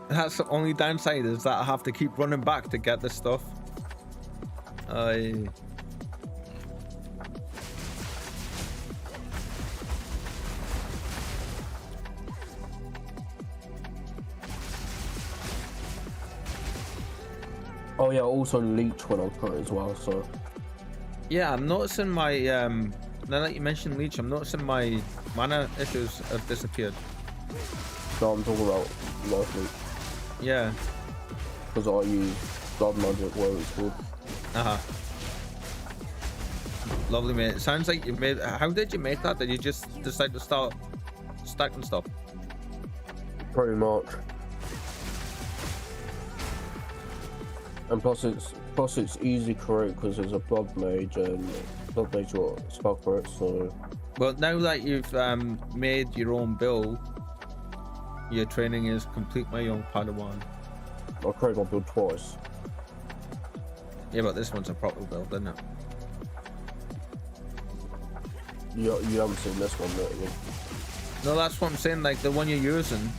That's the only downside, is that I have to keep running back to get this stuff. Oh yeah, also leech when I crit as well, so. Yeah, I'm noticing my now that you mentioned leech, I'm noticing my mana issues have disappeared. No, I'm talking about life leech. Yeah. Because I use blood magic where it's good. Lovely, mate. It sounds like you made. How did you make that? Did you just decide to start stacking stuff? Pretty much. And plus it's easy crit because it's a blood mage and blood mage got spell crit, so. Well, now that you've made your own build, your training is complete, my young Padawan. I created my build twice. Yeah, but this one's a proper build, isn't it? You haven't seen this one yet. No, that's what I'm saying. Like the one you're using.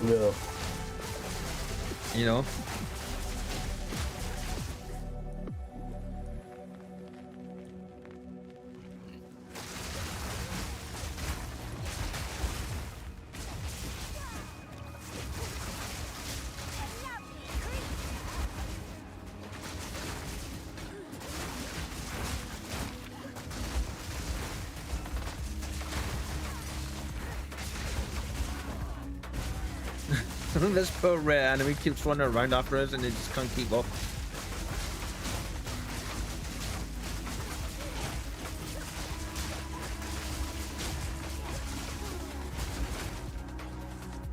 Yeah. You know. This poor rare enemy keeps running around after us and they just can't keep up.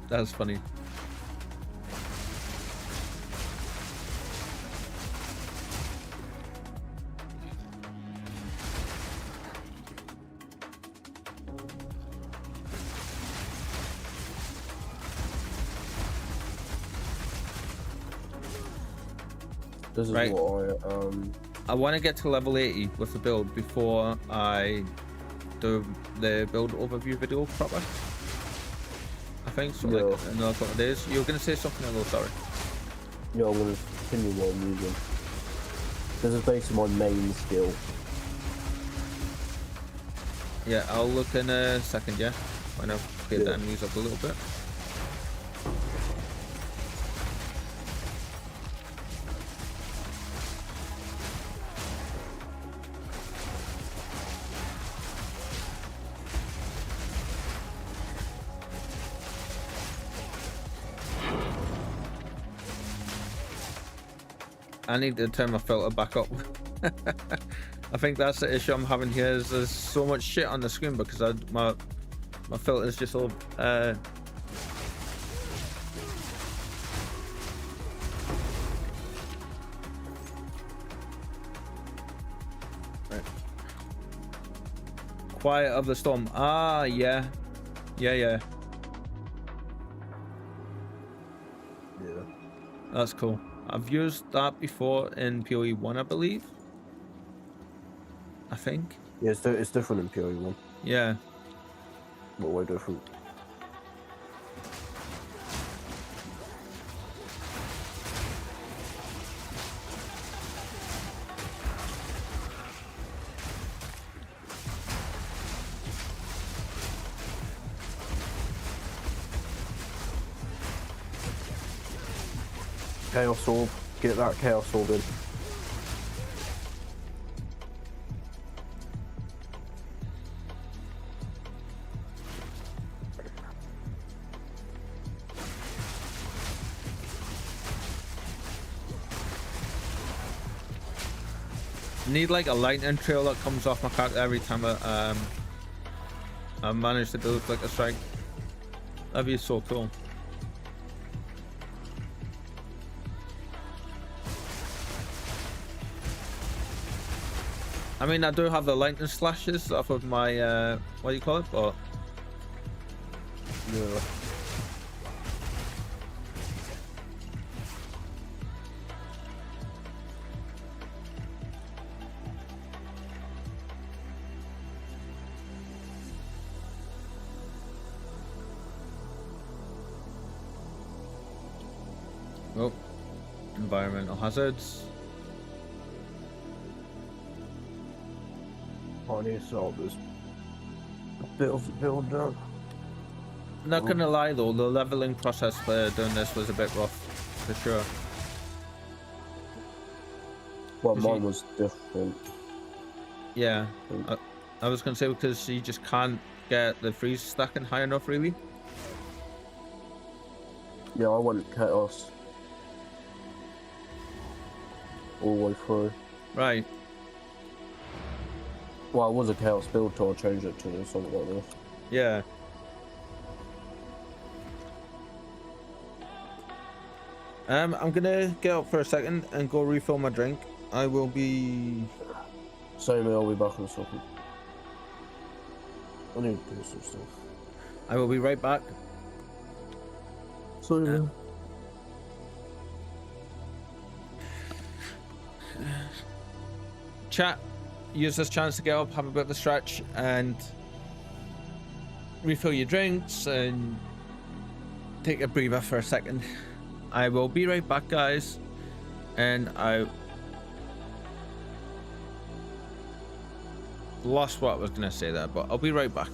That's funny. This is Right. what I want to get to level 80 with the build before I do the build overview video proper. I think so. Yeah. Like in another couple of days. You were gonna say something a little sorry. yeah, I'm gonna continue what I'm using. This is basically my main skill. Yeah, I'll look in a second. Yeah, when I've cleared the Yeah. enemies up a little bit. I need to turn my filter back up. I think that's the issue I'm having here. Is there's so much shit on the screen because my filter's just all right. Quiet of the Storm. Ah, yeah. Yeah. Yeah. That's cool. I've used that before in PoE 1, I believe. I think. Yeah, it's different in PoE 1. Yeah. But way different. Chaos Orb. Get that Chaos Orb in. Need like a lightning trail that comes off my character every time I manage to do FFlicker Strike. That'd be so cool. I mean, I do have the lightning slashes off of my what do you call it? But Yeah. oh, environmental hazards. I need to solve this bit of the build down. Not gonna lie though, the leveling process for doing this was a bit rough, for sure. Well, Is mine he- was different. Yeah, I was gonna say because you just can't get the freeze stacking high enough, really. Yeah, I went Chaos all the way through. Right. Well, it was a Chaos build till I changed it to something like this. Yeah. I'm gonna get up for a second and go refill my drink. I will be. Same here, I'll be back in a second. I need to do some stuff. I will be right back. Sorry, man. Chat. use this chance to get up, have a bit of a stretch, and refill your drinks and take a breather for a second. I will be right back, guys, and I lost what I was gonna say there, but I'll be right back.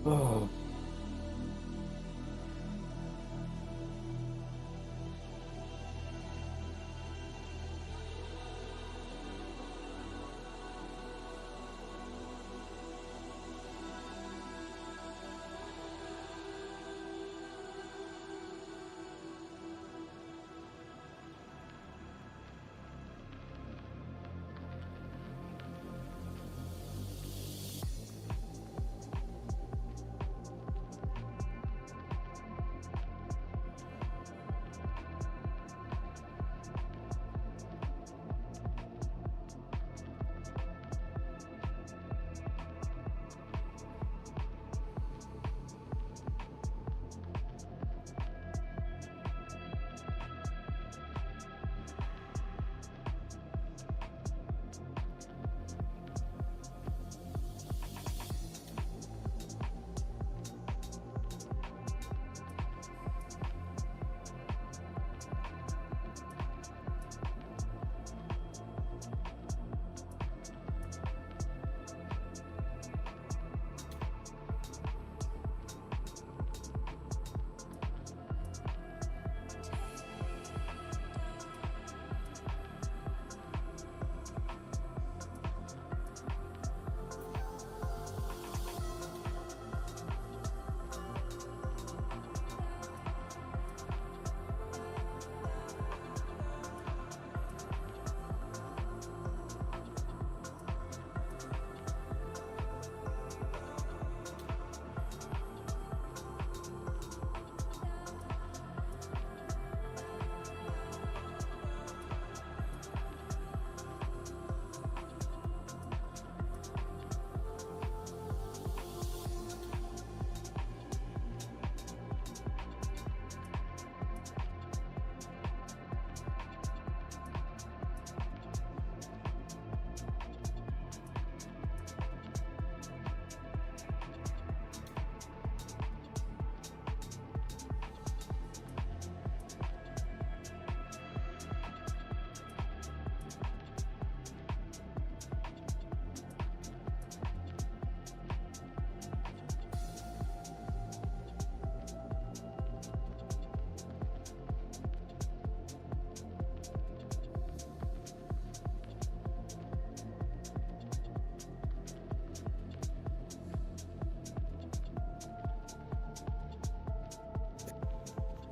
Oh.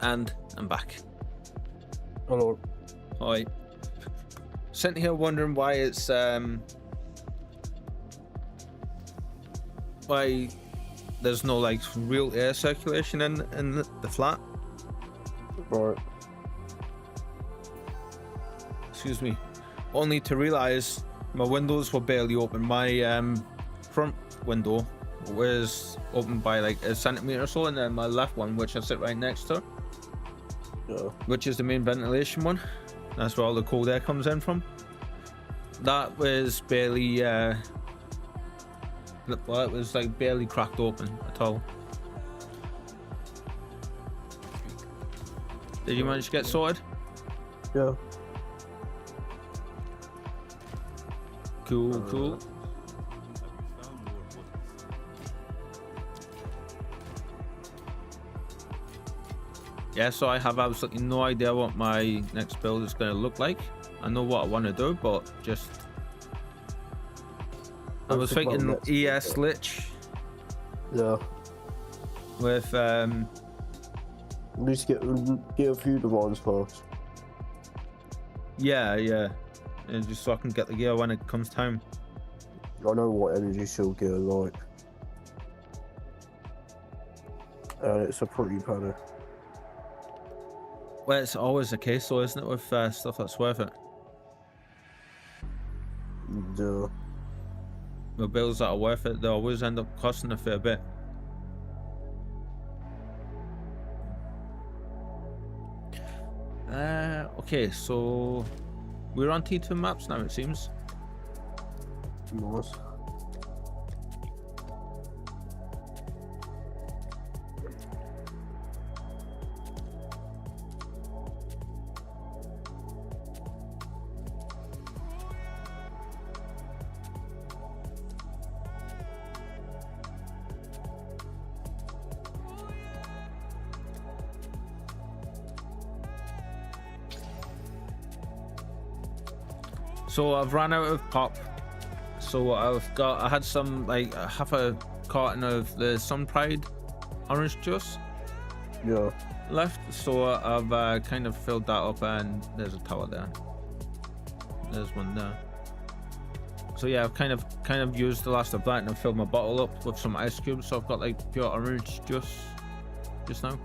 And I'm back. Hello. Hi. Sitting here wondering why it's why there's no like real air circulation in the flat. Right. Excuse me. Only to realize my windows were barely open. My front window was open by like a centimeter or so, and then my left one, which I sit right next to, which is the main ventilation one, that's where all the cold air comes in from, that was barely well, it was like barely cracked open at all. Did you manage to get sorted? Yeah. Cool. Yeah, so I have absolutely no idea what my next build is going to look like. I know what I want to do, but just... I was thinking ES Lich. Yeah. With, At least get a few divines first. yeah. And just so I can get the gear when it comes time. I know what energy shield gear like. And it's a pretty penny. Well, it's always the case though, isn't it, with stuff that's worth it? Yeah. The builds that are worth it, they always end up costing a fair bit. Okay, so we're on T2 maps now, it seems. Nice. So I've run out of pop. So I had some, like, half a carton of the Sun Pride orange juice Yeah. left. So I've kind of filled that up, and there's a tower there. There's one there. So yeah, I've kind of used the last of that and filled my bottle up with some ice cubes. So I've got like pure orange juice just now,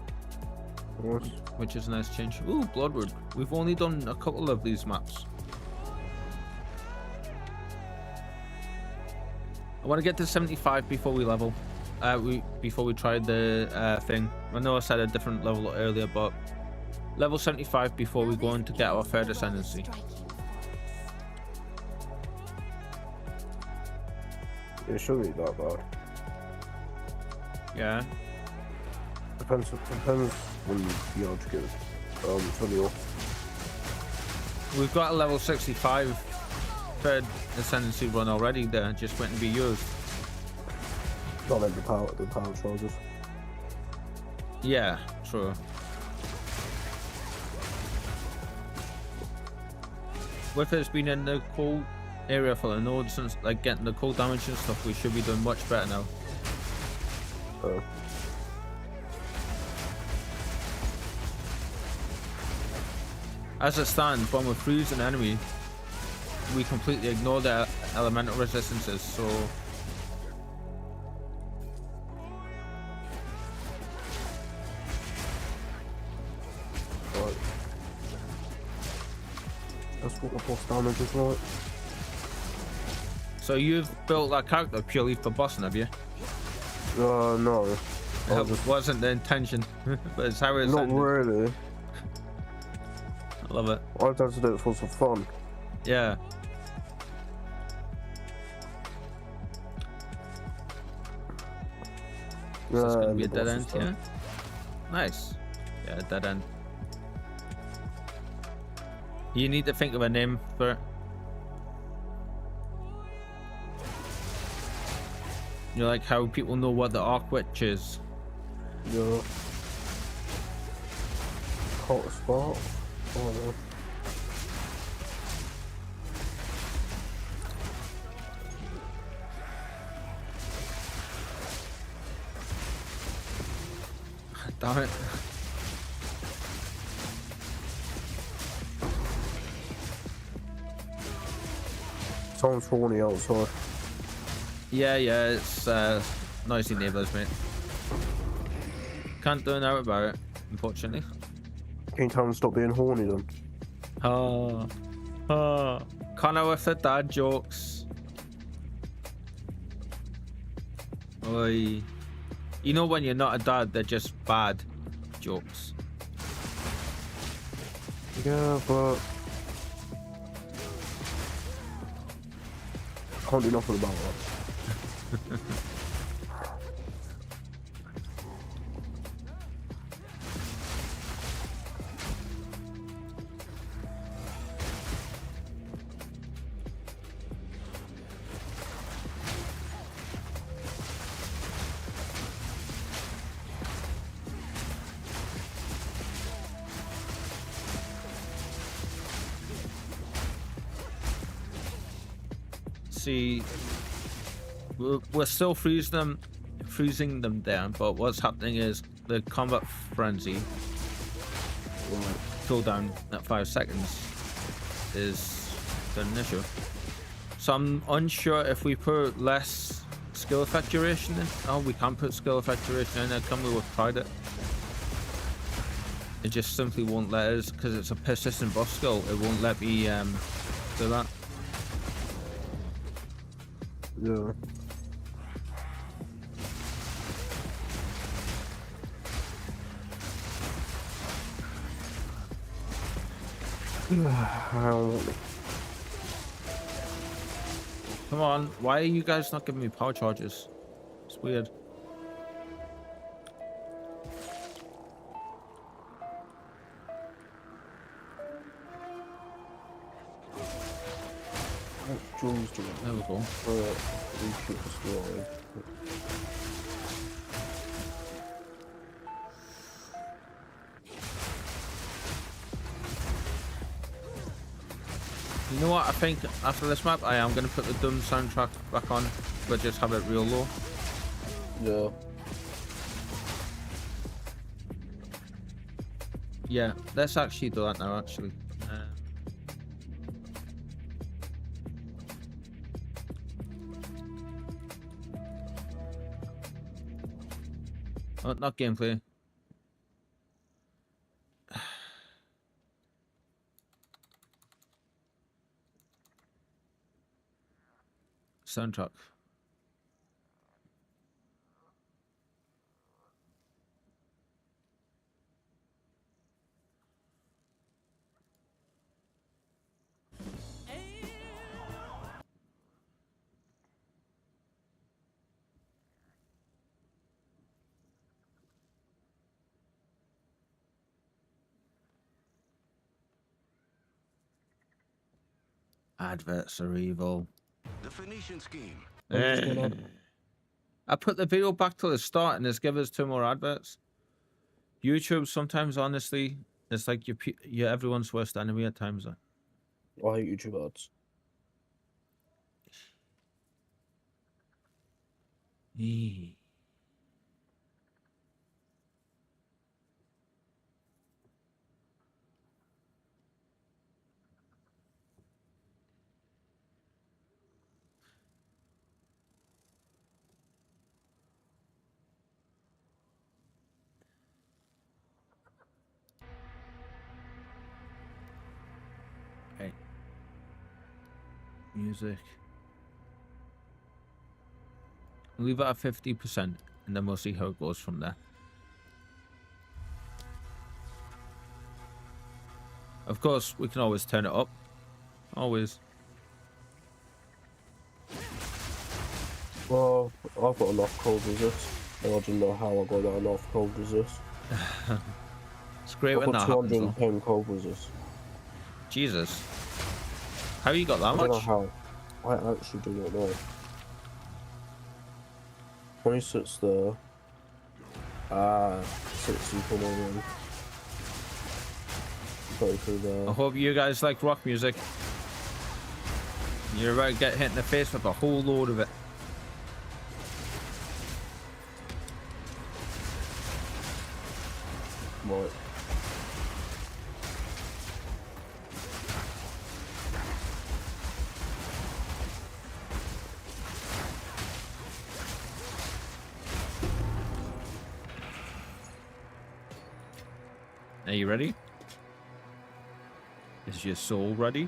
Nice. which is a nice change. Ooh, Bloodwood. We've only done a couple of these maps. I want to get to 75 before we level. Before we try the thing. I know I said a different level earlier, but level 75 before we go on to get our third ascendancy. It shouldn't be that bad. Yeah. Depends when you able to get 20 off. We've got a level 65 third ascendancy run already there, just waiting to be used. Not like the power charges. Yeah, true. With us being in the cold area for the nodes and like getting the cold damage and stuff, we should be doing much better now. As it stands, when we freeze an enemy, we completely ignore their elemental resistances, so Right. That's what the boss damage is like. So you've built that character purely for bossing, have you? No. That wasn't the intention, but it's how it's Not ended. really. I love it. I'd have to do it for some fun. Yeah. So it's gonna be a dead end, yeah? Nice. Yeah, dead end. You need to think of a name for it. You know, like how people know what the Arc Witch is. Yeah. Hot spot. Oh no. Damn it. Someone's horny outside. Yeah, it's noisy neighbours, mate. Can't do an out about it, unfortunately. Can you tell them to stop being horny then? Connor with the dad jokes. Oi. You know when you're not a dad, they're just bad jokes. Yeah, but can't do nothing about that. see, we're still freezing them down, but what's happening is the combat frenzy cooldown at 5 seconds is an issue. So I'm unsure if we put less skill effect duration in. Oh, we can put skill effect duration in there. Can we? We've tried it. It just simply won't let us, because it's a persistent buff skill. It won't let me do that. Yeah. Come on, why are you guys not giving me power charges? It's weird. Jules doing There we go. Reepers Twitch. You know what? I think after this map, I am going to put the Doom soundtrack back on, but just have it real low. Yeah. Yeah, let's actually do that now, actually. Oh, not gameplay. Soundtrack. Adverts are evil. The Phoenician scheme. I put the video back to the start and it's given us 2 more adverts. YouTube sometimes, honestly, it's like you're everyone's worst enemy at times. I hate YouTube ads. Okay. Music. Leave it at 50% and then we'll see how it goes from there. Of course, we can always turn it up. Always. Well, I've got enough cold resist, and I didn't know how I got that enough cold resist. It's great I've when got that happens, though. 210 cold resist. Jesus. How you got that I don't know much? how. I actually do not know. 26 there. 60 coming in. 33 there. I hope you guys like rock music. You're about to get hit in the face with a whole load of it. Right. Are you ready? Is your soul ready?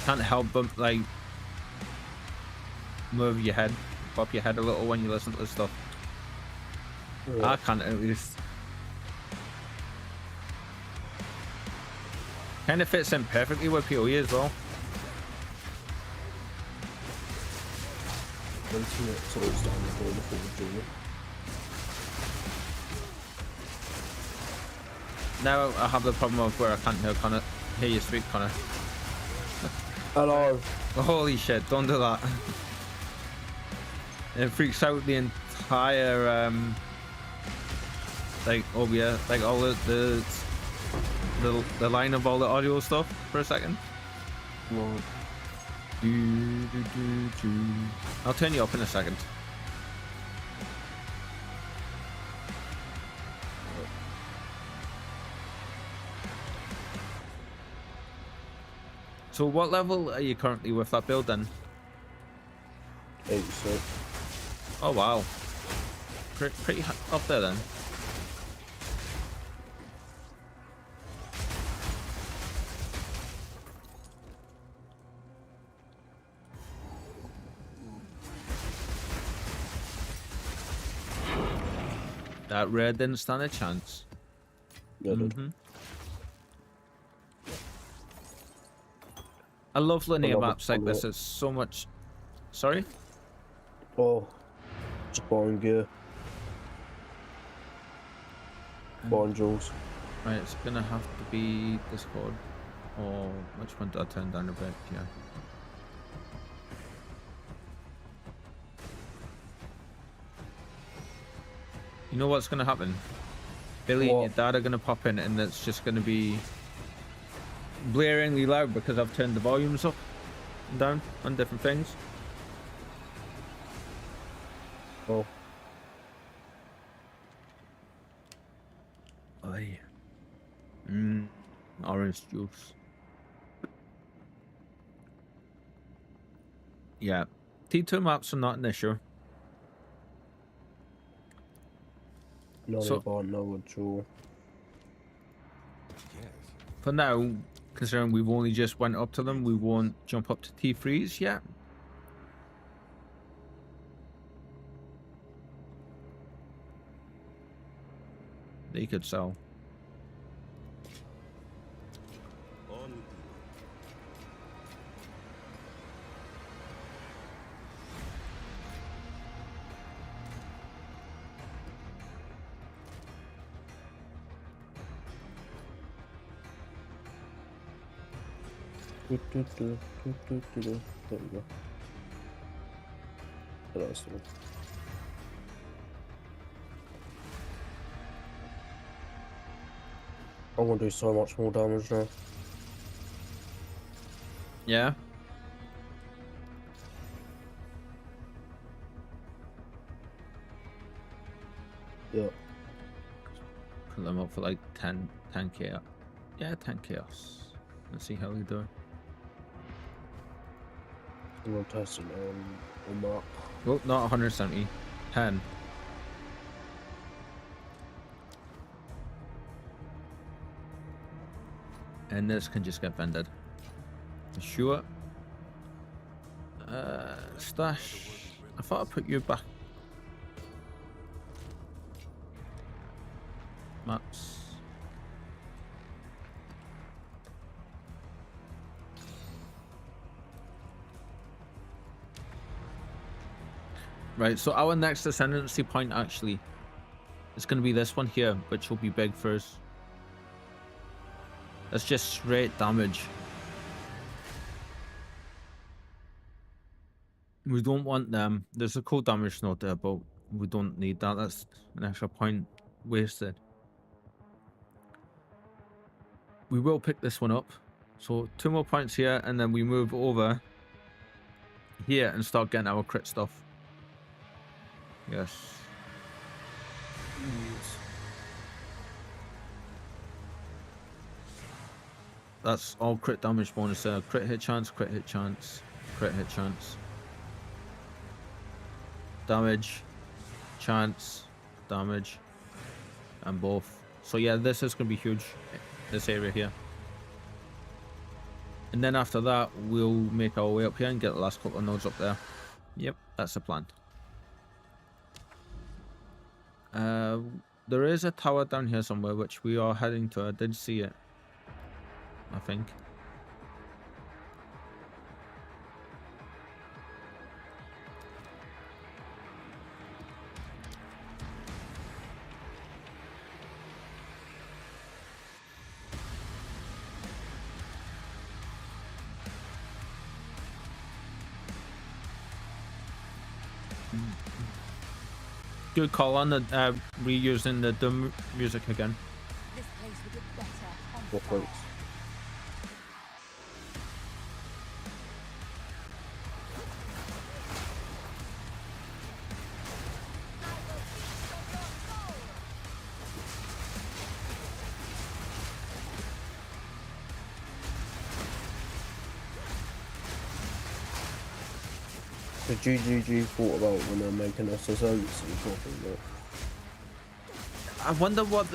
Can't help but like move your head, pop your head a little when you listen to this stuff. Yeah. I can't at least. Kind of fits in perfectly with PoE as well. It's always down the border before we do it. Now I have the problem of where I can't hear you speak, Connor. Hello. Holy shit, don't do that. It freaks out the entire like oh yeah, like all the line of all the audio stuff for a second. No. I'll turn you up in a second. So what level are you currently with that build then? 86. Oh wow. Pretty up there then. That red didn't stand a chance. Yeah, dude. I love linear love it. maps like I love this. it. It's so much. Sorry? Oh, just buying gear. Buying jewels. Right, it's gonna have to be Discord. Or which one do I turn down a bit? Yeah. You know what's gonna happen? Billy and your What? dad are gonna pop in, and it's just gonna be blaringly loud because I've turned the volumes up and down on different things. Oh, Aye. Orange juice. Yeah. T2 maps are not an issue. no, So- they bought no jewel. Yes. For now, considering we've only just went up to them, we won't jump up to T3s yet. They could sell. On with you. There we go. That's the one. I'm gonna do so much more damage now. Yeah. Yeah. Put them up for like 10k. Yeah, 10 chaos. Let's see how they do. I'm gonna test it on that. Well, not 170. 10. And this can just get vended. Sure. Stash. I thought I put you back. Maps. Right, so our next ascendancy point actually is going to be this one here, which will be big for us. That's just straight damage. We don't want them. There's a cool damage note there, but we don't need that. That's an extra point wasted. We will pick this one up. So 2 more points here, and then we move over here and start getting our crit stuff. Yes. That's all crit damage bonus there. Crit hit chance, crit hit chance, crit hit chance. Damage, chance, damage, and both. So yeah, this is going to be huge, this area here. And then after that, we'll make our way up here and get the last couple of nodes up there. Yep, that's the plan. There is a tower down here somewhere, which we are heading to. I did see it, I think. Good call on the reusing the Doom music again. This place would look better on What fire. points? The GGG thought about when they're making SSOs and talking about. I wonder what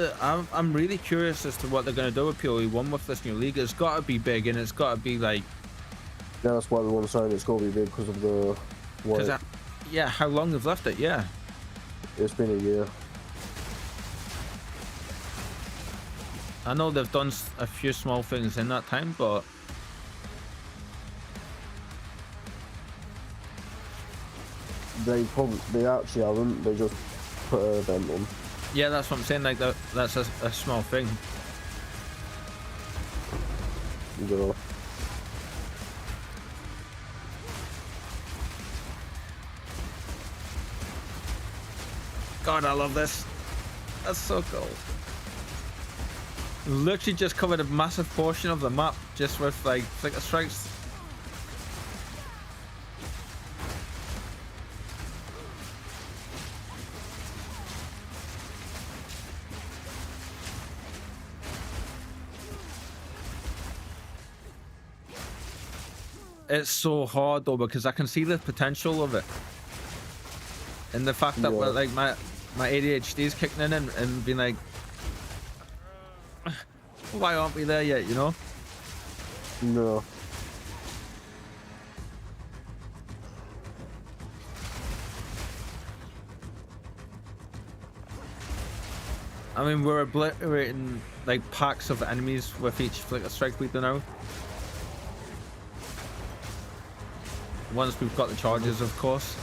I'm really curious as to what they're gonna do with PoE1 with this new league. It's gotta be big and it's gotta be like. Yeah, that's why everyone's saying it's gotta be big because of the. Yeah, how long they've left it? Yeah. It's been a year. I know they've done a few small things in that time, but. They actually haven't. They just put an event on. Yeah, that's what I'm saying. Like that's a small thing. Yeah. God, I love this. That's so cool. Literally just covered a massive portion of the map just with like flicker strikes. It's so hard though because I can see the potential of it, and the fact that like my ADHD is kicking in and being like, why aren't we there yet? You know? No. I mean, we're obliterating like packs of enemies with each flicker strike we do now. Once we've got the charges, of course.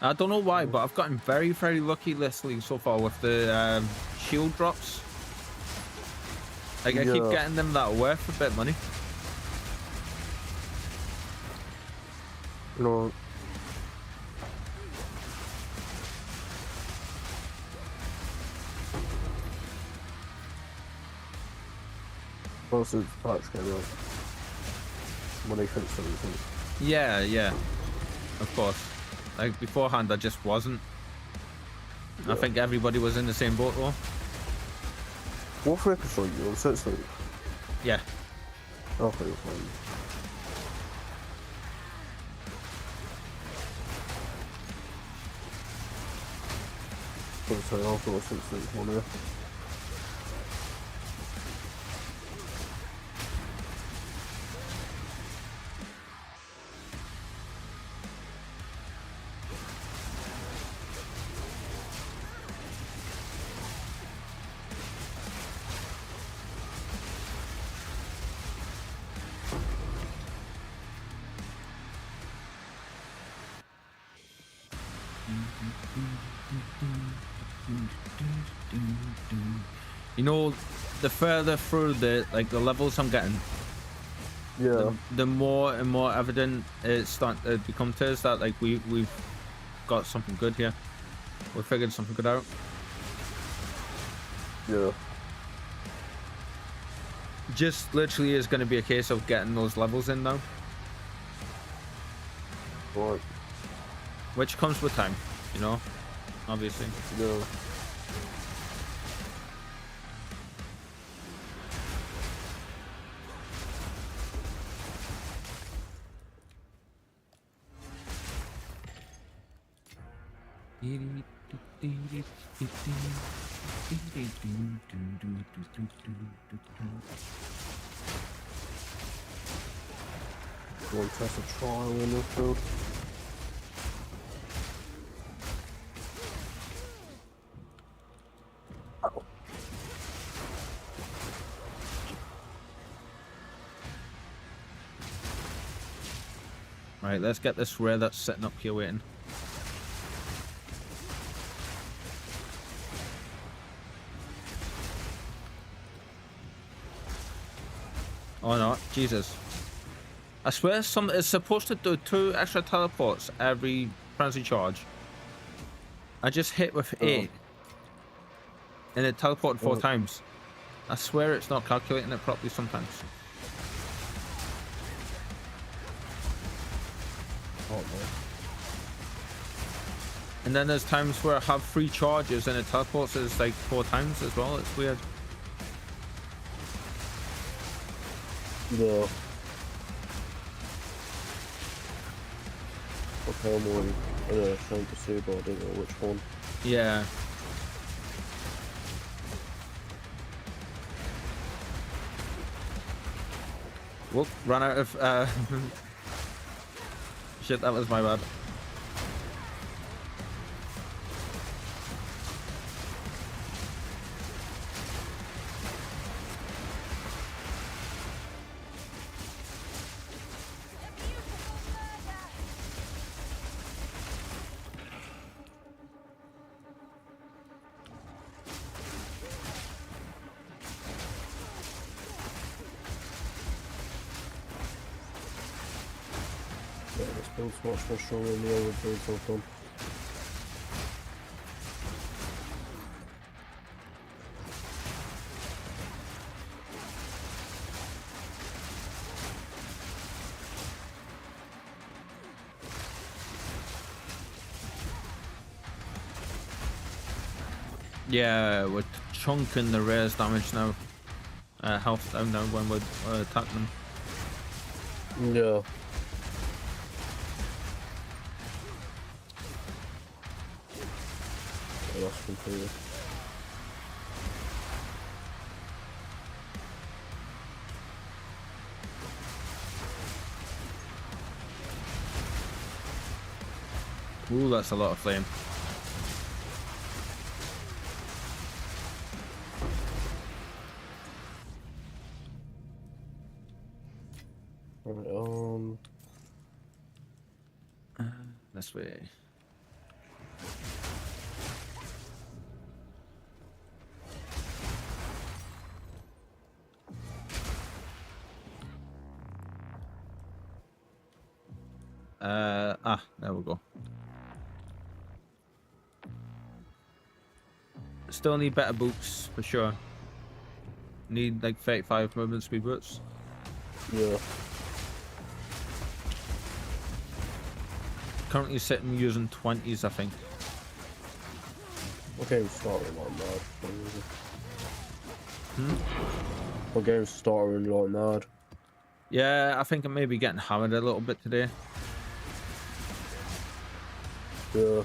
I don't know why, but I've gotten very, very lucky this league so far with the shield drops. Like I keep getting them that are worth a bit of money. No. Also, the patch came out when they fixed everything. Yeah, yeah, of course. Like beforehand, I just wasn't. I think everybody was in the same boat though. What Reepers Strike you on? Set sleep? Yeah. Okay, fine. I've got a 6 sleep one here. You know, the further through the levels I'm getting, the more and more evident it's starting to become to us that like we've got something good here. We figured something good out. Yeah. Just literally is going to be a case of getting those levels in now. Right. Which comes with time, you know, obviously. Yeah. Want to test a trial in this build? Right, let's get this rare that's sitting up here waiting. Oh no, Jesus. I swear it's supposed to do 2 extra teleports every frenzy charge. I just hit with 8. And it teleported 4 times. I swear it's not calculating it properly sometimes. Oh no. And then there's times where I have 3 charges and it teleports us like 4 times as well. It's weird. Yeah. Okay, I'm already trying to see, but I don't know which one. Yeah. Whoop, ran out of shit, that was my bad. Yeah, this build's much more stronger than the other builds I've done. Yeah, we're chunking the rares damage now. Health down now when we're attacking them. Yeah. That's completed. Ooh, that's a lot of flame. Right, This way. There we go. Still need better boots for sure. Need like 35 movement speed boots. yeah. Currently sitting using 20s, I think. What game's starting like mad? What game's starting like mad? Yeah, I think I may be getting hammered a little bit today. Yeah.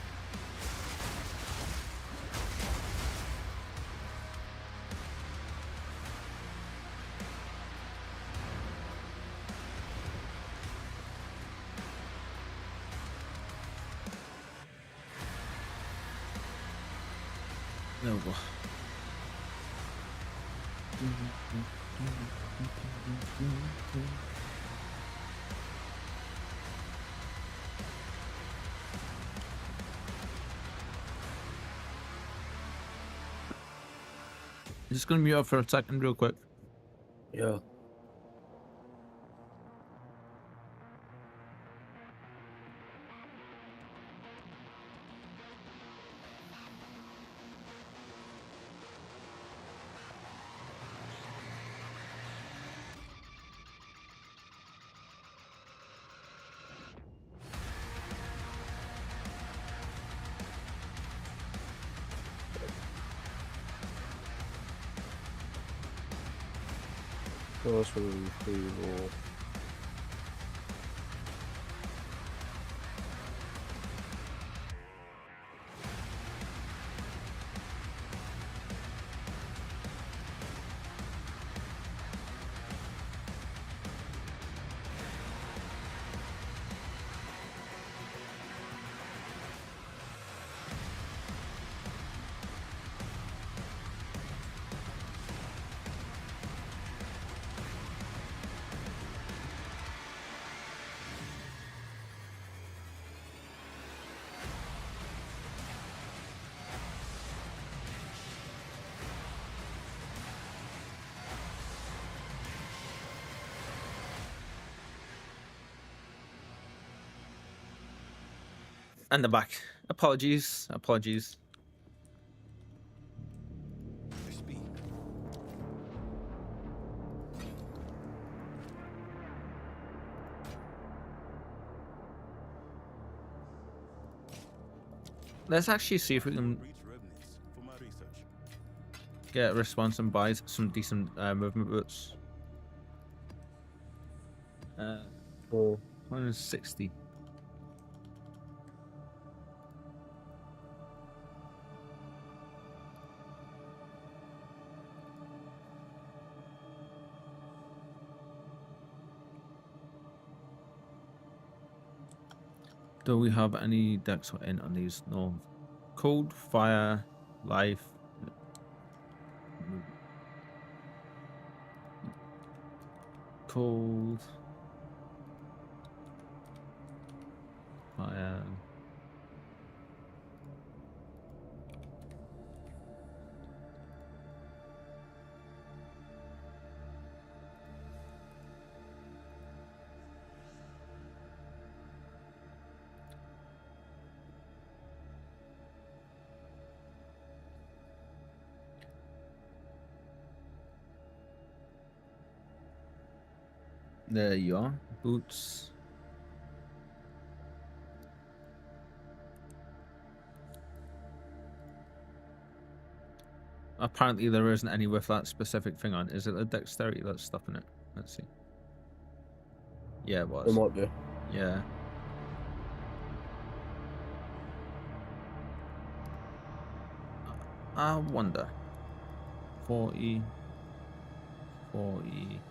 There we go. Just gonna mute up for a second real quick. Yeah. Oh, that's really cool. And the back. Apologies. Speak. Let's actually see if we can Breach remnants for my research. get a response and buy some decent movement boots. 160. Do we have any decks in on these? No. Cold, fire, life. Cold. Fire. There you are. Boots. Apparently there isn't any with that specific thing on. Is it the dexterity that's stopping it? Let's see. Yeah, it was. It might be. Yeah. I wonder. 40. 40.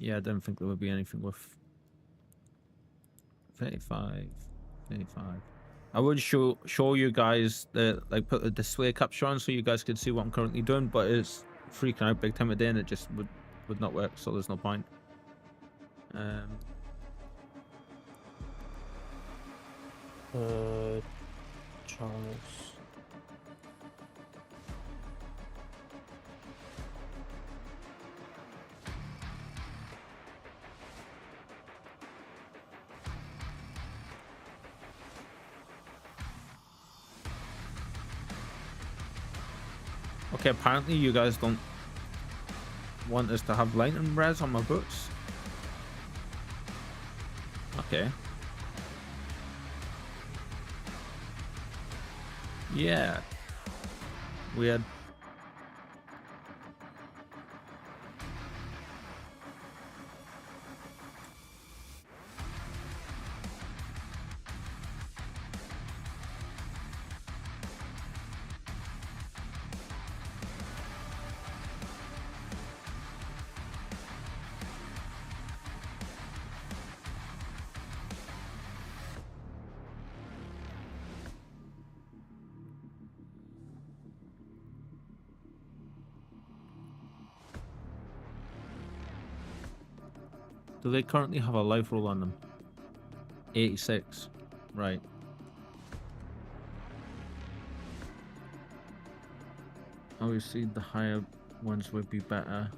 Yeah, I don't think there would be anything with 35, 35. I would show you guys the put the display capture on so you guys could see what I'm currently doing, but it's freaking out big time a day and it just would not work, so there's no point. Charles. Okay, apparently you guys don't want us to have lightning res on my boots. Okay. Yeah. Weird. Do they currently have a life roll on them? 86. Right. Obviously, the higher ones would be better.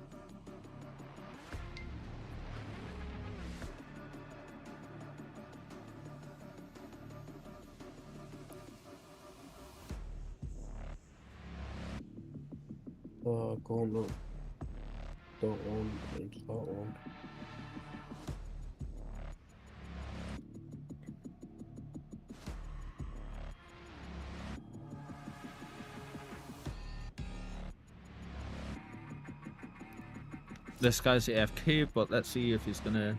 Gauntlet. That one, and that one. This guy's AFK, but let's see if he's gonna...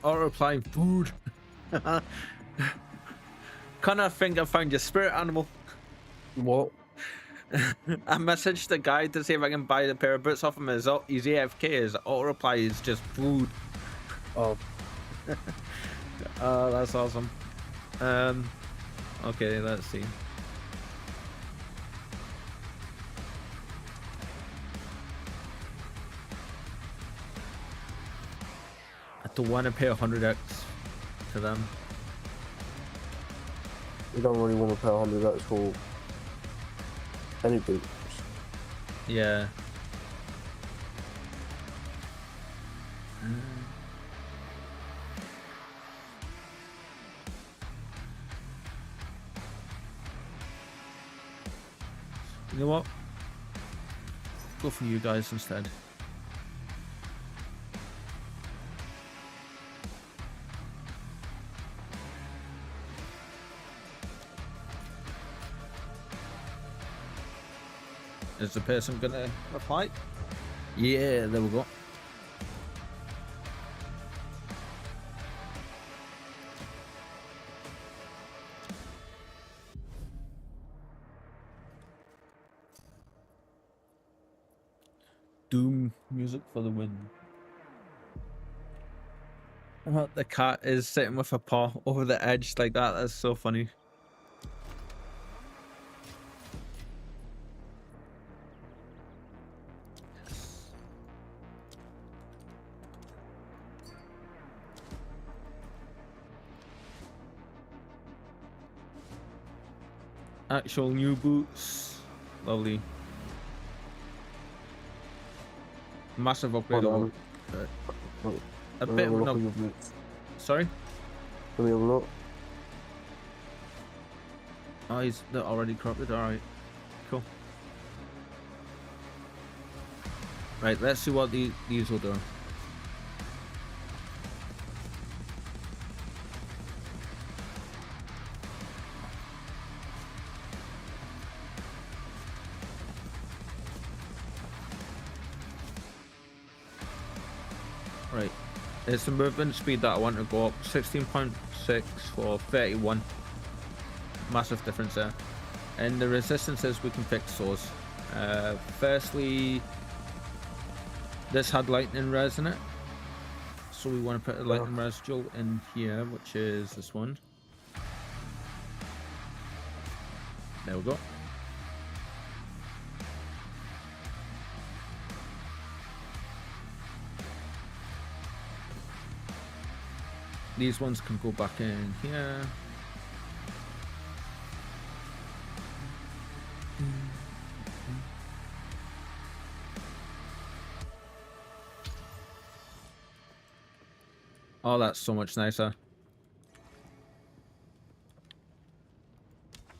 Or replying food. Kinda think I found your spirit animal. What? I messaged the guy to see if I can buy the pair of boots off him. His AFK. His auto reply is just food. Oh. That's awesome. Okay, let's see. I don't want to pay 100x to them. You don't really want to pay 100 for any boots. Yeah. You know what? Go for you guys instead. Is the person gonna reply? Yeah, there we go. Doom music for the win. The cat is sitting with a paw over the edge like that. That's so funny. Actual new boots. Lovely. Massive upgrade. Hold A bit of an on. up. Sorry? Let me have a look. Oh, they're already corrupted. Alright. Cool. Right, let's see what these will do. Right, it's the movement speed that I want to go up. 16.6 for 31. Massive difference there. And the resistances, we can fix those. Firstly, this had lightning res in it, so we want to put a lightning res jewel in here, which is this one. There we go. These ones can go back in here. Oh, that's so much nicer.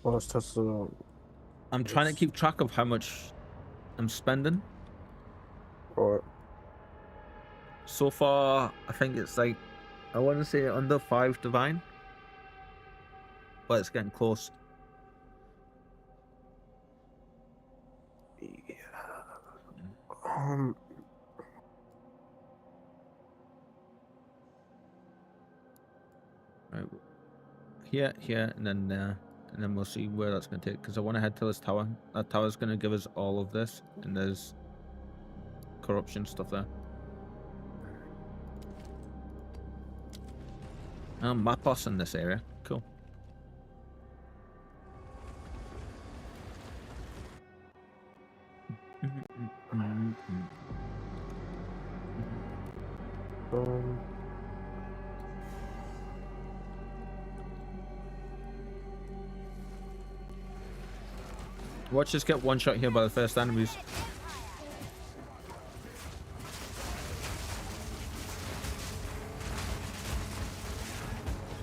Well, let's test it out. I'm trying to keep track of how much I'm spending. Alright. So far, I think it's like, I want to say under 5 divine, but it's getting close. Yeah. Right. Here, and then we'll see where that's going to take, because I want to head to this tower. That tower's going to give us all of this, and there's corruption stuff there. Map boss in this area. Cool. Watch us get one shot here by the first enemies.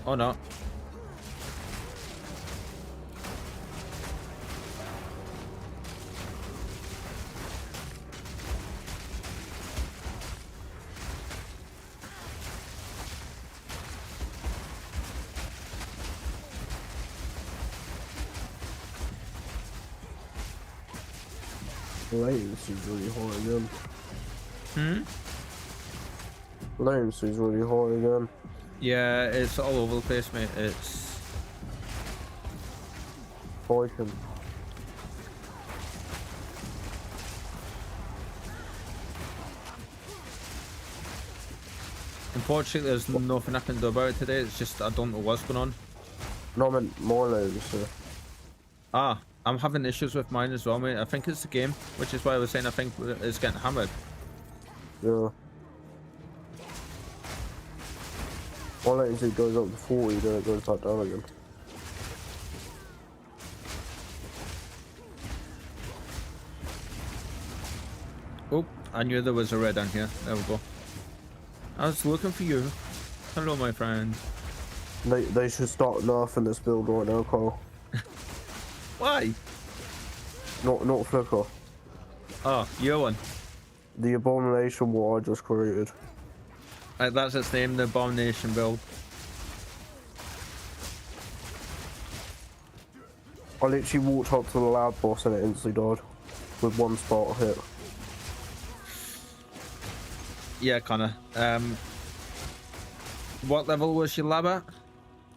Oh no. Latency's really high again. Hmm? Latency's really high again. Yeah, it's all over the place, mate. It's Fighting. unfortunately there's nothing I can do about it today. It's just I don't know what's going on. No, I meant more latency. Ah, I'm having issues with mine as well, mate. I think it's the game, which is why I was saying I think it's getting hammered. Yeah. One latency goes up to 40, then it goes back down again. Oh, I knew there was a red on here. There we go. I was looking for you. Hello, my friend. They should start nerfing this build right now, Carl. Why? Not Flicker. Oh, your one. The abomination what I just created. That's its name, the Abomination build. I literally walked up to the lab boss and it instantly died. With one spot hit. Yeah, Connor. What level was your lab at?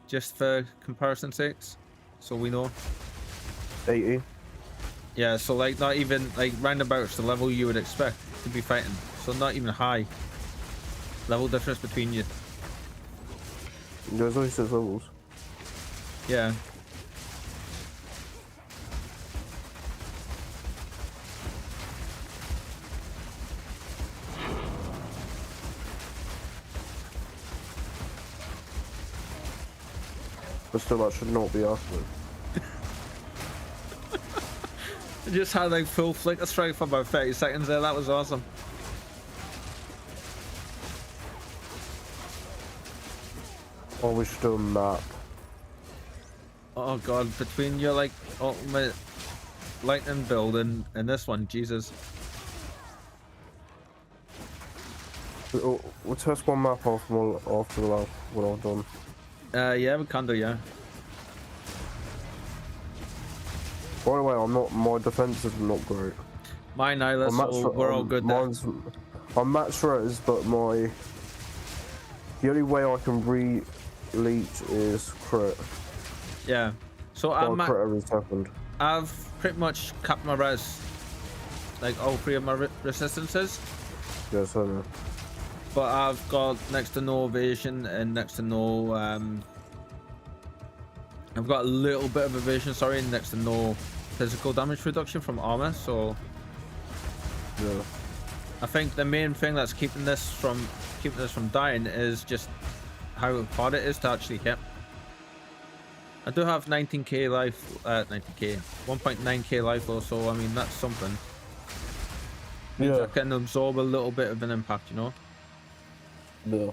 Just for comparison sakes, so we know. 80. Yeah, so like not even like roundabouts the level you would expect to be fighting. So not even high level difference between you. There's only 6 levels. Yeah. But still, that should not be happening. I just had like full flicker strike for about 30 seconds there. That was awesome. Oh, we should do a map. Oh god, between your like ultimate lightning build and this one, Jesus. We'll test one map after the lab when I'm done. Yeah, we can do, yeah. By the way, my defense is not great. Mine either, so we're all good there. I'm max res, but the only way I can re-leech is crit. Yeah. So Crit every second. I've pretty much capped my res, like all 3 of my resistances. Yes, I know. But I've got next to no evasion and next to no I've got a little bit of evasion, sorry, and next to no physical damage reduction from armor, so yeah. I think the main thing that's keeping this from dying is just how hard it is to actually hit. I do have 19k life, 1.9k life though, so I mean that's something. Means Yeah. I can absorb a little bit of an impact, you know. Yeah.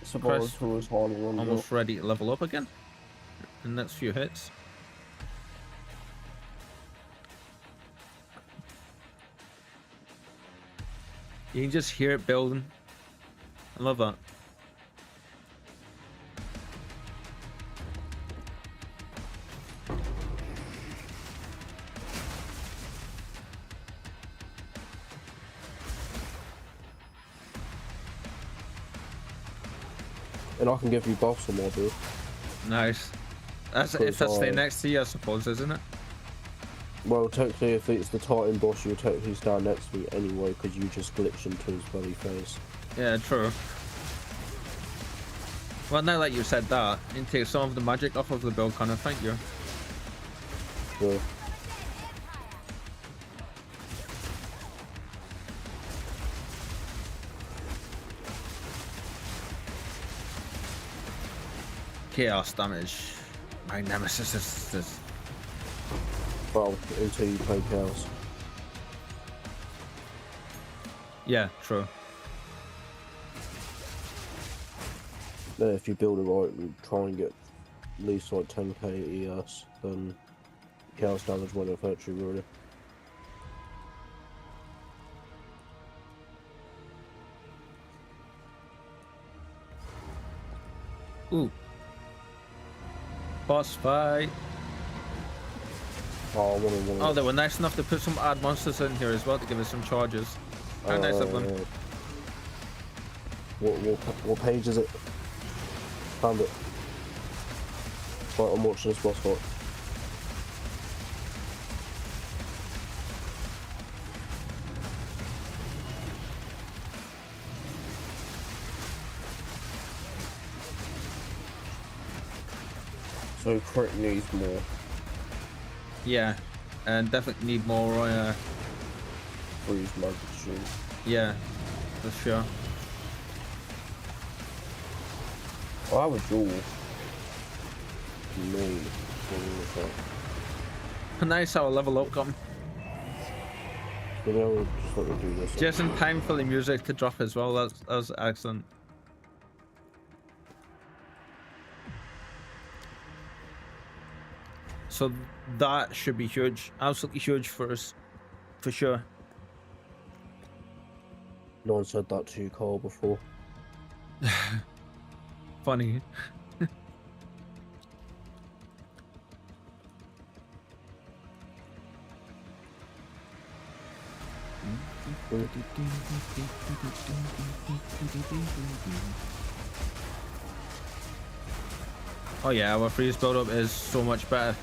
Suppose Chris, who was hardly one. almost ready to level up again in the next few hits. You can just hear it building. I love that. And I can give you buffs on my build. Nice. That's if that's staying next to you, I suppose, isn't it? Well, technically, if it's the Titan boss, you'll technically stand next to me anyway, because you just glitched into his bloody face. Yeah, true. Well, now that you said that, you can take some of the magic off of the build, Connor. Thank you. Yeah. Chaos damage. My nemesis is this. Well, until you play Chaos. Yeah, true. Then if you build it right and try and get at least like 10k ES, then Chaos damage won't affect you really. Ooh. Boss fight. Oh, Oh, they were nice enough to put some ad monsters in here as well to give us some charges. How nice of them. What page is it? Found it. Right, I'm watching this boss fight. So crit needs more. Yeah, and definitely need more. Freeze magnitude. Yeah, for sure. I have a duel. Me. Nice how a level up gun. Maybe I would just let me do this. Just in time for the music to drop as well. That's excellent. So that should be huge, absolutely huge for us, for sure. No one said that to you, Carl, before. Funny. Oh yeah, our freeze build-up is so much better.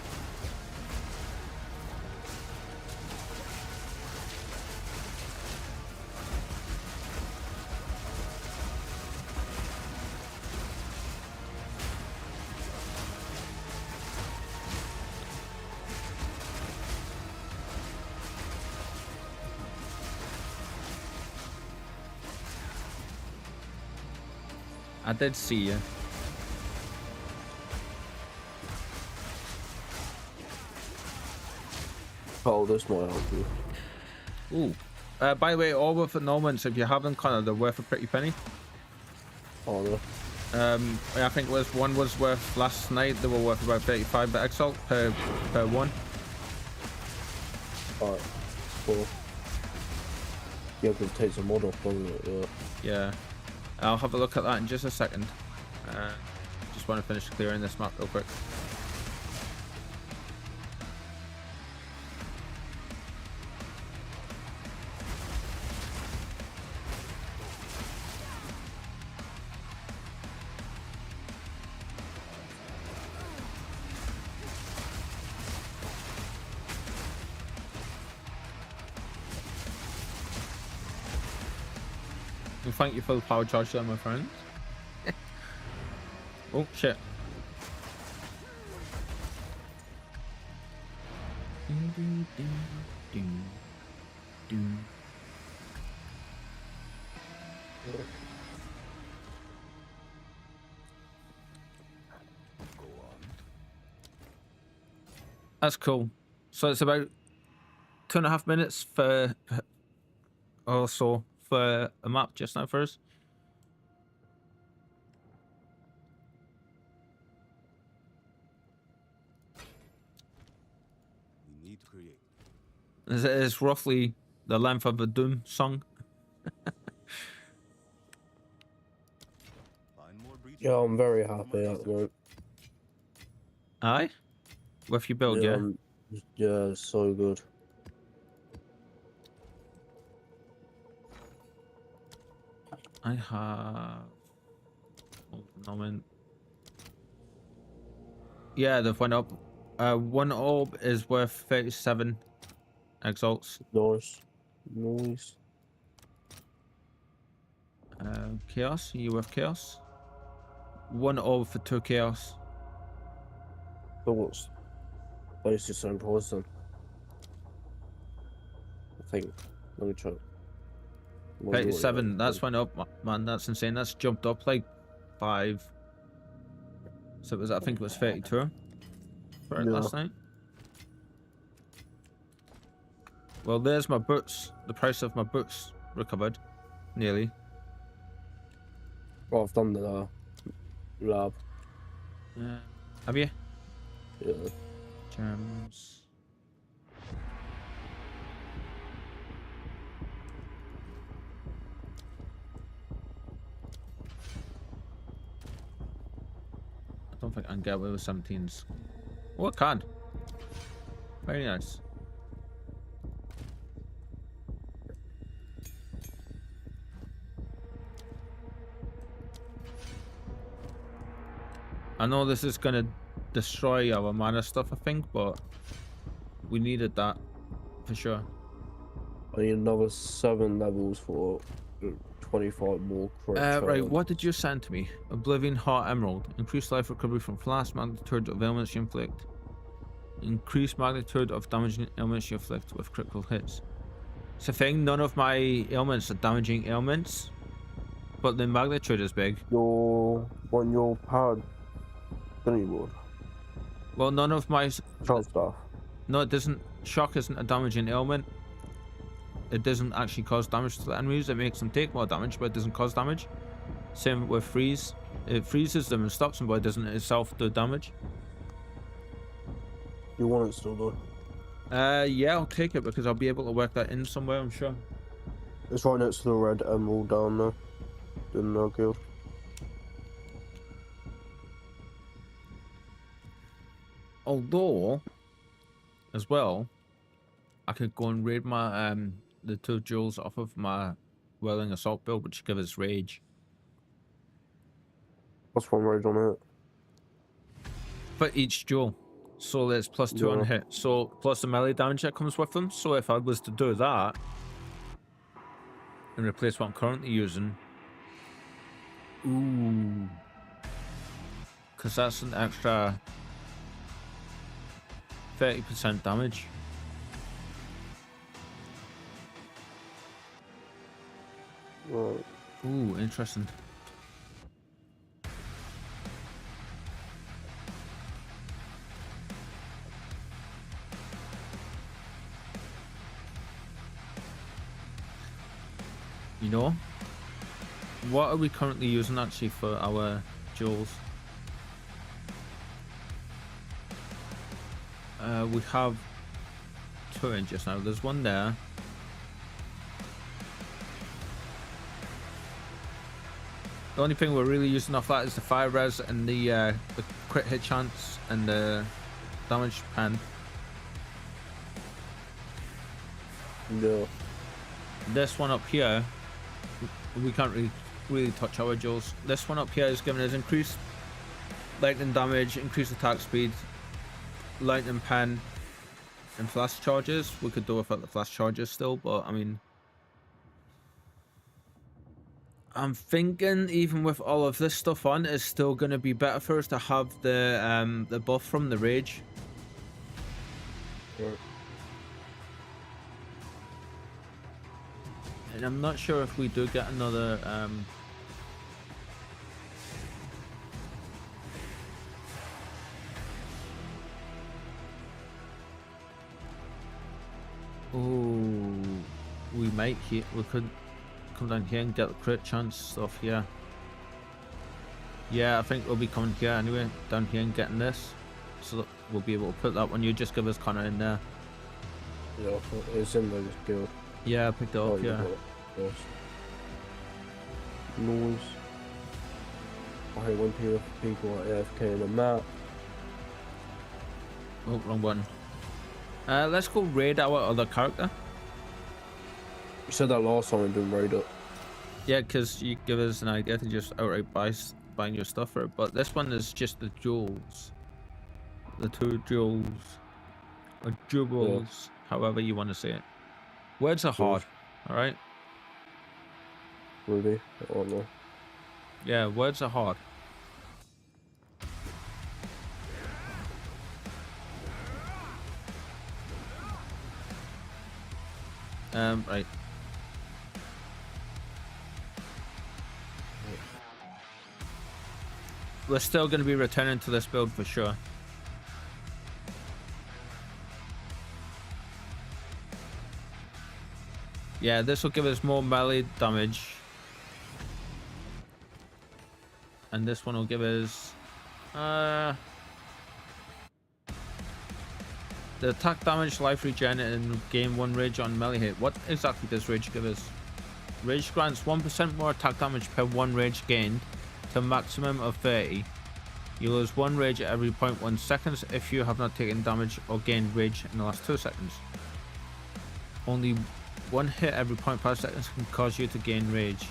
I did see you. Carl, this might help you. Ooh. By the way, all of the moments, if you haven't, kind of, they're worth a pretty penny. Oh, no. I think one was worth last night. They were worth about 35 the Exile per one. Alright. Cool. Yeah, because it takes a mod off, doesn't it? Yeah. Yeah. I'll have a look at that in just a second. Just want to finish clearing this map real quick. Thank you for the power charge there, my friend. Oh shit. That's cool. So it's about 2.5 minutes for or so for a map just now for us. We need to create. It's roughly the length of a Doom song. Find more breaches. Yeah, I'm very happy at the moment. Aye? With your build, yeah? Yeah, it's so good. I have... moment. Yeah, they've went up. One orb is worth 37 exalts. Nice. Nice. Chaos, you worth chaos? One orb for 2 chaos. So what's basically the same price then? I think. Let me check. 37, that's went up, man, that's insane. That's jumped up like 5. So it was, I think it was 32 for it last night. Well, there's my boots. The price of my boots recovered, nearly. Oh, I've done the lab. Have you? Yeah. Gems. I don't think I can get away with 17s. Oh, I can. Very nice. I know this is gonna destroy our mana stuff, I think, but we needed that for sure. I need another 7 levels for 25 more crit Right, chance. what did you send to me? Oblivion Heart Emerald. Increased life recovery from flash magnitude of ailments you inflict. Increased magnitude of damaging ailments you inflict with critical hits. It's a thing, none of my ailments are damaging ailments, but the magnitude is big. Your powered thingy board. Well, none of my... Shot stuff. No, it doesn't. Shock isn't a damaging ailment. It doesn't actually cause damage to the enemies. It makes them take more damage, but it doesn't cause damage. Same with freeze. It freezes them and stops them, but it doesn't itself do damage. You want it still though? Yeah, I'll take it because I'll be able to work that in somewhere, I'm sure. It's right next to the red emerald down there. In our guild. Although, as well, I could go and raid my the 2 jewels off of my Whirling Assault build, which give us rage. What's one rage on it? For each jewel. So there's +2 on hit. So plus the melee damage that comes with them. So if I was to do that and replace what I'm currently using, ooh, because that's an extra 30% damage. Right. Ooh, interesting. You know, what are we currently using actually for our jewels? We have 2 ranges now. There's one there. The only thing we're really using off that is the fire res and the crit hit chance and the damage pen. No. This one up here, we can't really touch our jewels. This one up here is giving us increased lightning damage, increased attack speed, lightning pen, and flash charges. We could do without the flash charges still, but I mean, I'm thinking even with all of this stuff on, it's still going to be better for us to have the buff from the rage. Right. And I'm not sure if we do get another oh, we might hit. We could come down here and get the crit chance stuff here. Yeah, I think we'll be coming here anyway, down here and getting this, so that we'll be able to put that one. You just give us Connor in there. Yeah, it's in the guild. Yeah, I picked it up. Yeah. Yes. Noise. I hate when people are AFK in the map. Oh, wrong one. Let's go raid our other character. You said that last time and didn't raid it. Yeah, because you give us an idea to just outright buying your stuff for it. But this one is just the jewels. The 2 jewels. Or jewels, however you want to say it. Words are hard, alright? Really? I don't know. Yeah, words are hard. Right. We're still going to be returning to this build for sure. Yeah, this will give us more melee damage. And this one will give us the attack damage, life regen, and gain 1 rage on melee hit. What exactly does rage give us? Rage grants 1% more attack damage per 1 rage gained to a maximum of 30. You lose 1 rage at every 0.1 seconds if you have not taken damage or gained rage in the last 2 seconds. Only 1 hit every 0.5 seconds can cause you to gain rage.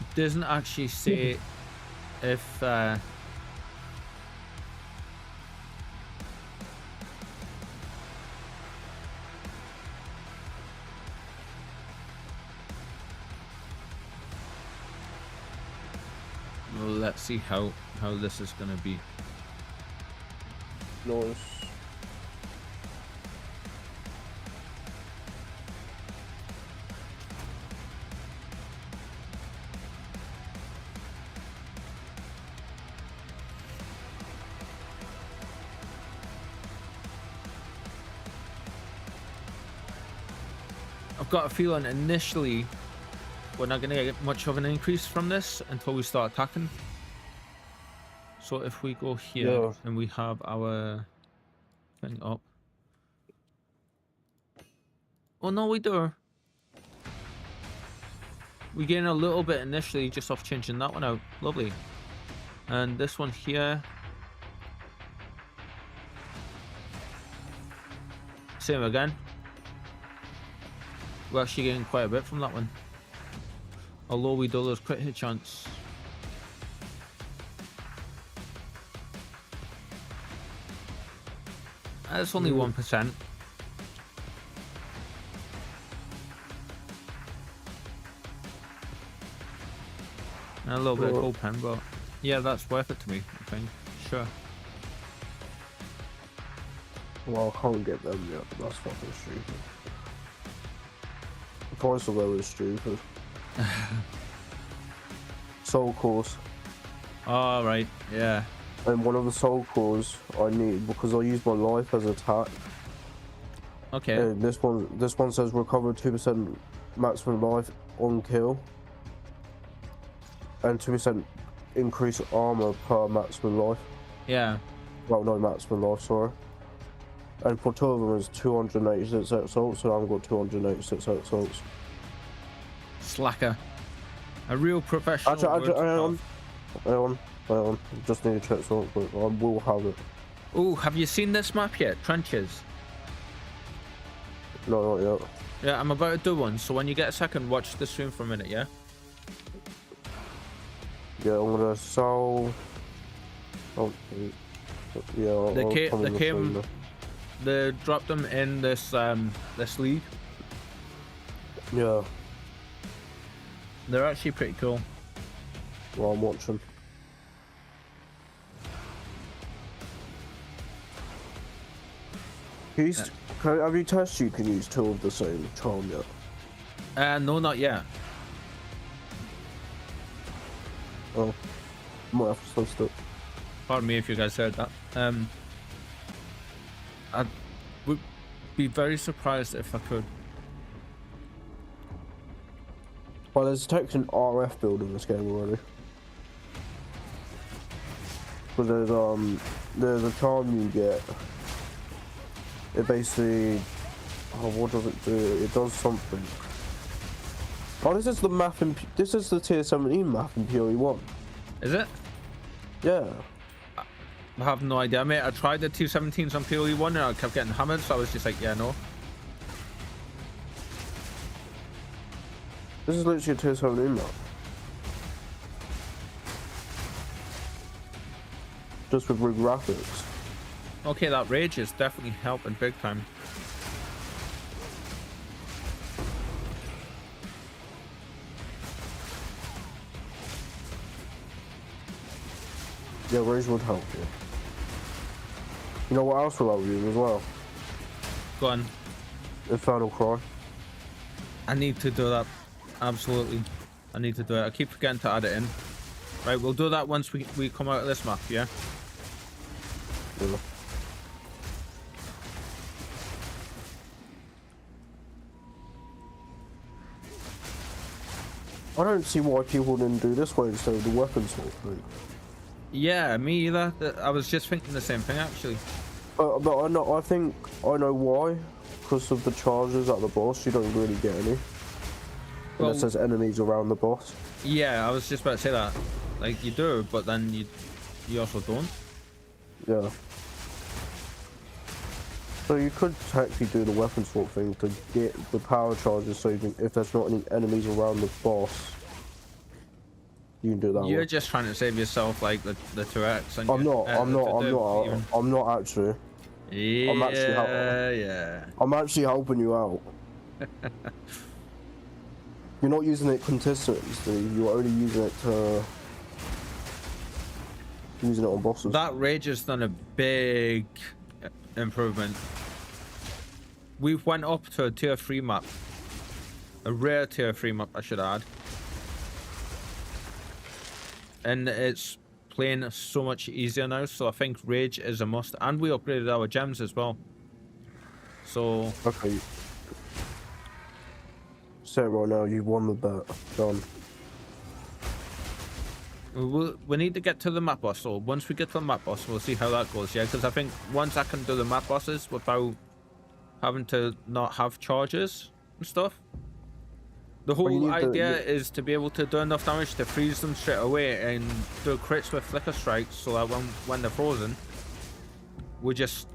It doesn't actually say if let's see how this is gonna be. Nice. I've got a feeling initially we're not gonna get much of an increase from this until we start attacking. So if we go here and we have our thing up. Oh no, we do. We gain a little bit initially just off changing that one out. Lovely. And this one here. Same again. We're actually getting quite a bit from that one. Although we do lose crit hit chance. It's only 1%. And a little bit of gold pen, but yeah, that's worth it to me, I think. Sure. Well, I can't get them yet, but that's fucking stupid. The price of them is stupid. Soul cores. All right, yeah. And one of the soul cores I need because I use my life as attack. Okay. And this one says recover 2% maximum life on kill. And 2% increase armor per maximum life. Yeah. Well, no maximum life, sorry. And for two of them is 286 assaults, so I've got 286 assaults. Slacker. A real professional. Actually, hang on. Just need to check something, but I will have it. Oh, have you seen this map yet? Trenches. No, not yet. Yeah, I'm about to do one, so when you get a second, watch the stream for a minute, yeah? Yeah, I'm gonna sell. Oh, yeah, they dropped them in this this league. Yeah. They're actually pretty cool. Well, I'm watching. Have you tested you can use two of the same charm yet? No, not yet. Oh, might have to test it. Pardon me if you guys heard that. I would be very surprised if I could. Well, there's detection RF build in this game already. But there's a charm you get. It basically, what does it do? It does something. Oh, this is the map in. This is the tier 17 map in PoE1. Is it? Yeah. I have no idea, mate. I tried the 217s on PoE1 and I kept getting hammered, so I was just like, yeah, no. This is literally a tier 17 map. Just with rig graphics. Okay, that rage is definitely helping big time. Yeah, rage would help you. You know what else will help you as well? Go on. Infernal Cry. I need to do that. Absolutely. I need to do it. I keep forgetting to add it in. Right, we'll do that once we come out of this map, yeah? Yeah. I don't see why people didn't do this way instead of the weapon swap thing. Yeah, me either. I was just thinking the same thing, actually. But I think I know why. Because of the charges at the boss, you don't really get any. Well, unless there's enemies around the boss. Yeah, I was just about to say that. Like, you do, but then you also don't. Yeah. So you could technically do the weapon swap thing to get the power charges so you can, if there's not any enemies around the boss, you can do that. You're just trying to save yourself, like the turrets. And I'm not actually. Yeah, I'm actually helping you out. You're not using it consistently, you're only using it to using it on bosses. That rage has done a big improvement. We've went up to a tier 3 map. A rare tier 3 map, I should add. And it's playing so much easier now, so I think rage is a must. And we upgraded our gems as well. So... Okay. Say it right now, you won the bet. Done. We need to get to the map boss, so once we get to the map boss, we'll see how that goes, yeah? Because I think once I can do the map bosses without having to not have charges and stuff, the whole idea is to be able to do enough damage to freeze them straight away and do crits with Flicker Strikes, so that when they're frozen, we just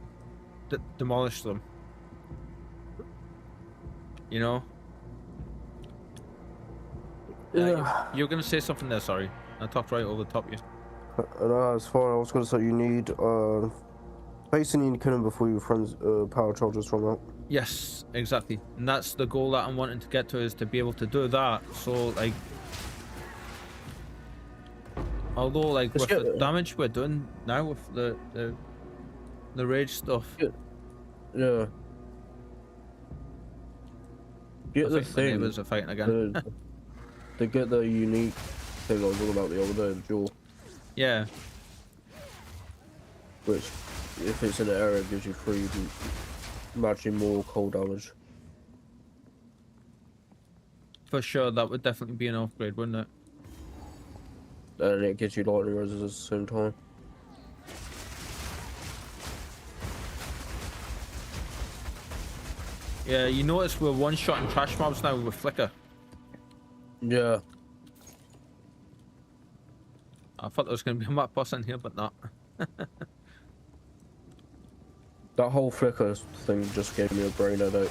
demolish them. You know? Yeah. You're going to say something there, sorry. I talked right over the top of you. No, it's fine. I was going to say you need, basically you need to kill him before your friends power charges from out. Yes, exactly. And that's the goal that I'm wanting to get to, is to be able to do that. So, like... Although, like, with the damage we're doing now with the rage stuff... Yeah. Get the thing. My neighbours are fighting again. To get the unique thing I was talking about the other day, the jewel. Yeah. Which, if it's in an area, gives you free matching more cold damage. For sure, that would definitely be an upgrade, wouldn't it? And it gives you lightning resistance at the same time. Yeah, you notice we're one-shotting trash mobs now with Flicker. Yeah. I thought there was going to be a map boss in here, but not. That whole Flicker thing just gave me a brain headache.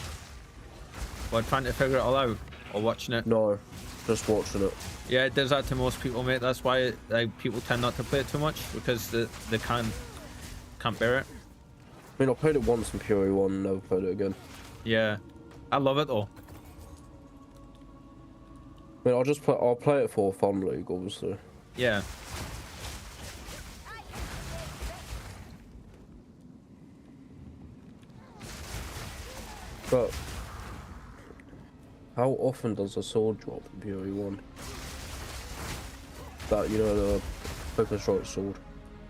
While trying to figure it all out, or watching it. No, just watching it. Yeah, it does that to most people, mate. That's why people tend not to play it too much, because they can't bear it. I mean, I played it once in Fury 1 and never played it again. Yeah, I love it though. I mean, I'll play it for Fun League, obviously. Yeah. But how often does a sword drop in Fury 1? That, you know, the Flicker Strike sword.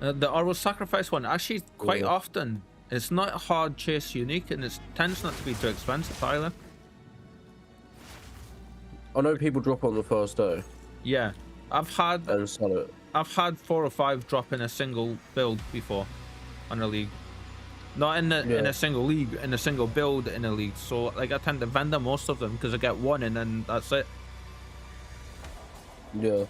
The Oral Sacrifice one, actually quite often. It's not a hard chase unique, and it tends not to be too expensive either. I know people drop on the first day. Yeah, I've had and sell it. I've had 4 or 5 drop in a single build before, on a league. Not in in a single league, in a single build in a league. So like I tend to vendor most of them because I get one and then that's it. Yeah.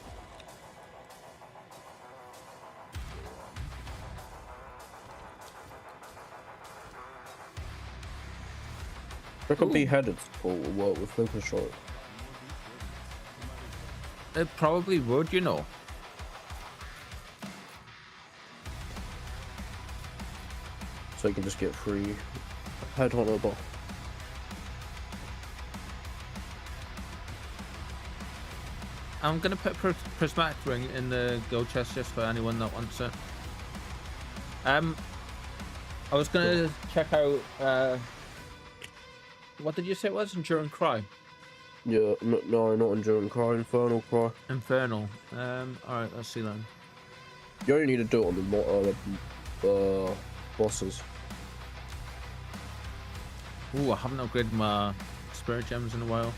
Reckon beheaded will work with Flicker Strike. It probably would, you know. So you can just get free head on a buff. I'm gonna put prismatic ring in the gold chest just for anyone that wants it. I was gonna check out what did you say it was? Enduring Cry? Yeah, no, not Enduring Cry, Infernal Cry. Infernal. Alright, let's see then. You only need to do it on the bosses. Ooh, I haven't upgraded my spirit gems in a while.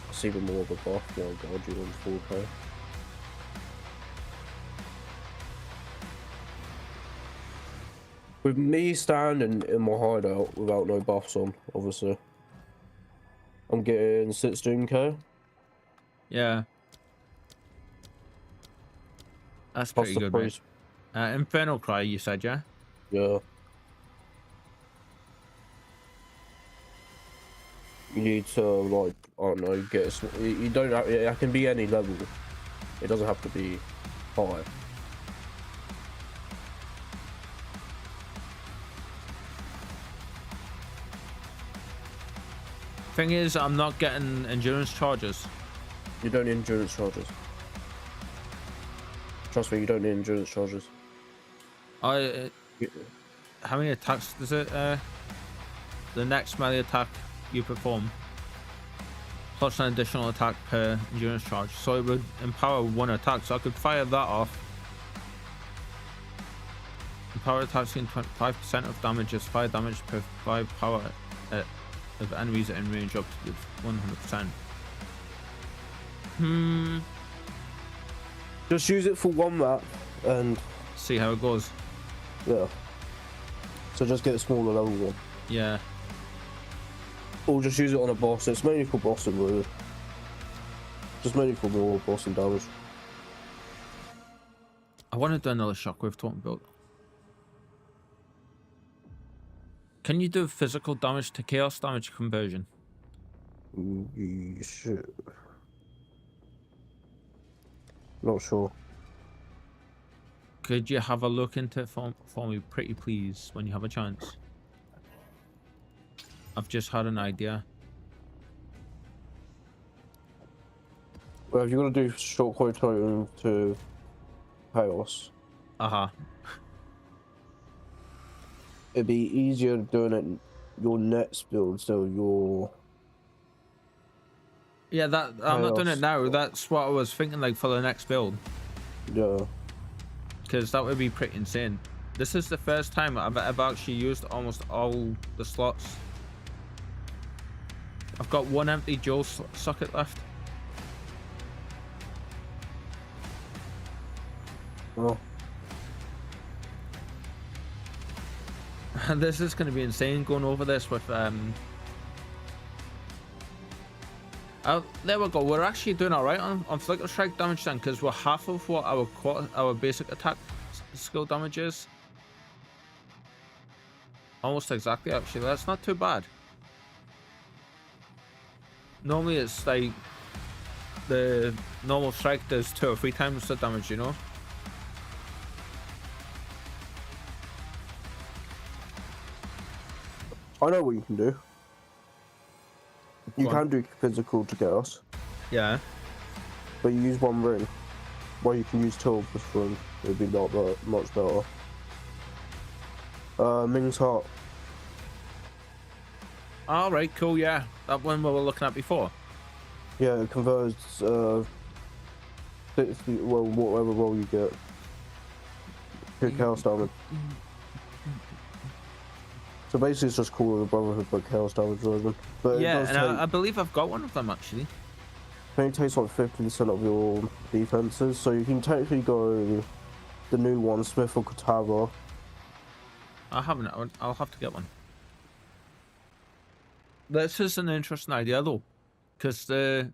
It's even more of a buff while dodging on 4K. With me standing in my hideout without no buffs on, obviously, I'm getting 16k. Yeah. That's Plus pretty the good, mate. Infernal Cry, you said, yeah? Yeah. You need to, like, I don't know, get a, you don't have, it can be any level. It doesn't have to be high. Thing is, I'm not getting endurance charges. You don't need endurance charges. Trust me, you don't need endurance charges. How many attacks does it? The next melee attack you perform plus an additional attack per endurance charge. So it would empower one attack. So I could fire that off. Empower attacks in 25% of damage as fire damage per 5 power of enemies in range up to 100%. Just use it for one map and See how it goes. yeah. So just get a smaller level one. Yeah. Or just use it on a boss. It's mainly for bossing, really. Just mainly for more bossing damage. I want to do another shockwave totem build. Can you do physical damage to chaos damage conversion? Shit. Not sure. Could you have a look into it for me, pretty please, when you have a chance? I've just had an idea. Well, if you're gonna do shockwave totem to chaos, it'd be easier doing it your next build, so your Yeah, that I'm not doing it Chaos. now. That's what I was thinking, like, for the next build, yeah. because that would be pretty insane. This is the first time I've ever actually used almost all the slots. I've got one empty dual socket left. Well, And this is going to be insane going over this with there we go. We're actually doing all right on Flicker Strike damage then, because we're half of what our basic attack skill damage is. Almost exactly, actually. That's not too bad. Normally it's like the normal strike does 2 or 3 times the damage, you know. I know what you can do. You Go on. can do physical to chaos, Yeah. but you use one ring. Well, you can use two of this ring. It'd be not that much better. Ming's Heart. All right, cool. Yeah, that one we were looking at before. Yeah, it converts 60, well, whatever roll you get. Good chaos damage. So basically, it's just Call of the Brotherhood, but chaos damage version. But Yeah, it does and take, I believe I've got one of them actually. I think it takes like 50% of your defenses, so you can technically go the new one, Smith or Katara. I haven't. I'll have to get one. This is an interesting idea though, because the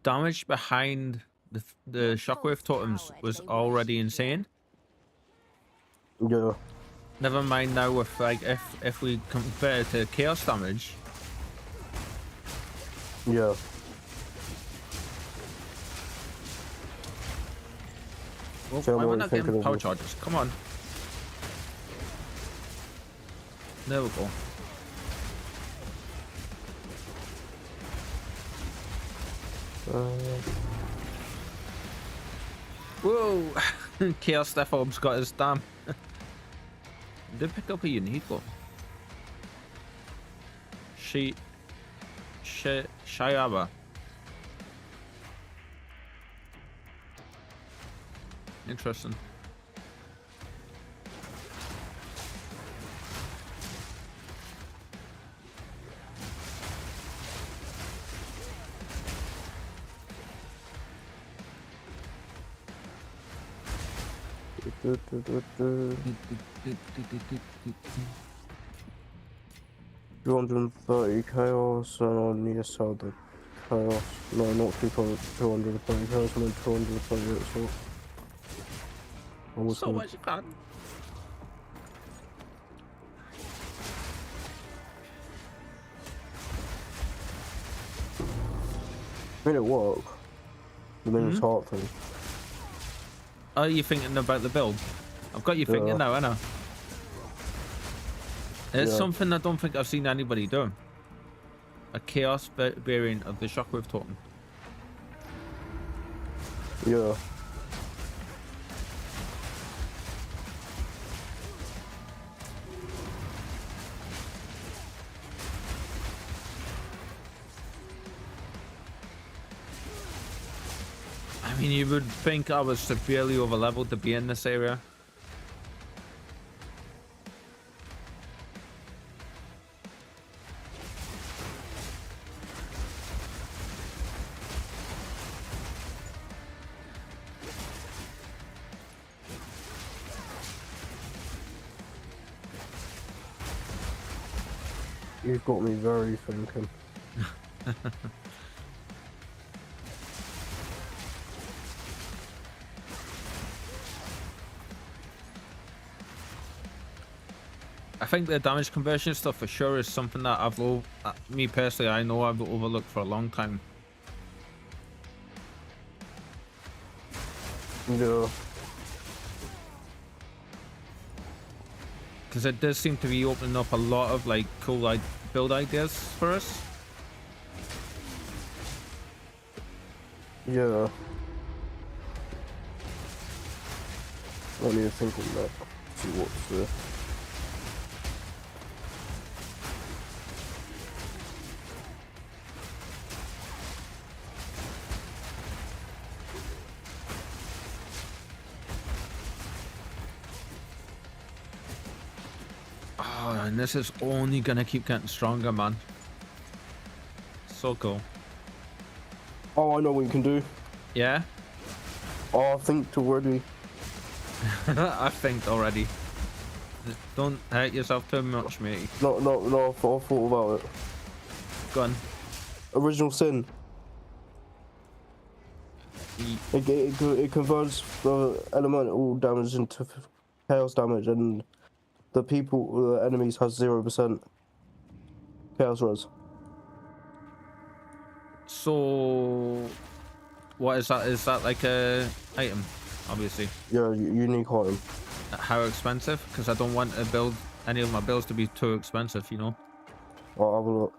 damage behind the shockwave totems was already insane. Yeah. Never mind now with, like, if we compare it to chaos damage. Yeah. Well, So I'm why am I already not getting thinking of power it. charges? Come on. There we go. Whoa! Chaos Death Orb's got his damn. Did pick up a unique one. Shayaba. Interesting. Do, do, do, do. 230 chaos, and I need to sell the chaos. No, not 230 chaos, I mean 230 so. So much fun. Made it work. The Ming's Heart thing. Are you thinking about the build? I've got you thinking Yeah. now, ain't I? It's Yeah. something I don't think I've seen anybody do. A chaos variant of the shockwave totem. Yeah. You would think I was severely overleveled to be in this area. You've got me very thinking. I think the damage conversion stuff for sure is something that me personally, I know I've overlooked for a long time. Yeah. Because it does seem to be opening up a lot of like cool build ideas for us. Yeah. I need to think on that. See what's there. Oh, and this is only gonna keep getting stronger, man. So cool. Oh, I know what you can do. Yeah? Oh, I think already. I think already. Just don't hurt yourself too much, mate. No, I thought about it. Go on. Original Sin. It converts the elemental damage into chaos damage, and the enemies has 0% chaos res. So, what is that? Is that like a item? Obviously. Yeah, unique item. How expensive? Because I don't want to build any of my builds to be too expensive, you know. I'll have a look.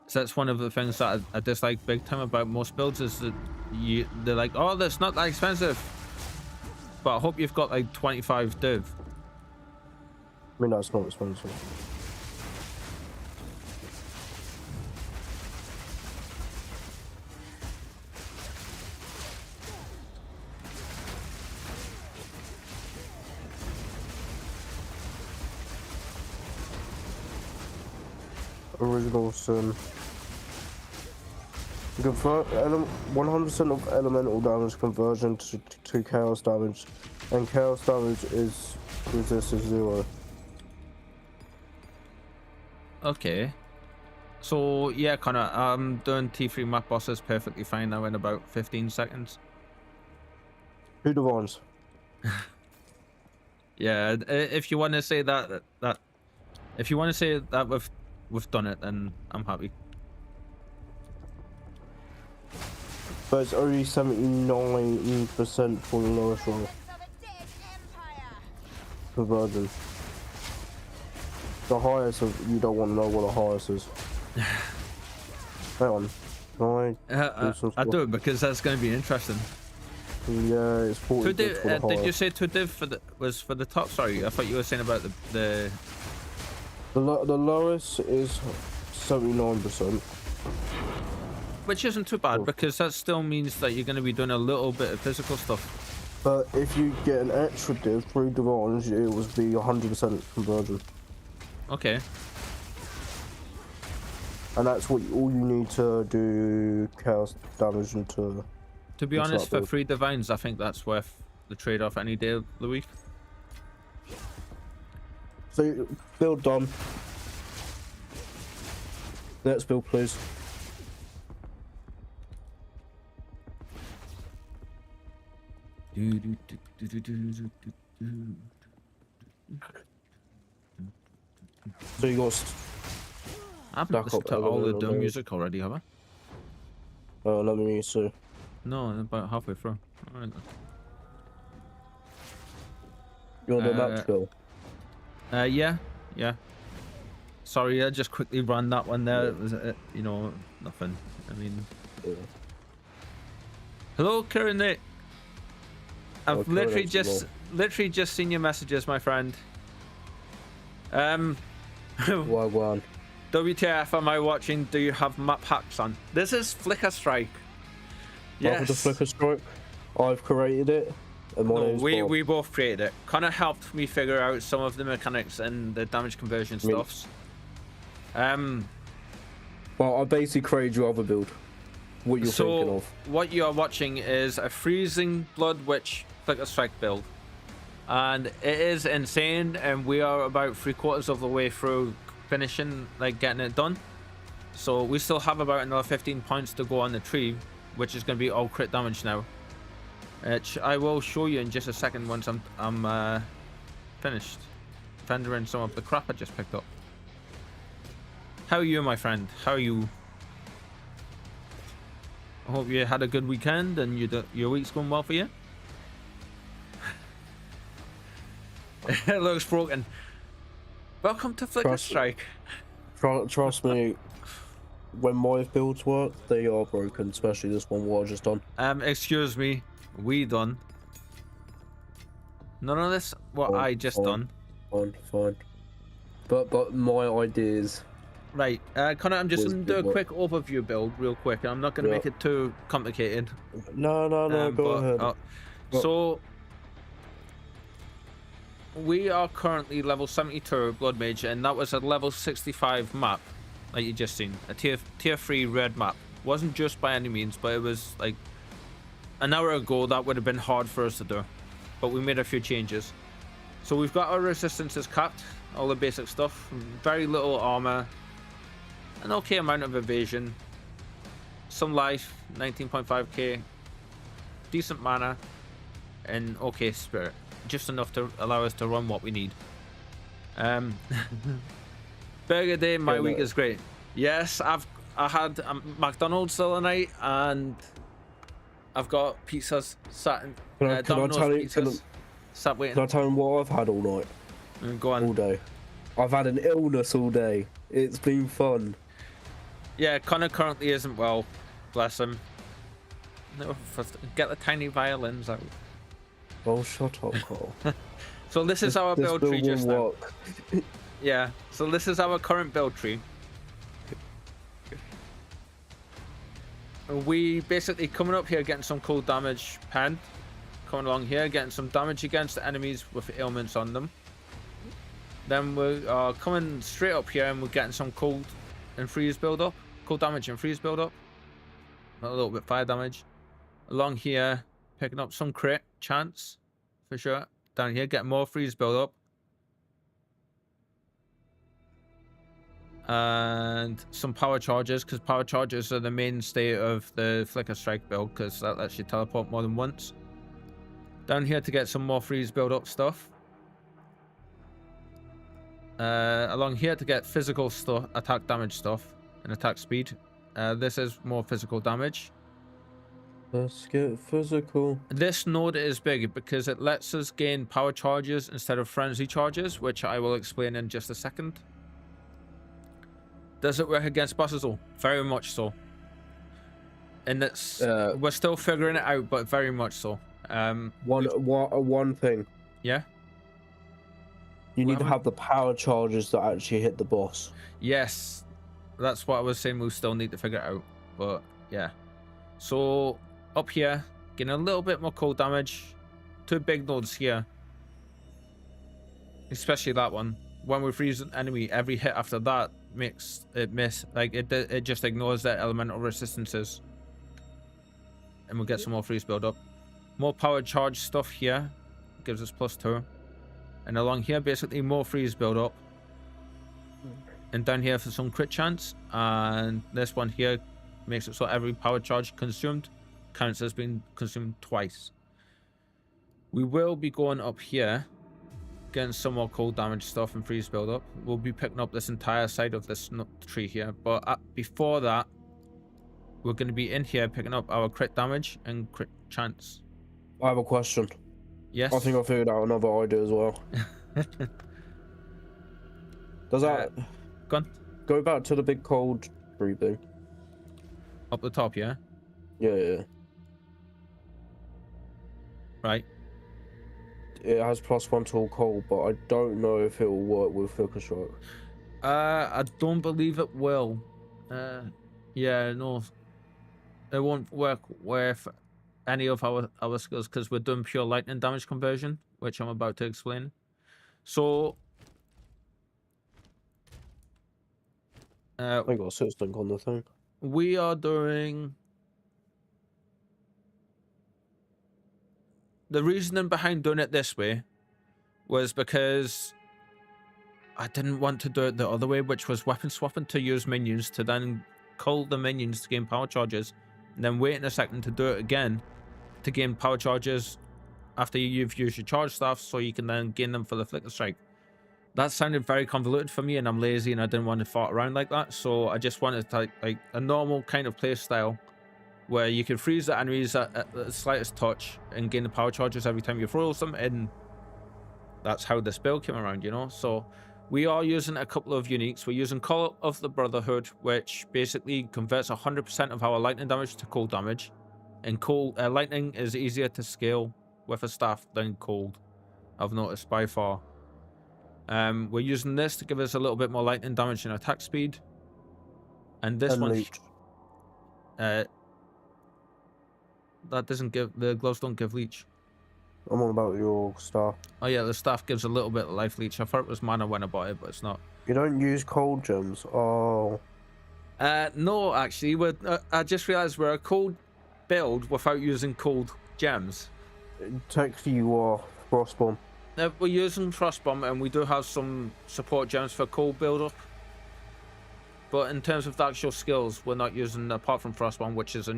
So that's one of the things that I dislike big time about most builds is that they're like, oh, that's not that expensive. But I hope you've got like 25 div. I mean, that's not expensive. Original Sin. Convert 100% of elemental damage conversion to chaos damage, and chaos damage is resisted 0. Okay. So yeah, Connor, I'm doing T3 map bosses perfectly fine now in about 15 seconds. 2 divines. Yeah, if you want to say that if you want to say that we've done it, then I'm happy. But it's only 79% for the lowest roll. Conversion. The highest you don't want to know what the highest is. Hang on. Can I do it because that's going to be interesting. Yeah, it's 40 Did for the highest. you say 2 div was for the top? Sorry, I thought you were saying about the The lowest is 79%. which isn't too bad because that still means that you're going to be doing a little bit of physical stuff. But if you get an extra div, 3 divines, it would be 100% conversion. Okay. And that's all you need to do chaos damage into. To be honest, for 3 divines, I think that's worth the trade-off any day of the week. So, build done. Let's build, please. So you got. I haven't listened to all the Doom music already, have I? Let me see. No, about halfway through. All right. You want the map skill? Yeah. Sorry, I just quickly ran that one there. It was, you know, nothing. I mean, yeah. Hello, Karen. I've Karen, literally just seen your messages, my friend. Wagwan. WTF am I watching? Do you have map hacks on? This is Flicker Strike. Yes. The Flicker Strike. I've created it, and my No, name's we Bob. we both created it. Connor helped me figure out some of the mechanics and the damage conversion stuffs. Well, I basically created your other build. What you're thinking So of. what you are watching is a freezing blood witch flicker strike build, and it is insane. And we are about 3/4 of the way through finishing, like getting it done. So we still have about another 15 points to go on the tree, which is going to be all crit damage now. Which I will show you in just a second once I'm finished rendering some of the crap I just picked up. How are you, my friend? How are you? I hope you had a good weekend and your week's going well for you. It looks broken. Welcome to Flicker Strike. Trust me, when my builds work, they are broken, especially this one what I just done. Excuse me, we done. None of this what I just done. Fine. But my ideas. Right, Connor, I'm just going to do a quick overview build real quick, and I'm not going to make it too complicated. No, go ahead. So, we are currently level 72 Blood Mage, and that was a level 65 map, like you just seen. A tier 3 red map. Wasn't just by any means, but it was like an hour ago that would have been hard for us to do. But we made a few changes. So we've got our resistances capped, all the basic stuff, very little armor, an okay amount of evasion, some life, 19.5k, decent mana, and okay spirit, just enough to allow us to run what we need. Burger day, my week is great. Yes, I had McDonald's the other night, and I've got pizzas sat in Domino's pizzas sat waiting. Can I tell you what I've had all night? Go on. All day. I've had an illness all day. It's been fun. Yeah, Connor currently isn't well. Bless him. No, get the tiny violins out. Oh, shut up, Carl. So this is our build tree just now. Work. Yeah, so this is our current build tree. We basically coming up here getting some cool damage pen. Coming along here getting some damage against enemies with ailments on them. Then we are coming straight up here and we're getting some cold and freeze build up. Cold damage and freeze build up. A little bit fire damage. Along here, picking up some crit chance for sure. Down here, getting more freeze build up. And some power charges, because power charges are the mainstay of the Flicker Strike build, because that lets you teleport more than once. Down here to get some more freeze build up stuff. Along here to get physical stuff, attack damage stuff, and attack speed. This is more physical damage. Let's get physical. This node is big because it lets us gain power charges instead of frenzy charges, which I will explain in just a second. Does it work against bosses though? Very much so. And it's we're still figuring it out, but very much so. One thing. Yeah. You need to have the power charges that actually hit the boss. Yes, that's what I was saying. We still need to figure it out, but yeah. So up here, getting a little bit more cold damage. Two big nodes here, especially that one. When we freeze an enemy, every hit after that makes it miss. Like it just ignores their elemental resistances, and we'll get some more freeze build up. More power charge stuff here, gives us +2. And along here, basically more freeze build up. And down here for some crit chance. And this one here makes it so every power charge consumed counts as being consumed twice. We will be going up here, getting some more cold damage stuff and freeze build up. We'll be picking up this entire side of this tree here. But before that, we're going to be in here picking up our crit damage and crit chance. I have a question. Yes. I think I figured out another idea as well. Does that go back to the big cold tree thing? Up the top, yeah? Yeah. Right. It has +1 to all cold, but I don't know if it will work with Flicker Strike. I don't believe it will. Yeah, no. It won't work with any of our skills because we're doing pure lightning damage conversion, which I'm about to explain. So I got a sit link on the thing. we are doing. The reasoning behind doing it this way was because I didn't want to do it the other way, which was weapon swapping to use minions to then call the minions to gain power charges, and then waiting a second to do it again to gain power charges after you've used your charge staff, so you can then gain them for the Flicker Strike. That sounded very convoluted for me, and I'm lazy and I didn't want to fart around like that, so I just wanted to like a normal kind of play style where you can freeze the enemies at the slightest touch and gain the power charges every time you throw them, and that's how this build came around, you know. So we are using a couple of uniques. We're using Call of the Brotherhood, which basically converts 100% of our lightning damage to cold damage, and cold lightning is easier to scale with a staff than cold, I've noticed by far. We're using this to give us a little bit more lightning damage and attack speed, and this one Leech. that doesn't give, the gloves don't give leech. I'm on about your staff. Oh yeah, the staff gives a little bit of life leech. I thought it was mana when I bought it, but it's not. You don't use cold gems. Oh. No, actually, I just realized we're a cold build without using cold gems. Technically, you are Frostbomb. We're using Frostbomb, and we do have some support gems for cold build up. But in terms of the actual skills, we're not using, apart from Frostbomb, which is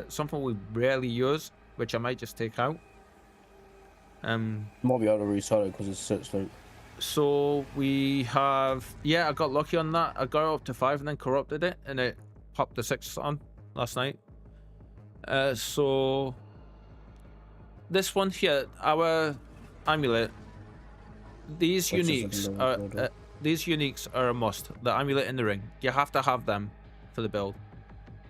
something we rarely use, which I might just take out. Might be able to reset it because it's 6 link. So we have, yeah, I got lucky on that. I got up to 5 and then corrupted it, and it popped the 6 on last night. So this one here, our amulet, these uniques are a must. The amulet in the ring, you have to have them for the build.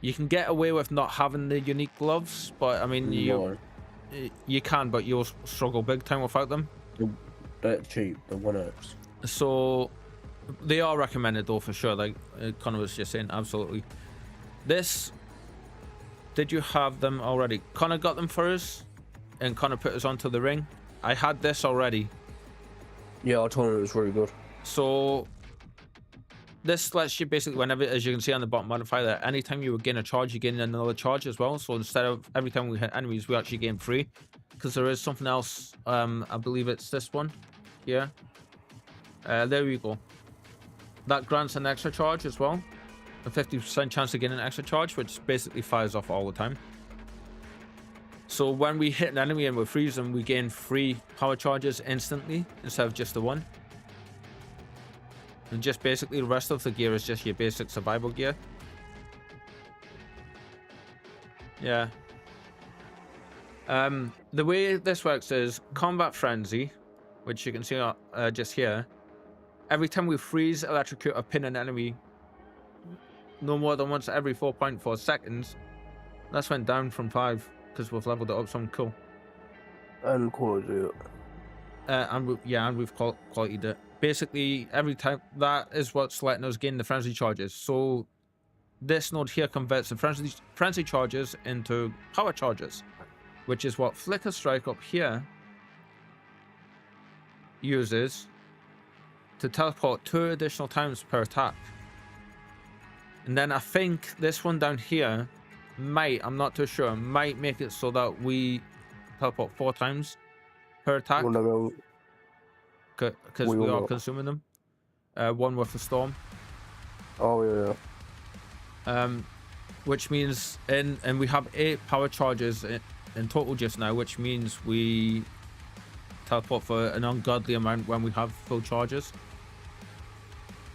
You can get away with not having the unique gloves, but I mean you can, but you'll struggle big time without them. They're cheap, they're 1x. So they are recommended though, for sure, like Connor was just saying. Absolutely. This, did you have them already? Connor got them for us, and Connor put us onto the ring. I had this already. Yeah, I told him it was really good. So this lets you basically, whenever, as you can see on the bottom modifier there, anytime you gain a charge, you gain another charge as well. So instead of every time we hit enemies, we actually gain 3. Because there is something else, I believe it's this one. Yeah. There we go. That grants an extra charge as well. A 50% chance to gain an extra charge, which basically fires off all the time. So when we hit an enemy and we freeze them, we gain 3 power charges instantly instead of just the 1. And just basically the rest of the gear is just your basic survival gear. Yeah. The way this works is Combat Frenzy, which you can see just here. Every time we freeze, electrocute, or pin an enemy no more than once every 4.4 seconds. That's went down from 5 because we've leveled it up something cool. And quality it. And we've qualityed it. Basically, every time, that is what's letting us gain the frenzy charges. So this node here converts the frenzy charges into power charges, which is what Flicker Strike up here uses to teleport 2 additional times per attack. And then I think this one down here might, I'm not too sure, might make it so that we teleport 4 times per attack. Because we are consuming them. 1 with the storm. Oh yeah. Which means, and we have 8 power charges in total just now, which means we teleport for an ungodly amount when we have full charges.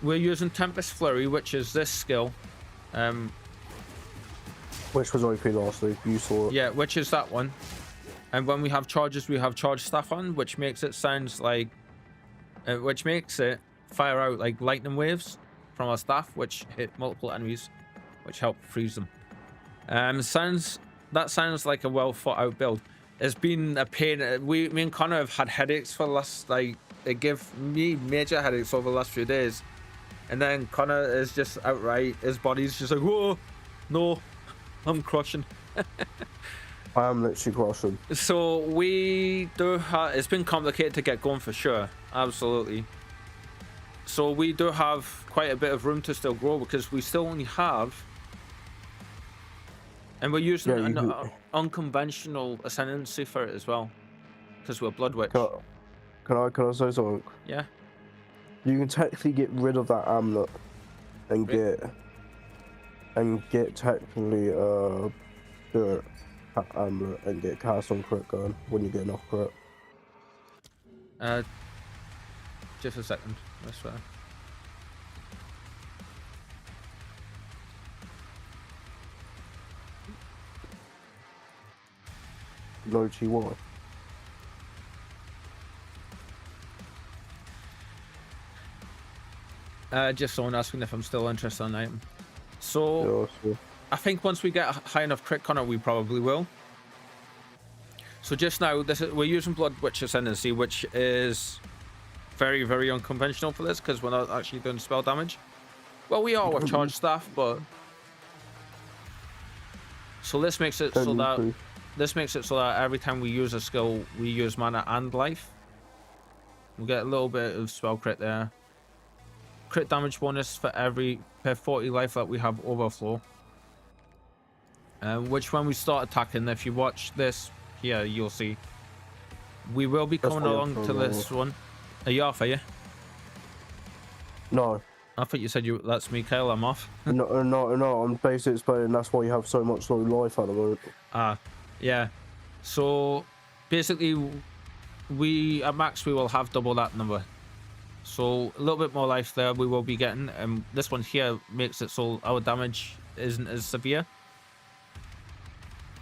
We're using Tempest Flurry, which is this skill. Which was OP last week, you saw it. Yeah, which is that one. And when we have charges, we have charge staff on, which makes it sounds like, which makes it fire out like lightning waves from our staff, which hit multiple enemies, which help freeze them. That sounds like a well thought out build. It's been a pain. Me and Connor have had headaches for the last, like, it gave me major headaches over the last few days. And then Connor is just outright, his body's just like, whoa, no, I'm crushing. I am literally crushing. So we do have, it's been complicated to get going for sure, absolutely. So we do have quite a bit of room to still grow because we still only have, and we're using an unconventional ascendancy for it as well, because we're Blood Witch. Can I say something? Yeah. You can technically get rid of that amulet and get technically spirit amulet and get cast on crit going when you get enough crit. Just a second, I swear. No GY. Just someone asking if I'm still interested in the item. So Yeah, I think once we get a high enough crit on it, we probably will. So just now, we're using Blood Witch Ascendancy, which is very, very unconventional for this because we're not actually doing spell damage. Well, we are with charge staff, but so this makes it so that every time we use a skill, we use mana and life. We'll get a little bit of spell crit there. Crit damage bonus for per 40 life that we have overflow. Which when we start attacking, if you watch this here, you'll see we will be coming along to this one. Are you off, are you? No. I thought you said that's me, Kyle. I'm off. No, I'm basically explaining that's why you have so much low life at the moment. Yeah. So basically, at max we will have double that number. So a little bit more life there we will be getting, and this one here makes it so our damage isn't as severe.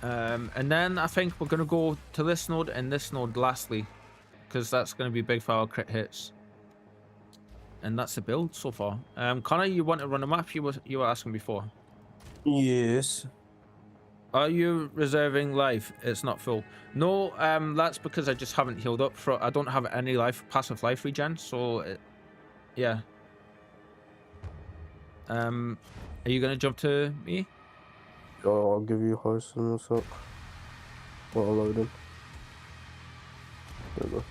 And then I think we're gonna go to this node and this node lastly, because that's gonna be big for our crit hits. And that's the build so far. Connor, you want to run a map? You were asking before. Yes. Are you reserving life? It's not full. No, that's because I just haven't healed up. I don't have any passive life regen, so yeah. Are you gonna jump to me? Oh, I'll give you host in a sec. While I'm loading. There we go.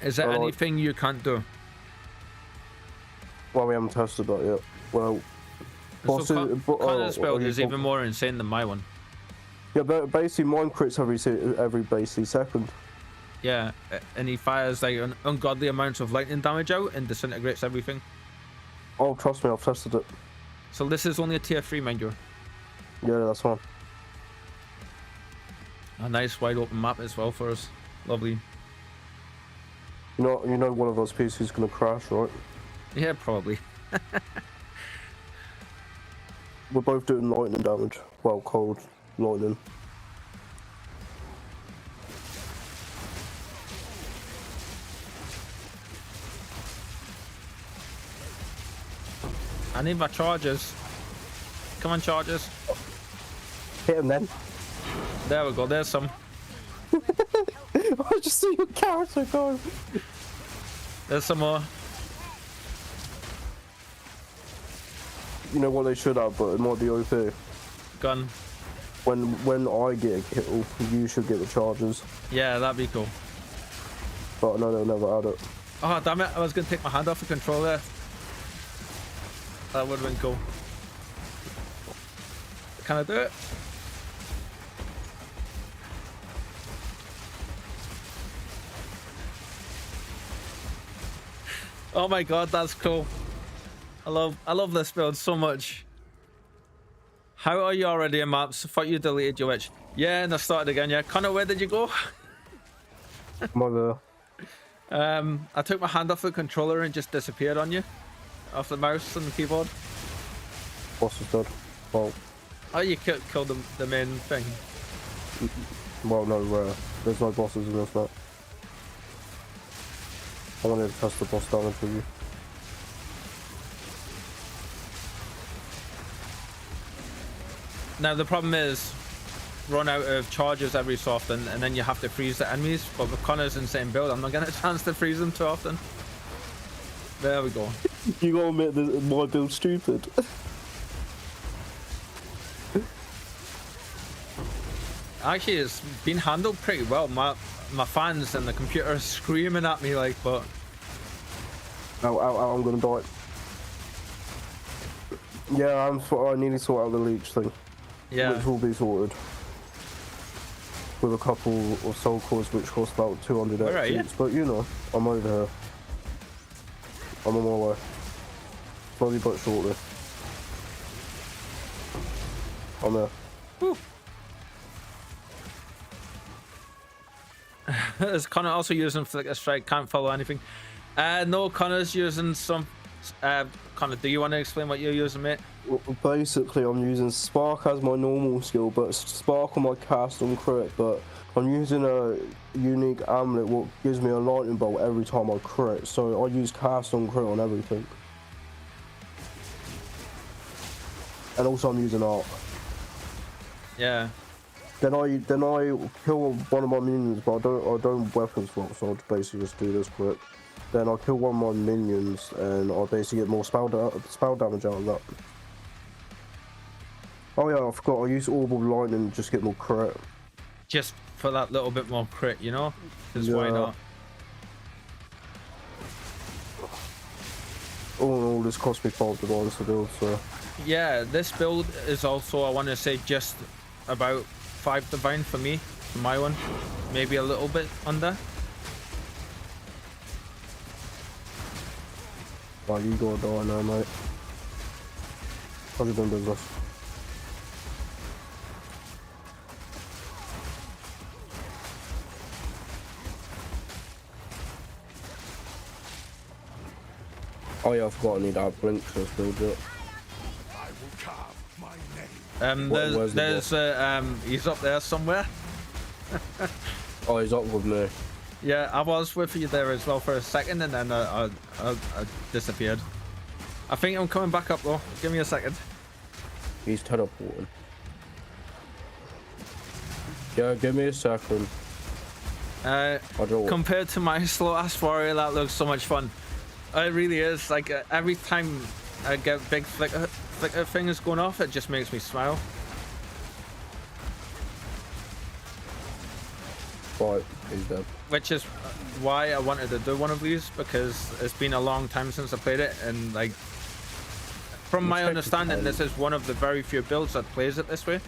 Is there anything you can't do? Well, we haven't tested that yet. Well, Connor's build is even more insane than my one. Yeah, but basically mine crits every basically second. Yeah, and he fires like an ungodly amount of lightning damage out and disintegrates everything. Oh, trust me, I've tested it. So this is only a tier 3, mind you. Yeah, that's fine. A nice wide open map as well for us. Lovely. You know one of those PCs is gonna crash, right? Yeah, probably. We're both doing lightning damage. Well, cold lightning. I need my charges. Come on, charges. Hit him then. There we go, there's some. I just see your character go. There's some more. You know what they should have, but it might be OP. Gun. When I get a kill, you should get the charges. Yeah, that'd be cool. But I know they'll never add it. Oh, damn it. I was going to take my hand off the controller. That would have been cool. Can I do it? Oh my god, that's cool. I love this build so much. How are you already in maps? Thought you deleted your witch. Yeah, and I started again. Yeah, Connor, where did you go? Mother. I took my hand off the controller and just disappeared on you, off the mouse and the keyboard. Boss is dead. Well. Oh, you killed the main thing. Well, no, there's no bosses in this map. I wanted to test the boss damage with you. Now the problem is, run out of charges every so often, and then you have to freeze the enemies. But with Connor's insane build, I'm not getting a chance to freeze them too often. There we go. You gotta admit that my build's stupid. Actually, it's been handled pretty well. My fans and the computer are screaming at me like, but I'm gonna die. Yeah, I need to sort out the leech thing. yeah. Which will be sorted. With a couple of soul cores which cost about 200 Where are you? each, but you know, I'm over here. I'm on my way. Slowly but shortly. I'm there. Whew. Is Connor also using Flicker Strike? Can't follow anything. No, Connor's using some. Connor, do you want to explain what you're using, mate? Well, basically, I'm using Spark as my normal skill, but Spark on my cast on crit, but I'm using a unique amulet what gives me a lightning bolt every time I crit, so I use cast on crit on everything. And also I'm using arc. Yeah. Then I kill one of my minions, but I don't weapon swap, so I'll basically just do this quick. Then I kill one of my minions, and I basically get more spell damage out of that. Oh yeah, I forgot, I use Orbital Lightning just to get more crit. Just for that little bit more crit, you know? Because why not? All in all, this cost me $5 to build, so... Yeah, this build is also, I want to say, just about 5 divine for me, for my one. Maybe a little bit under. Right, you gotta die now, mate. How's it been, business? Oh yeah, I forgot I need that blink to build it. I will carve my name. There's he's up there somewhere. Oh, he's up with me. Yeah, I was with you there as well for a second, and then I disappeared. I think I'm coming back up though. Give me a second. He's teleporting. Yeah, give me a second. Compared to my slow ass warrior, that looks so much fun. It really is. Like every time I get big flicker things going off, it just makes me smile. Right, he's dead. Which is why I wanted to do one of these, because it's been a long time since I played it, and like from my understanding, this is one of the very few builds that plays it this way.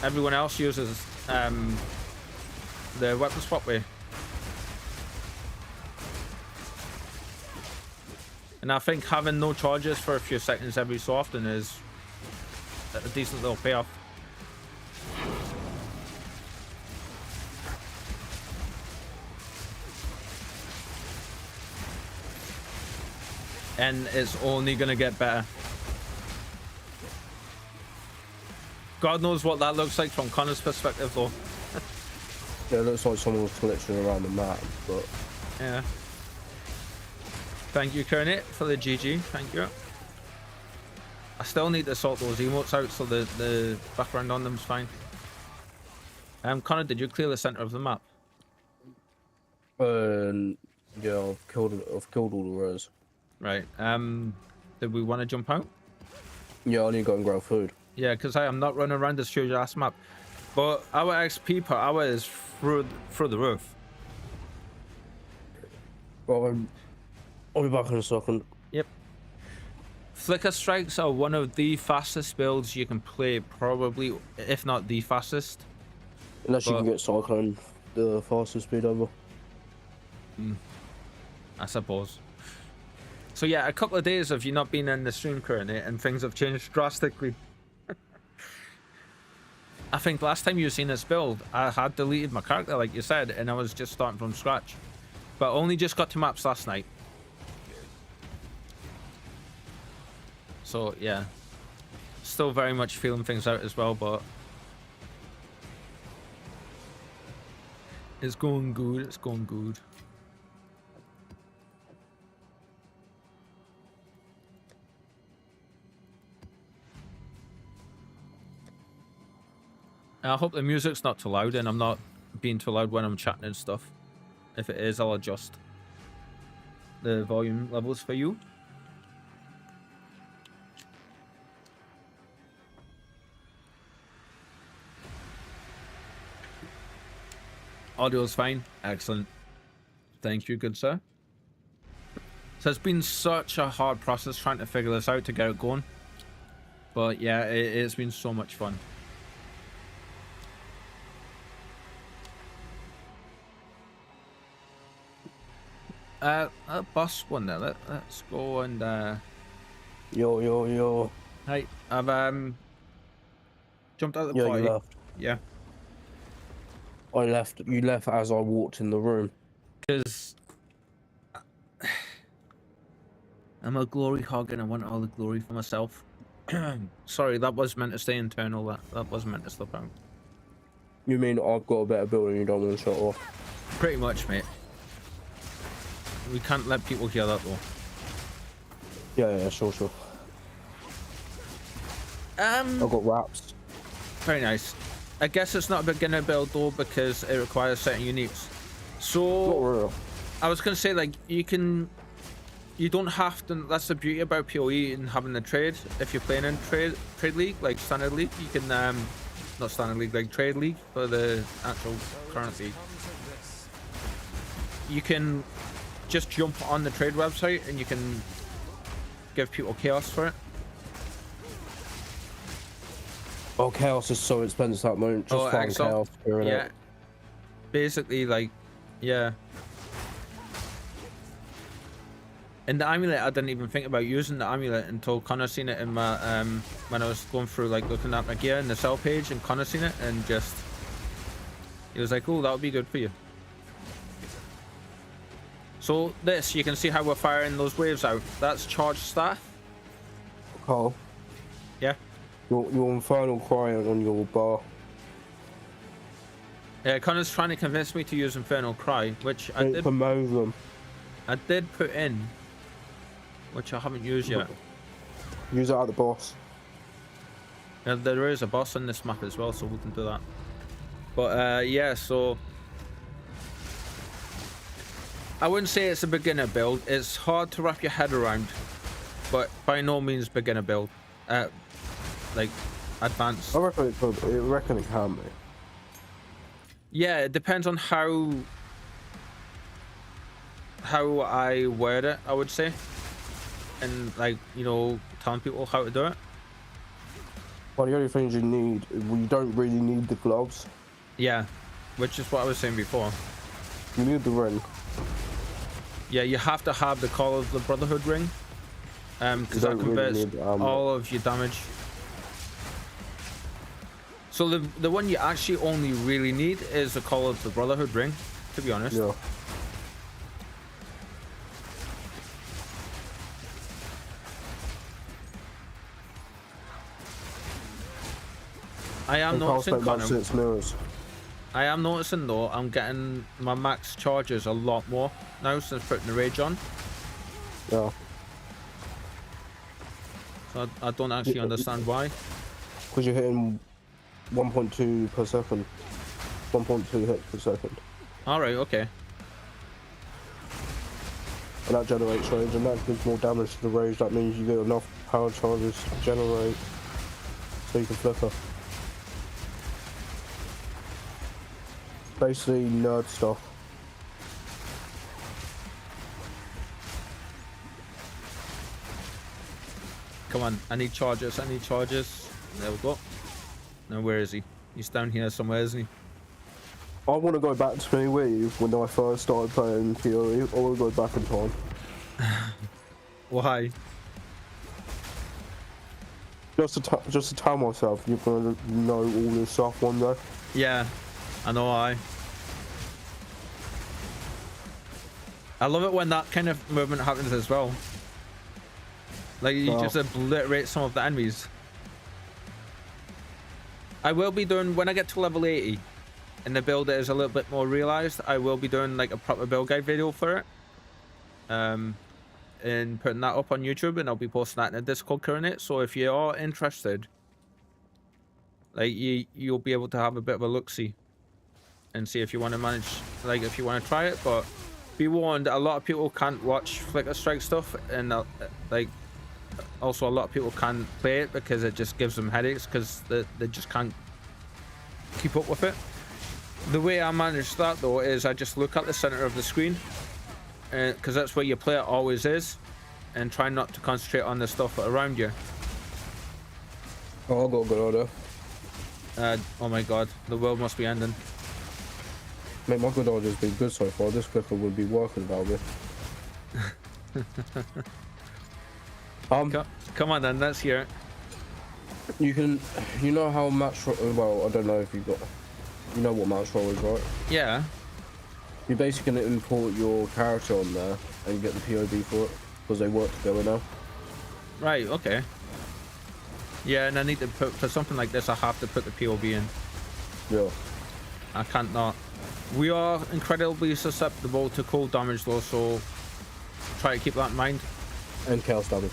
Everyone else uses the weapon swap way. And I think having no charges for a few seconds every so often is a decent little payoff. And it's only gonna get better. God knows what that looks like from Connor's perspective though. Yeah, it looks like someone was glitching around the map, but... Yeah. Thank you, Kernit, for the GG. Thank you. I still need to sort those emotes out so the background on them's fine. Connor, did you clear the center of the map? Yeah, I've killed all the res. Right. Did we want to jump out? Yeah, I need to go and grab food. Yeah, because I am not running around this huge ass map. But our XP per hour is through the roof. Well, I'll be back in a second. Yep. Flicker Strikes are one of the fastest builds you can play, probably, if not the fastest. Unless you can get Cyclone, the fastest speed ever. I suppose. So yeah, a couple of days of you not being in the stream currently, and things have changed drastically. I think last time you seen this build, I had deleted my character, like you said, and I was just starting from scratch. But only just got to maps last night. So yeah, still very much feeling things out as well, but it's going good. It's going good. I hope the music's not too loud and I'm not being too loud when I'm chatting and stuff. If it is, I'll adjust the volume levels for you. Audio's fine. Excellent. Thank you, good sir. So it's been such a hard process trying to figure this out to get it going. But yeah, it's been so much fun. A boss one there. Let's go and Yo. Hey, I've jumped out of the Yeah, party. you left. Yeah. I left. You left as I walked in the room. Because I'm a glory hog and I want all the glory for myself. Sorry, that was meant to stay internal. That wasn't meant to slip out. You mean I've got a better build and you don't want to shut off? Pretty much, mate. We can't let people hear that though. Yeah, sure. I've got wraps. Very nice. I guess it's not a beginner build though because it requires certain uniques. So Not real. I was gonna say, like, you don't have to. That's the beauty about PoE and having the trade. If you're playing in trade league, like standard league, you can not standard league, like trade league for the actual current league. You can just jump on the trade website and you can give people chaos for it. Oh, chaos is so expensive at the moment. Just find Exile. chaos. Here, Yeah. Basically, like, yeah. And the amulet, I didn't even think about using the amulet until Connor seen it in my when I was going through, like, looking at my gear in the sell page, and Connor seen it and just he was like, "Oh, that would be good for you." So this, you can see how we're firing those waves out. That's charged staff. Carl, Yeah. your infernal crying on your bar. Yeah, Connor's trying to convince me to use Infernal Cry, which I It's did. a Muslim. I did put in, which I haven't used yet. Use it at the boss. Yeah, there is a boss on this map as well, so we can do that. But yeah, so I wouldn't say it's a beginner build. It's hard to wrap your head around, but by no means beginner build. Like advanced. I reckon it could. I reckon it can be. Yeah, it depends on how I word it, I would say, and, like, you know, telling people how to do it. Well, the only things you need, you don't really need the gloves. Yeah, which is what I was saying before. You need the ring. Yeah, you have to have the Call of the Brotherhood ring, because that don't really converts need, all of your damage. So the one you actually only really need is the Call of the Brotherhood ring, to be honest. Yeah. I am noticing, Connor, 6 mirrors. I am noticing though, I'm getting my max charges a lot more now since putting the rage on. Yeah. So I don't actually understand why. Because you're hitting 1.2 per second. 1.2 hits per second. Alright, okay. And that generates rage, and that gives more damage to the rage. That means you get enough power charges to generate so you can flicker. Basically nerd stuff. Come on, I need charges, I need charges. There we go. Now where is he? He's down here somewhere, isn't he? I want to go back to me with when I first started playing PoE. I want to go back in time. Why? Just to tell myself you're going to know all this stuff one day. Yeah, I know why. I love it when that kind of movement happens as well. Like, you just obliterate some of the enemies. I will be doing, when I get to level 80 and the build is a little bit more realized, I will be doing like a proper build guide video for it. And putting that up on YouTube, and I'll be posting that in the Discord currently. So if you are interested, like, you'll be able to have a bit of a look-see and see if you want to manage, like, if you want to try it. But be warned, a lot of people can't watch Flicker Strike stuff, and like, also a lot of people can't play it because it just gives them headaches because they just can't keep up with it. The way I manage that though is I just look at the center of the screen, because that's where your player always is, and try not to concentrate on the stuff around you. Oh, I got a good order. Oh my god, the world must be ending. Mate, my good order's been good so far. This clicker would be working about it. Come on then, let's hear it. You know how match roll, well, I don't know if you know what match roll is, right? Yeah. You're basically going to import your character on there and get the POB for it, because they work together now. Right, okay. Yeah, and I need to put, for something like this, I have to put the POB in. Yeah. I can't not. We are incredibly susceptible to cold damage though, so try to keep that in mind. And chaos damage.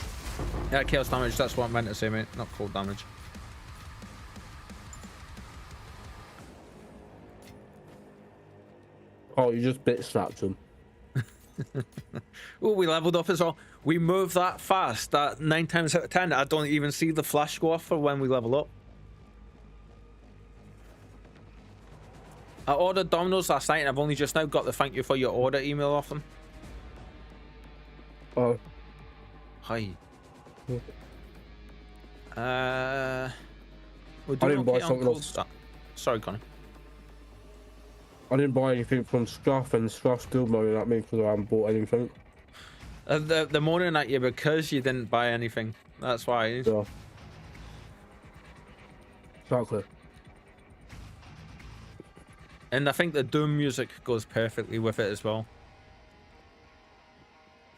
Yeah, chaos damage, that's what I meant to say, mate, not cold damage. Oh, you just bit snapped him. Oh, we leveled up as well. We move that fast that 9 times out of 10 I don't even see the flash go off for when we level up. I ordered Domino's last night and I've only just now got the thank you for your order email off them. Oh. Hi. Yeah. We're I doing didn't buy okay on something cold else. start. Sorry, Connor. I didn't buy anything from Scruff, and Scruff still moaning at me because I haven't bought anything. They're moaning at you because you didn't buy anything. That's why. Yeah. Exactly. And I think the Doom music goes perfectly with it as well.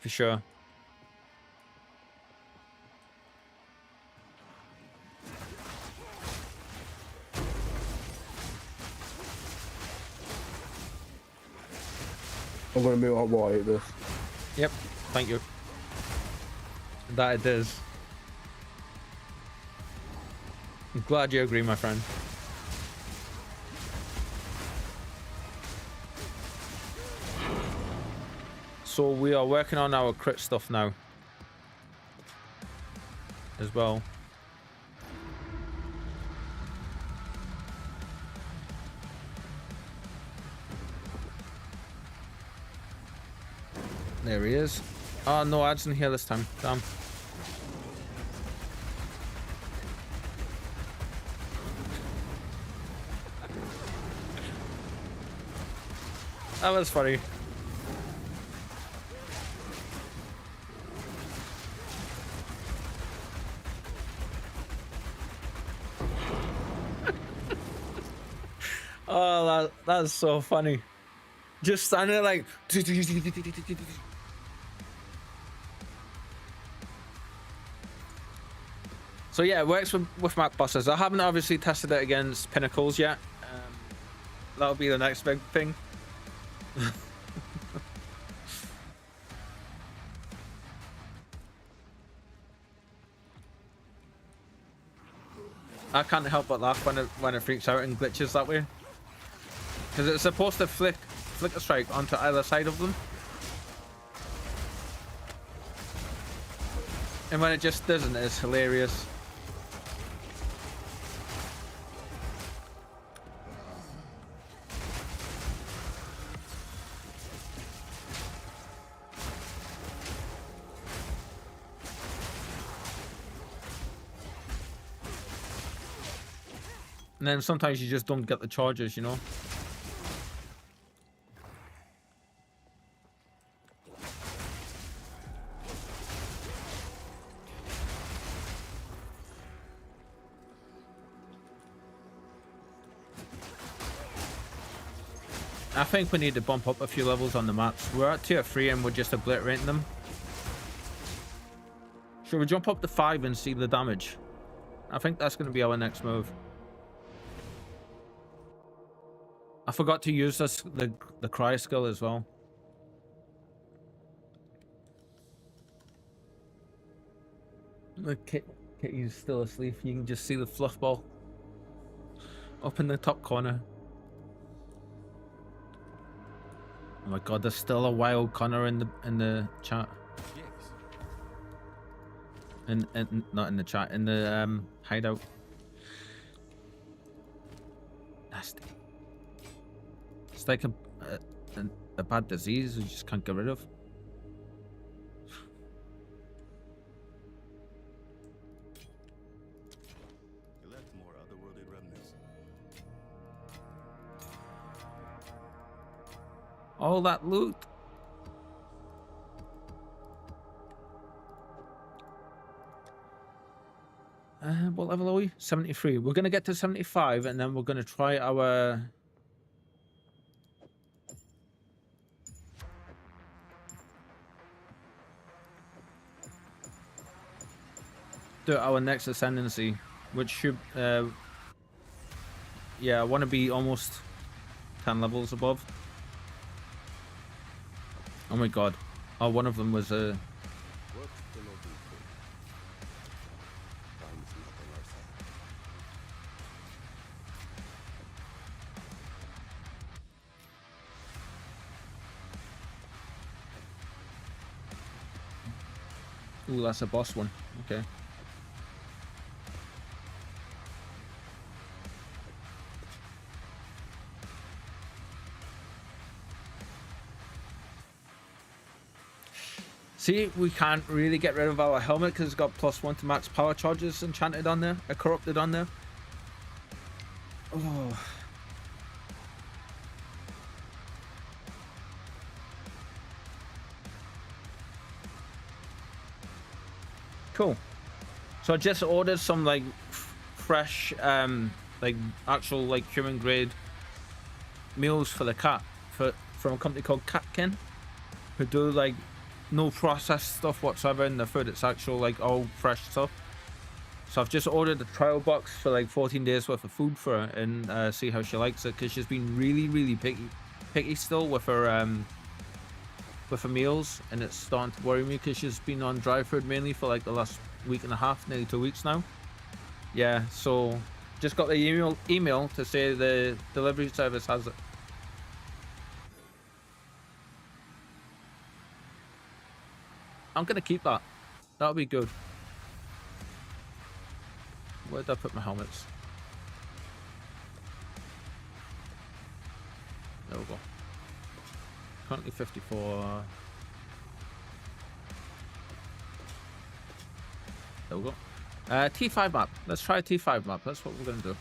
For sure. I'm going to move up while I eat this. Yep, thank you. That it is. I'm glad you agree, my friend. So we are working on our crit stuff now. As well. There he is. Oh, no ads in here this time. Damn. That was funny. Oh, that's so funny. Just standing there like... So yeah, it works with map bosses. I haven't obviously tested it against pinnacles yet. That'll be the next big thing. I can't help but laugh when it freaks out and glitches that way. Because it's supposed to flicker strike onto either side of them. And when it just doesn't, it's hilarious. And then sometimes you just don't get the charges, you know? I think we need to bump up a few levels on the maps. We're at tier 3 and we're just obliterating them. Should we jump up to 5 and see the damage? I think that's going to be our next move. I forgot to use the cry skill as well. The kitty's still asleep. You can just see the fluff ball up in the top corner. Oh my god, there's still a wild Connor in the chat. Yes. In not in the chat, in the hideout. Nasty. It's like a bad disease you just can't get rid of. You left more otherworldly remnants. All that loot. What level are we? 73. We're gonna get to 75 and then we're gonna try our do our next ascendancy, which should yeah, I want to be almost 10 levels above. Oh my god. Oh, one of them was a What can I do for you? Time's not on our side. ooh, that's a boss one. Okay. See, we can't really get rid of our helmet because it's got +1 to max power charges enchanted on there, corrupted on there. Oh. Cool. So I just ordered some like fresh, like actual like human grade meals for the cat from a company called Catkin, who do like no processed stuff whatsoever in the food. It's actual like all fresh stuff. So I've just ordered a trial box for like 14 days worth of food for her and see how she likes it, because she's been really picky still with her meals, and it's starting to worry me because she's been on dry food mainly for like the last week and a half, nearly 2 weeks now. Yeah, so just got the email to say the delivery service has it. I'm gonna keep that. That'll be good. Where did I put my helmets? There we go. Currently 54. There we go. T5 map. Let's try a T5 map. That's what we're gonna do.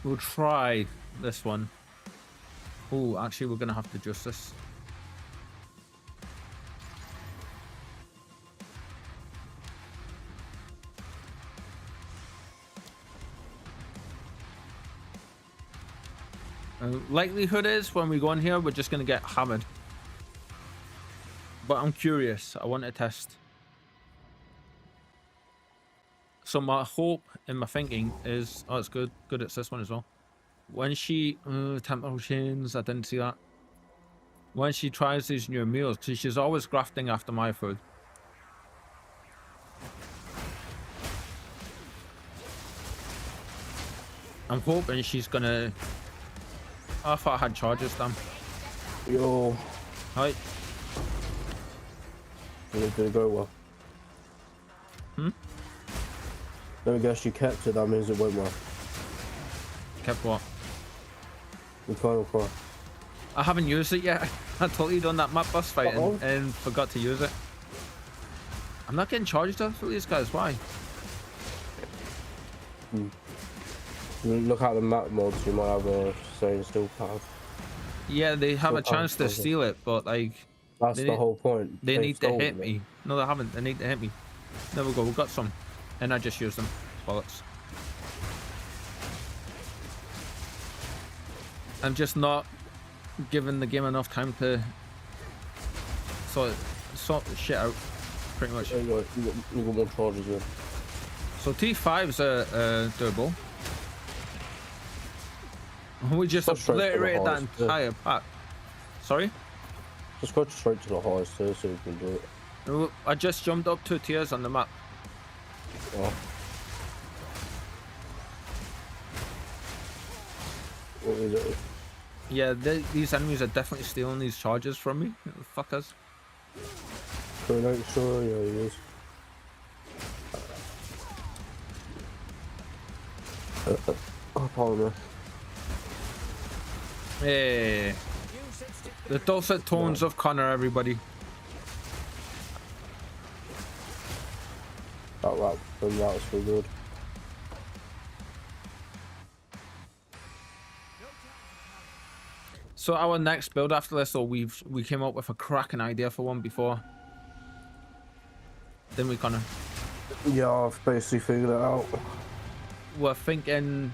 We'll try this one. Oh, actually, we're gonna have to adjust this. Likelihood is when we go in here, we're just gonna get hammered. But I'm curious. I want to test. So my hope and my thinking is, oh, it's good. Good, it's this one as well. When she, temporal chains, I didn't see that. When she tries these new meals, because she's always grafting after my food. I'm hoping she's gonna. Oh, I thought I had charges, damn. Yo. Hi. Did it go well? Let me guess, you kept it, that means it went well. Kept what? The final cry. I haven't used it yet. I totally done that map boss fight and forgot to use it. I'm not getting charged up for these guys, why? Look at the map mods, you might have a saying still path. Yeah, they have a chance to steal it, but like... That's the whole point. They need to hit me. No, they haven't. They need to hit me. There we go, we've got some. And I just used them. Bollocks. I'm just not giving the game enough time to sort the shit out, pretty much. You got more charges here. So T5's doable. We just obliterated that entire pack. Sorry? Just go straight to the highest tier so you can do it. I just jumped up 2 tiers on the map. Oh. What is it? Yeah, these enemies are definitely stealing these charges from me. Fuckers. Grenade, sure, yeah, he is. Oh, pardon me. Hey. The dulcet tones of Connor, everybody. That was so good. So our next build after this, or we came up with a cracking idea for one before. Didn't we, Connor? Yeah, I've basically figured it out. We're thinking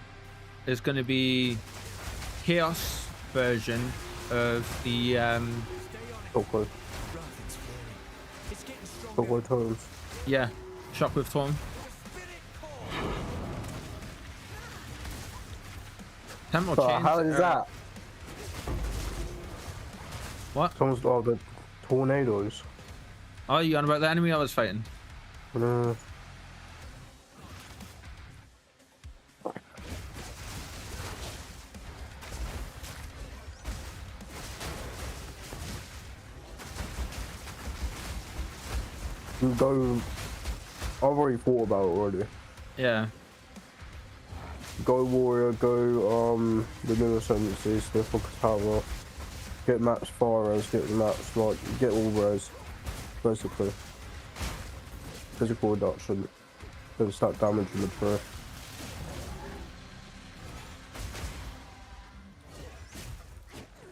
there's going to be chaos version of the Shockwave. Shockwave tones. yeah, shockwave tome. Temporal But chains. how is that? What? Someone's got the tornadoes. Oh, you on about the enemy I was fighting? Go. I've already thought about it already. Yeah. Go warrior, go the new ascendancy, sniffle tower, get max fire res, get max like get all res, basically. Physical reduction, then start damaging the prey.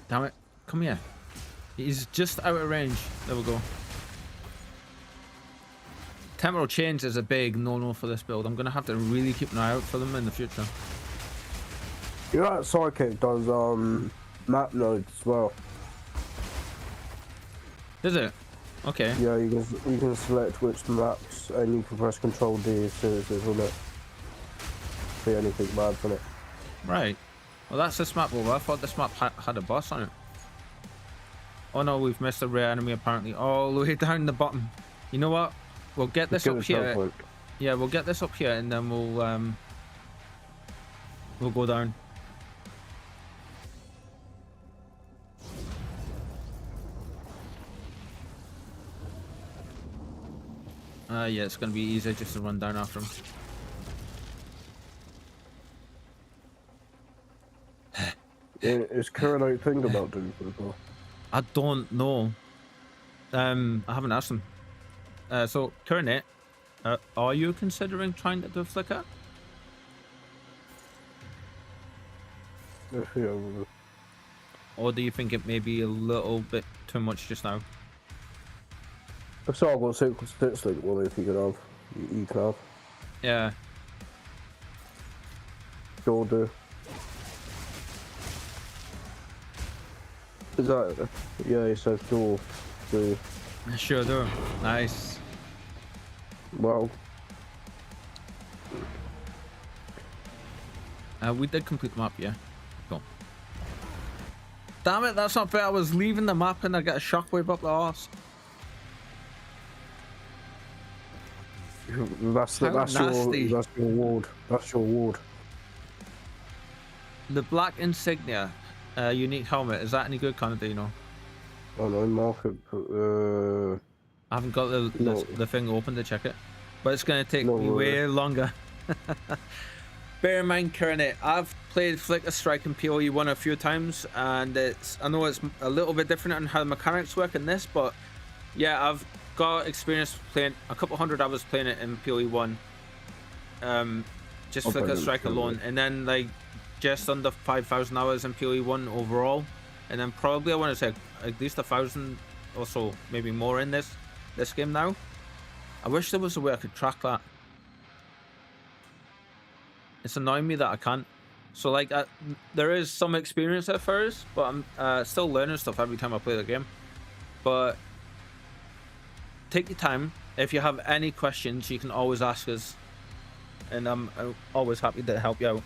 Damn it! Come here. He's just out of range. There we go. Temporal chains is a big no-no for this build. I'm gonna have to really keep an eye out for them in the future. You know that sidekick does map nodes as well. Is it? Okay. Yeah, you can select which maps and you can press Control D as soon as it's on it. See anything bad from it. Right. Well, that's this map over. I thought this map had a boss on it. Oh no, we've missed a rare enemy apparently. All the way down the bottom. You know what? We'll get this up here. Yeah, we'll get this up here and then we'll go down. Yeah, it's gonna be easier just to run down after him. Is Kuronite thinking about doing football? I don't know. I haven't asked him. So, Kuronite, are you considering trying to do Flicker? Yeah. Or do you think it may be a little bit too much just now? I've got stits like one if you can have. You can have. Yeah. Sure do. Is that? Yeah, he says sure do. Sure do. Nice. Well. We did complete the map, yeah. Cool. Damn it, that's not fair. I was leaving the map and I got a shockwave up the arse. That's your ward. That's your ward. The black insignia, unique helmet. Is that any good, Connor? Do you know? Oh no, market. I haven't got the thing open to check it, but it's gonna take me way longer. Bear in mind, Kuronite, I've played FFlicker Strike and PoE 1 a few times, and I know it's a little bit different on how the mechanics work in this, but yeah, I've got experience playing a couple hundred hours playing it in PoE 1. Just FFlicker Strike alone, and then like just under 5,000 hours in PoE 1 overall, and then probably I want to say at least 1,000 or so, maybe more in this game now. I wish there was a way I could track that. It's annoying me that I can't. So like there is some experience at first, but I'm still learning stuff every time I play the game. But take your time. If you have any questions, you can always ask us, and I'm always happy to help you out.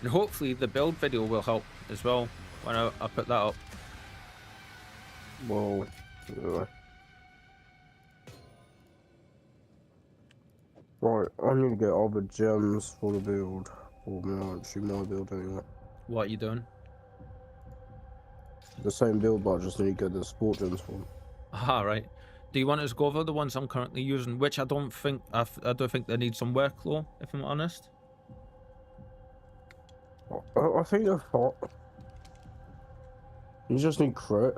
And hopefully the build video will help as well when I put that up. Whoa. Right, I need to get all the gems for the build. Or actually my build anyway. What are you doing? The same build, but I just need to get the sport gens for them. Ah, right. Do you want us to go over the ones I'm currently using, which I don't think they need some work though, if I'm honest. I think they're fine. You just need crit.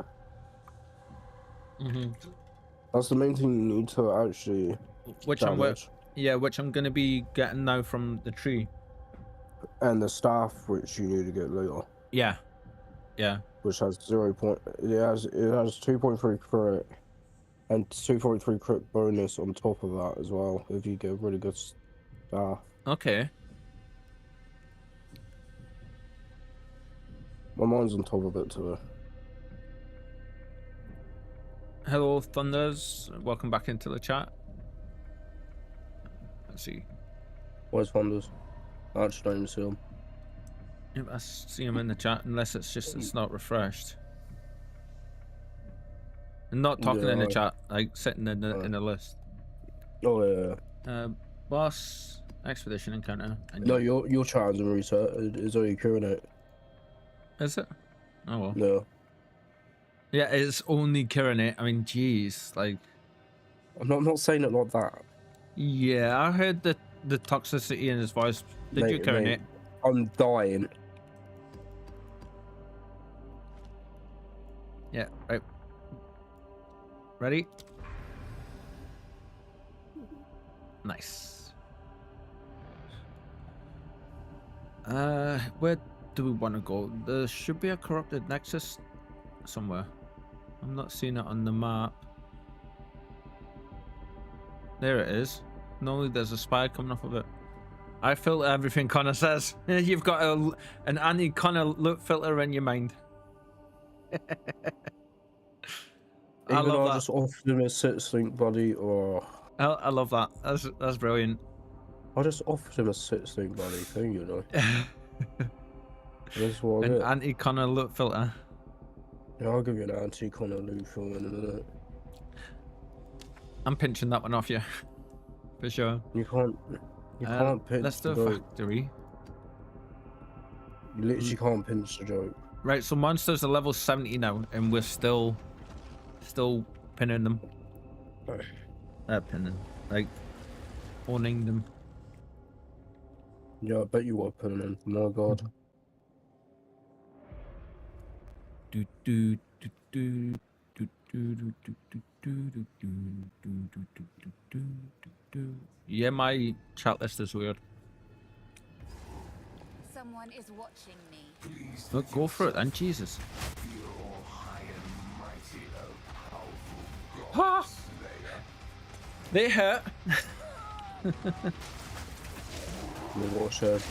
That's the main thing you need to actually Which damage. which I'm gonna be getting now from the tree. And the staff, which you need to get later. Yeah. Yeah. Which has 0. It has 2.3 crit and 2.3 crit bonus on top of that as well. If you get really good staff. Okay. My mind's on top of it too. Hello, Thunders. Welcome back into the chat. Let's see. Where's Thunders? I actually don't even see him. Yep, I see him in the chat, unless it's not refreshed. I'm not talking in the chat, like sitting in the list. Oh yeah. Boss, expedition encounter. No, your chat hasn't reset. It's only current it. Is it? Oh well. No. Yeah, it's only Kirinate. I mean, jeez, like. I'm not saying it like that. Yeah, I heard the toxicity in his voice. Did you, Kirinate? I'm dying. Yeah, right. Ready? Nice. Where do we want to go? There should be a corrupted nexus somewhere. I'm not seeing it on the map. There it is. No, there's a spy coming off of it. I filter everything Connor says. You've got an anti-Connor look filter in your mind. I love that. Just offered him a sit sync buddy, or I love that. That's brilliant. I just offered him a sit sync buddy thing, you know. That's what I An get. anti-Connor look filter. Yeah, I'll give you an anti-Connor loot film in a minute. I'm pinching that one off you, for sure. You can't pinch Let's do the a joke. factory. You literally can't pinch the joke. Right, so monsters are level 70 now, and we're still pinning them. Pinning, like owning them. Yeah, I bet you are pinning him. My God. Do do do do do do do do do do do do. Yeah, my chat list is weird. Someone is watching me. Look, go for it then, Jesus. Ha! They hurt. Watch out.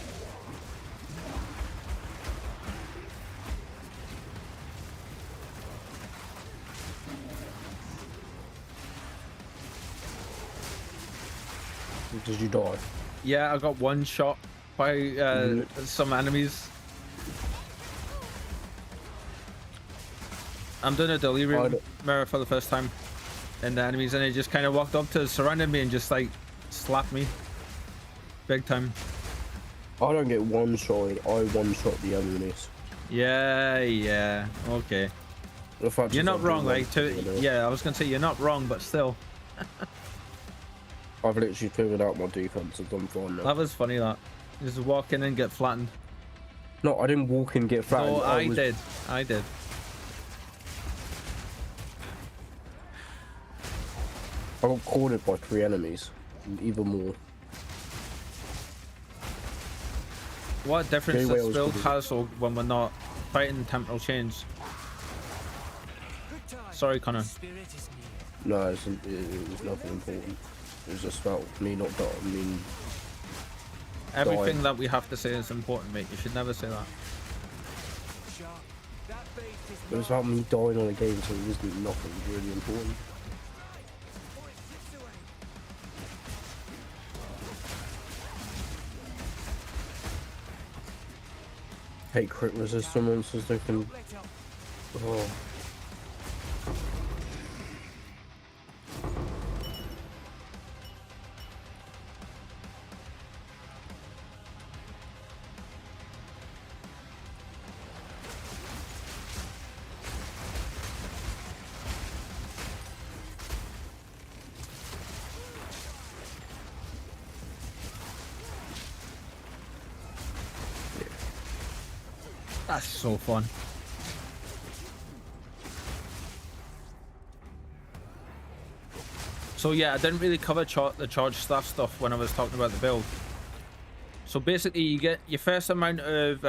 Did you die? Yeah, I got one shot by some enemies. I'm doing a delirium mirror for the first time, and the enemies, and they just kind of walked up to surrounded me and just like slapped me, big time. I don't get one shot. I one shot the enemies. Yeah, okay. You're not wrong, like yeah, I was gonna say you're not wrong, but still. I've literally figured out my defense. I've done fine now. That was funny. That just walk in and get flattened. No, I didn't walk in and get flattened. Oh, I did. I got cornered by 3 enemies, even more. What difference does build has when we're not fighting temporal chains? Sorry, Connor. No, it was nothing important. It was just about me not dying. Everything that we have to say is important, mate. You should never say that. It was about me dying on a game, so it wasn't nothing really important. Hate crit resistant monsters, they can... Oh. That's so fun. So yeah, I didn't really cover the charge staff stuff when I was talking about the build. So basically, you get your first amount of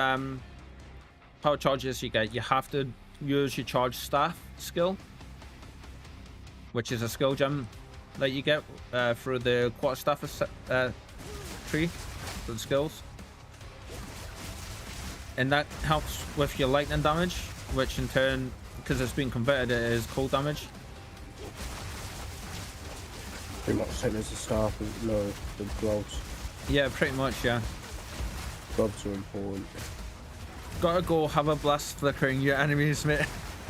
power charges you get. You have to use your charge staff skill, which is a skill gem that you get through the quarterstaff tree for the skills. And that helps with your lightning damage, which in turn, because it's been converted, it is cold damage. Pretty much same as the staff, no, the gloves. Yeah, pretty much, yeah. Gloves are important. Gotta go have a blast flickering your enemies, mate.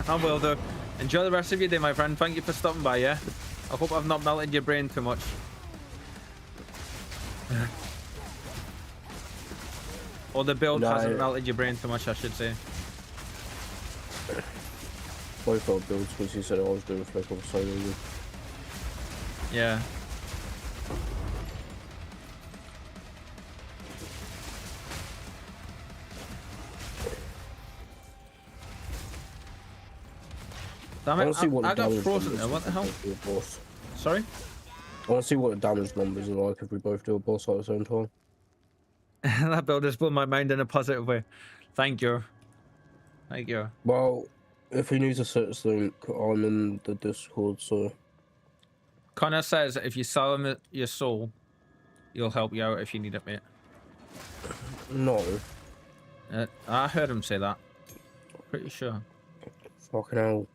I will do. Enjoy the rest of your day, my friend. Thank you for stopping by, yeah? I hope I've not melted your brain too much. Or the build hasn't melted your brain too much, I should say. Both our builds, because he said I was doing flick on solo. Yeah. Damn it, I got frozen there, what the hell? Sorry? I want to see what the damage numbers are like if we both do a boss at the same time. That build has blown my mind in a positive way. Thank you. Thank you. Well, if he needs a search link, I'm in the Discord, so... Connor says if you sell him your soul, he'll help you out if you need it, mate. No. I heard him say that. Pretty sure. Fucking hell.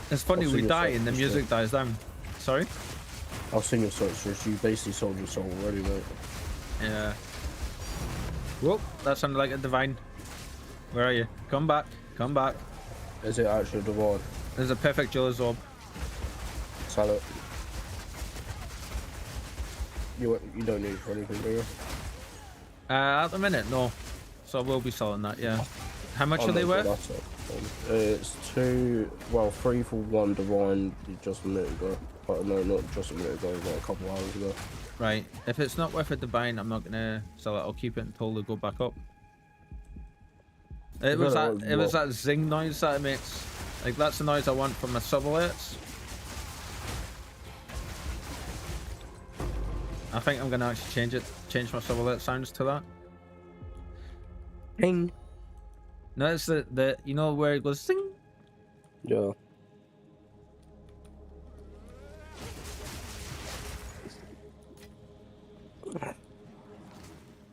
It's funny, we die and the music dies down. Sorry? I've seen your search list. You basically sold your soul already, mate. Yeah. Whoa, that sounded like a divine. Where are you? Come back. Come back. Is it actually a divine? There's a perfect Jill's orb. Sell it. You don't need it for anything, do you? At the minute, no. So I will be selling that, yeah. How much are they worth? It's 3 for 1 divine just a minute ago. But no, not just a minute ago, like a couple hours ago. Right. If it's not worth a divine, I'm not gonna sell it. I'll keep it until they go back up. It was that zing noise that it makes. Like that's the noise I want from my sub alerts. I think I'm gonna actually change my sub alert sounds to that. Ping. No, it's the you know where it goes zing? Yeah.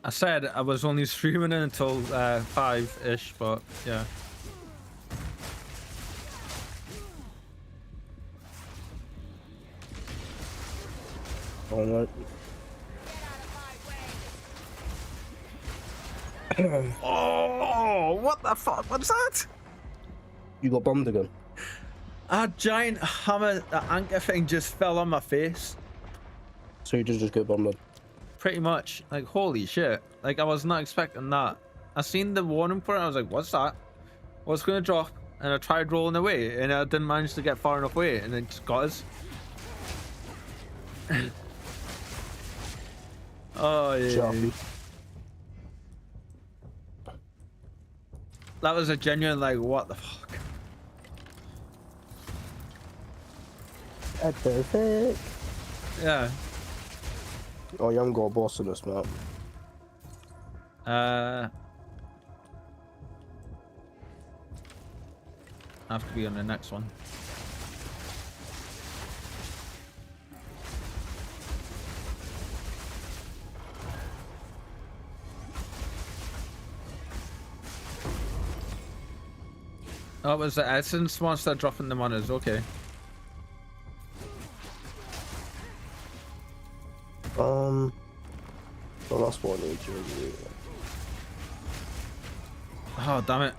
I said I was only streaming it until 5-ish, but yeah. Alright. Oh, what the fuck? What's that? You got bombed again. A giant hammer, the anchor thing just fell on my face. So you just get bombed. Pretty much. Like, holy shit. Like, I was not expecting that. I seen the warning for it. I was like, what's that? What's going to drop? And I tried rolling away, and I didn't manage to get far enough away, and it just got us. Oh, yeah. Choppy. That was a genuine, like, what the fuck? Perfect. Yeah. Oh, you haven't got a boss in this map. I have to be on the next one. Oh, it was the essence monster dropping them on us, okay. Well, that's what I need to do. Oh, damn it.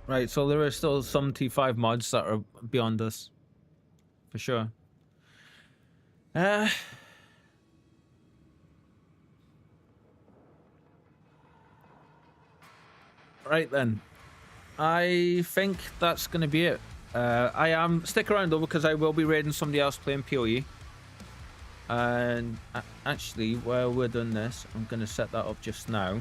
Right, so there are still some T5 mods that are beyond us. For sure. Right then. I think that's going to be it. Stick around though, because I will be raiding somebody else playing PoE. And actually, while we're done this, I'm going to set that up just now.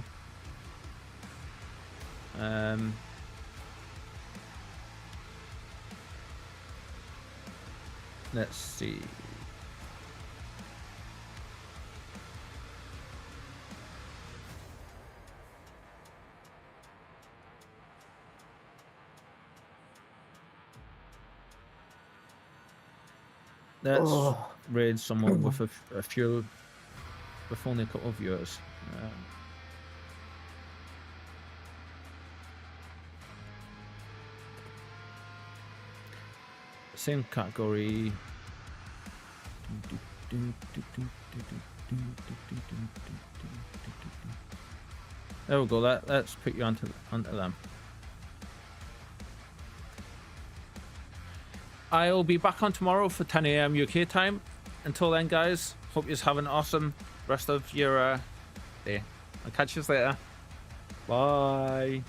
Let's see. Let's raid someone with a few, with only a couple of viewers. Same category. There we go. Let's put you onto them. I'll be back on tomorrow for 10 AM UK time. Until then, guys, hope you have an awesome rest of your day. I'll catch you later. Bye.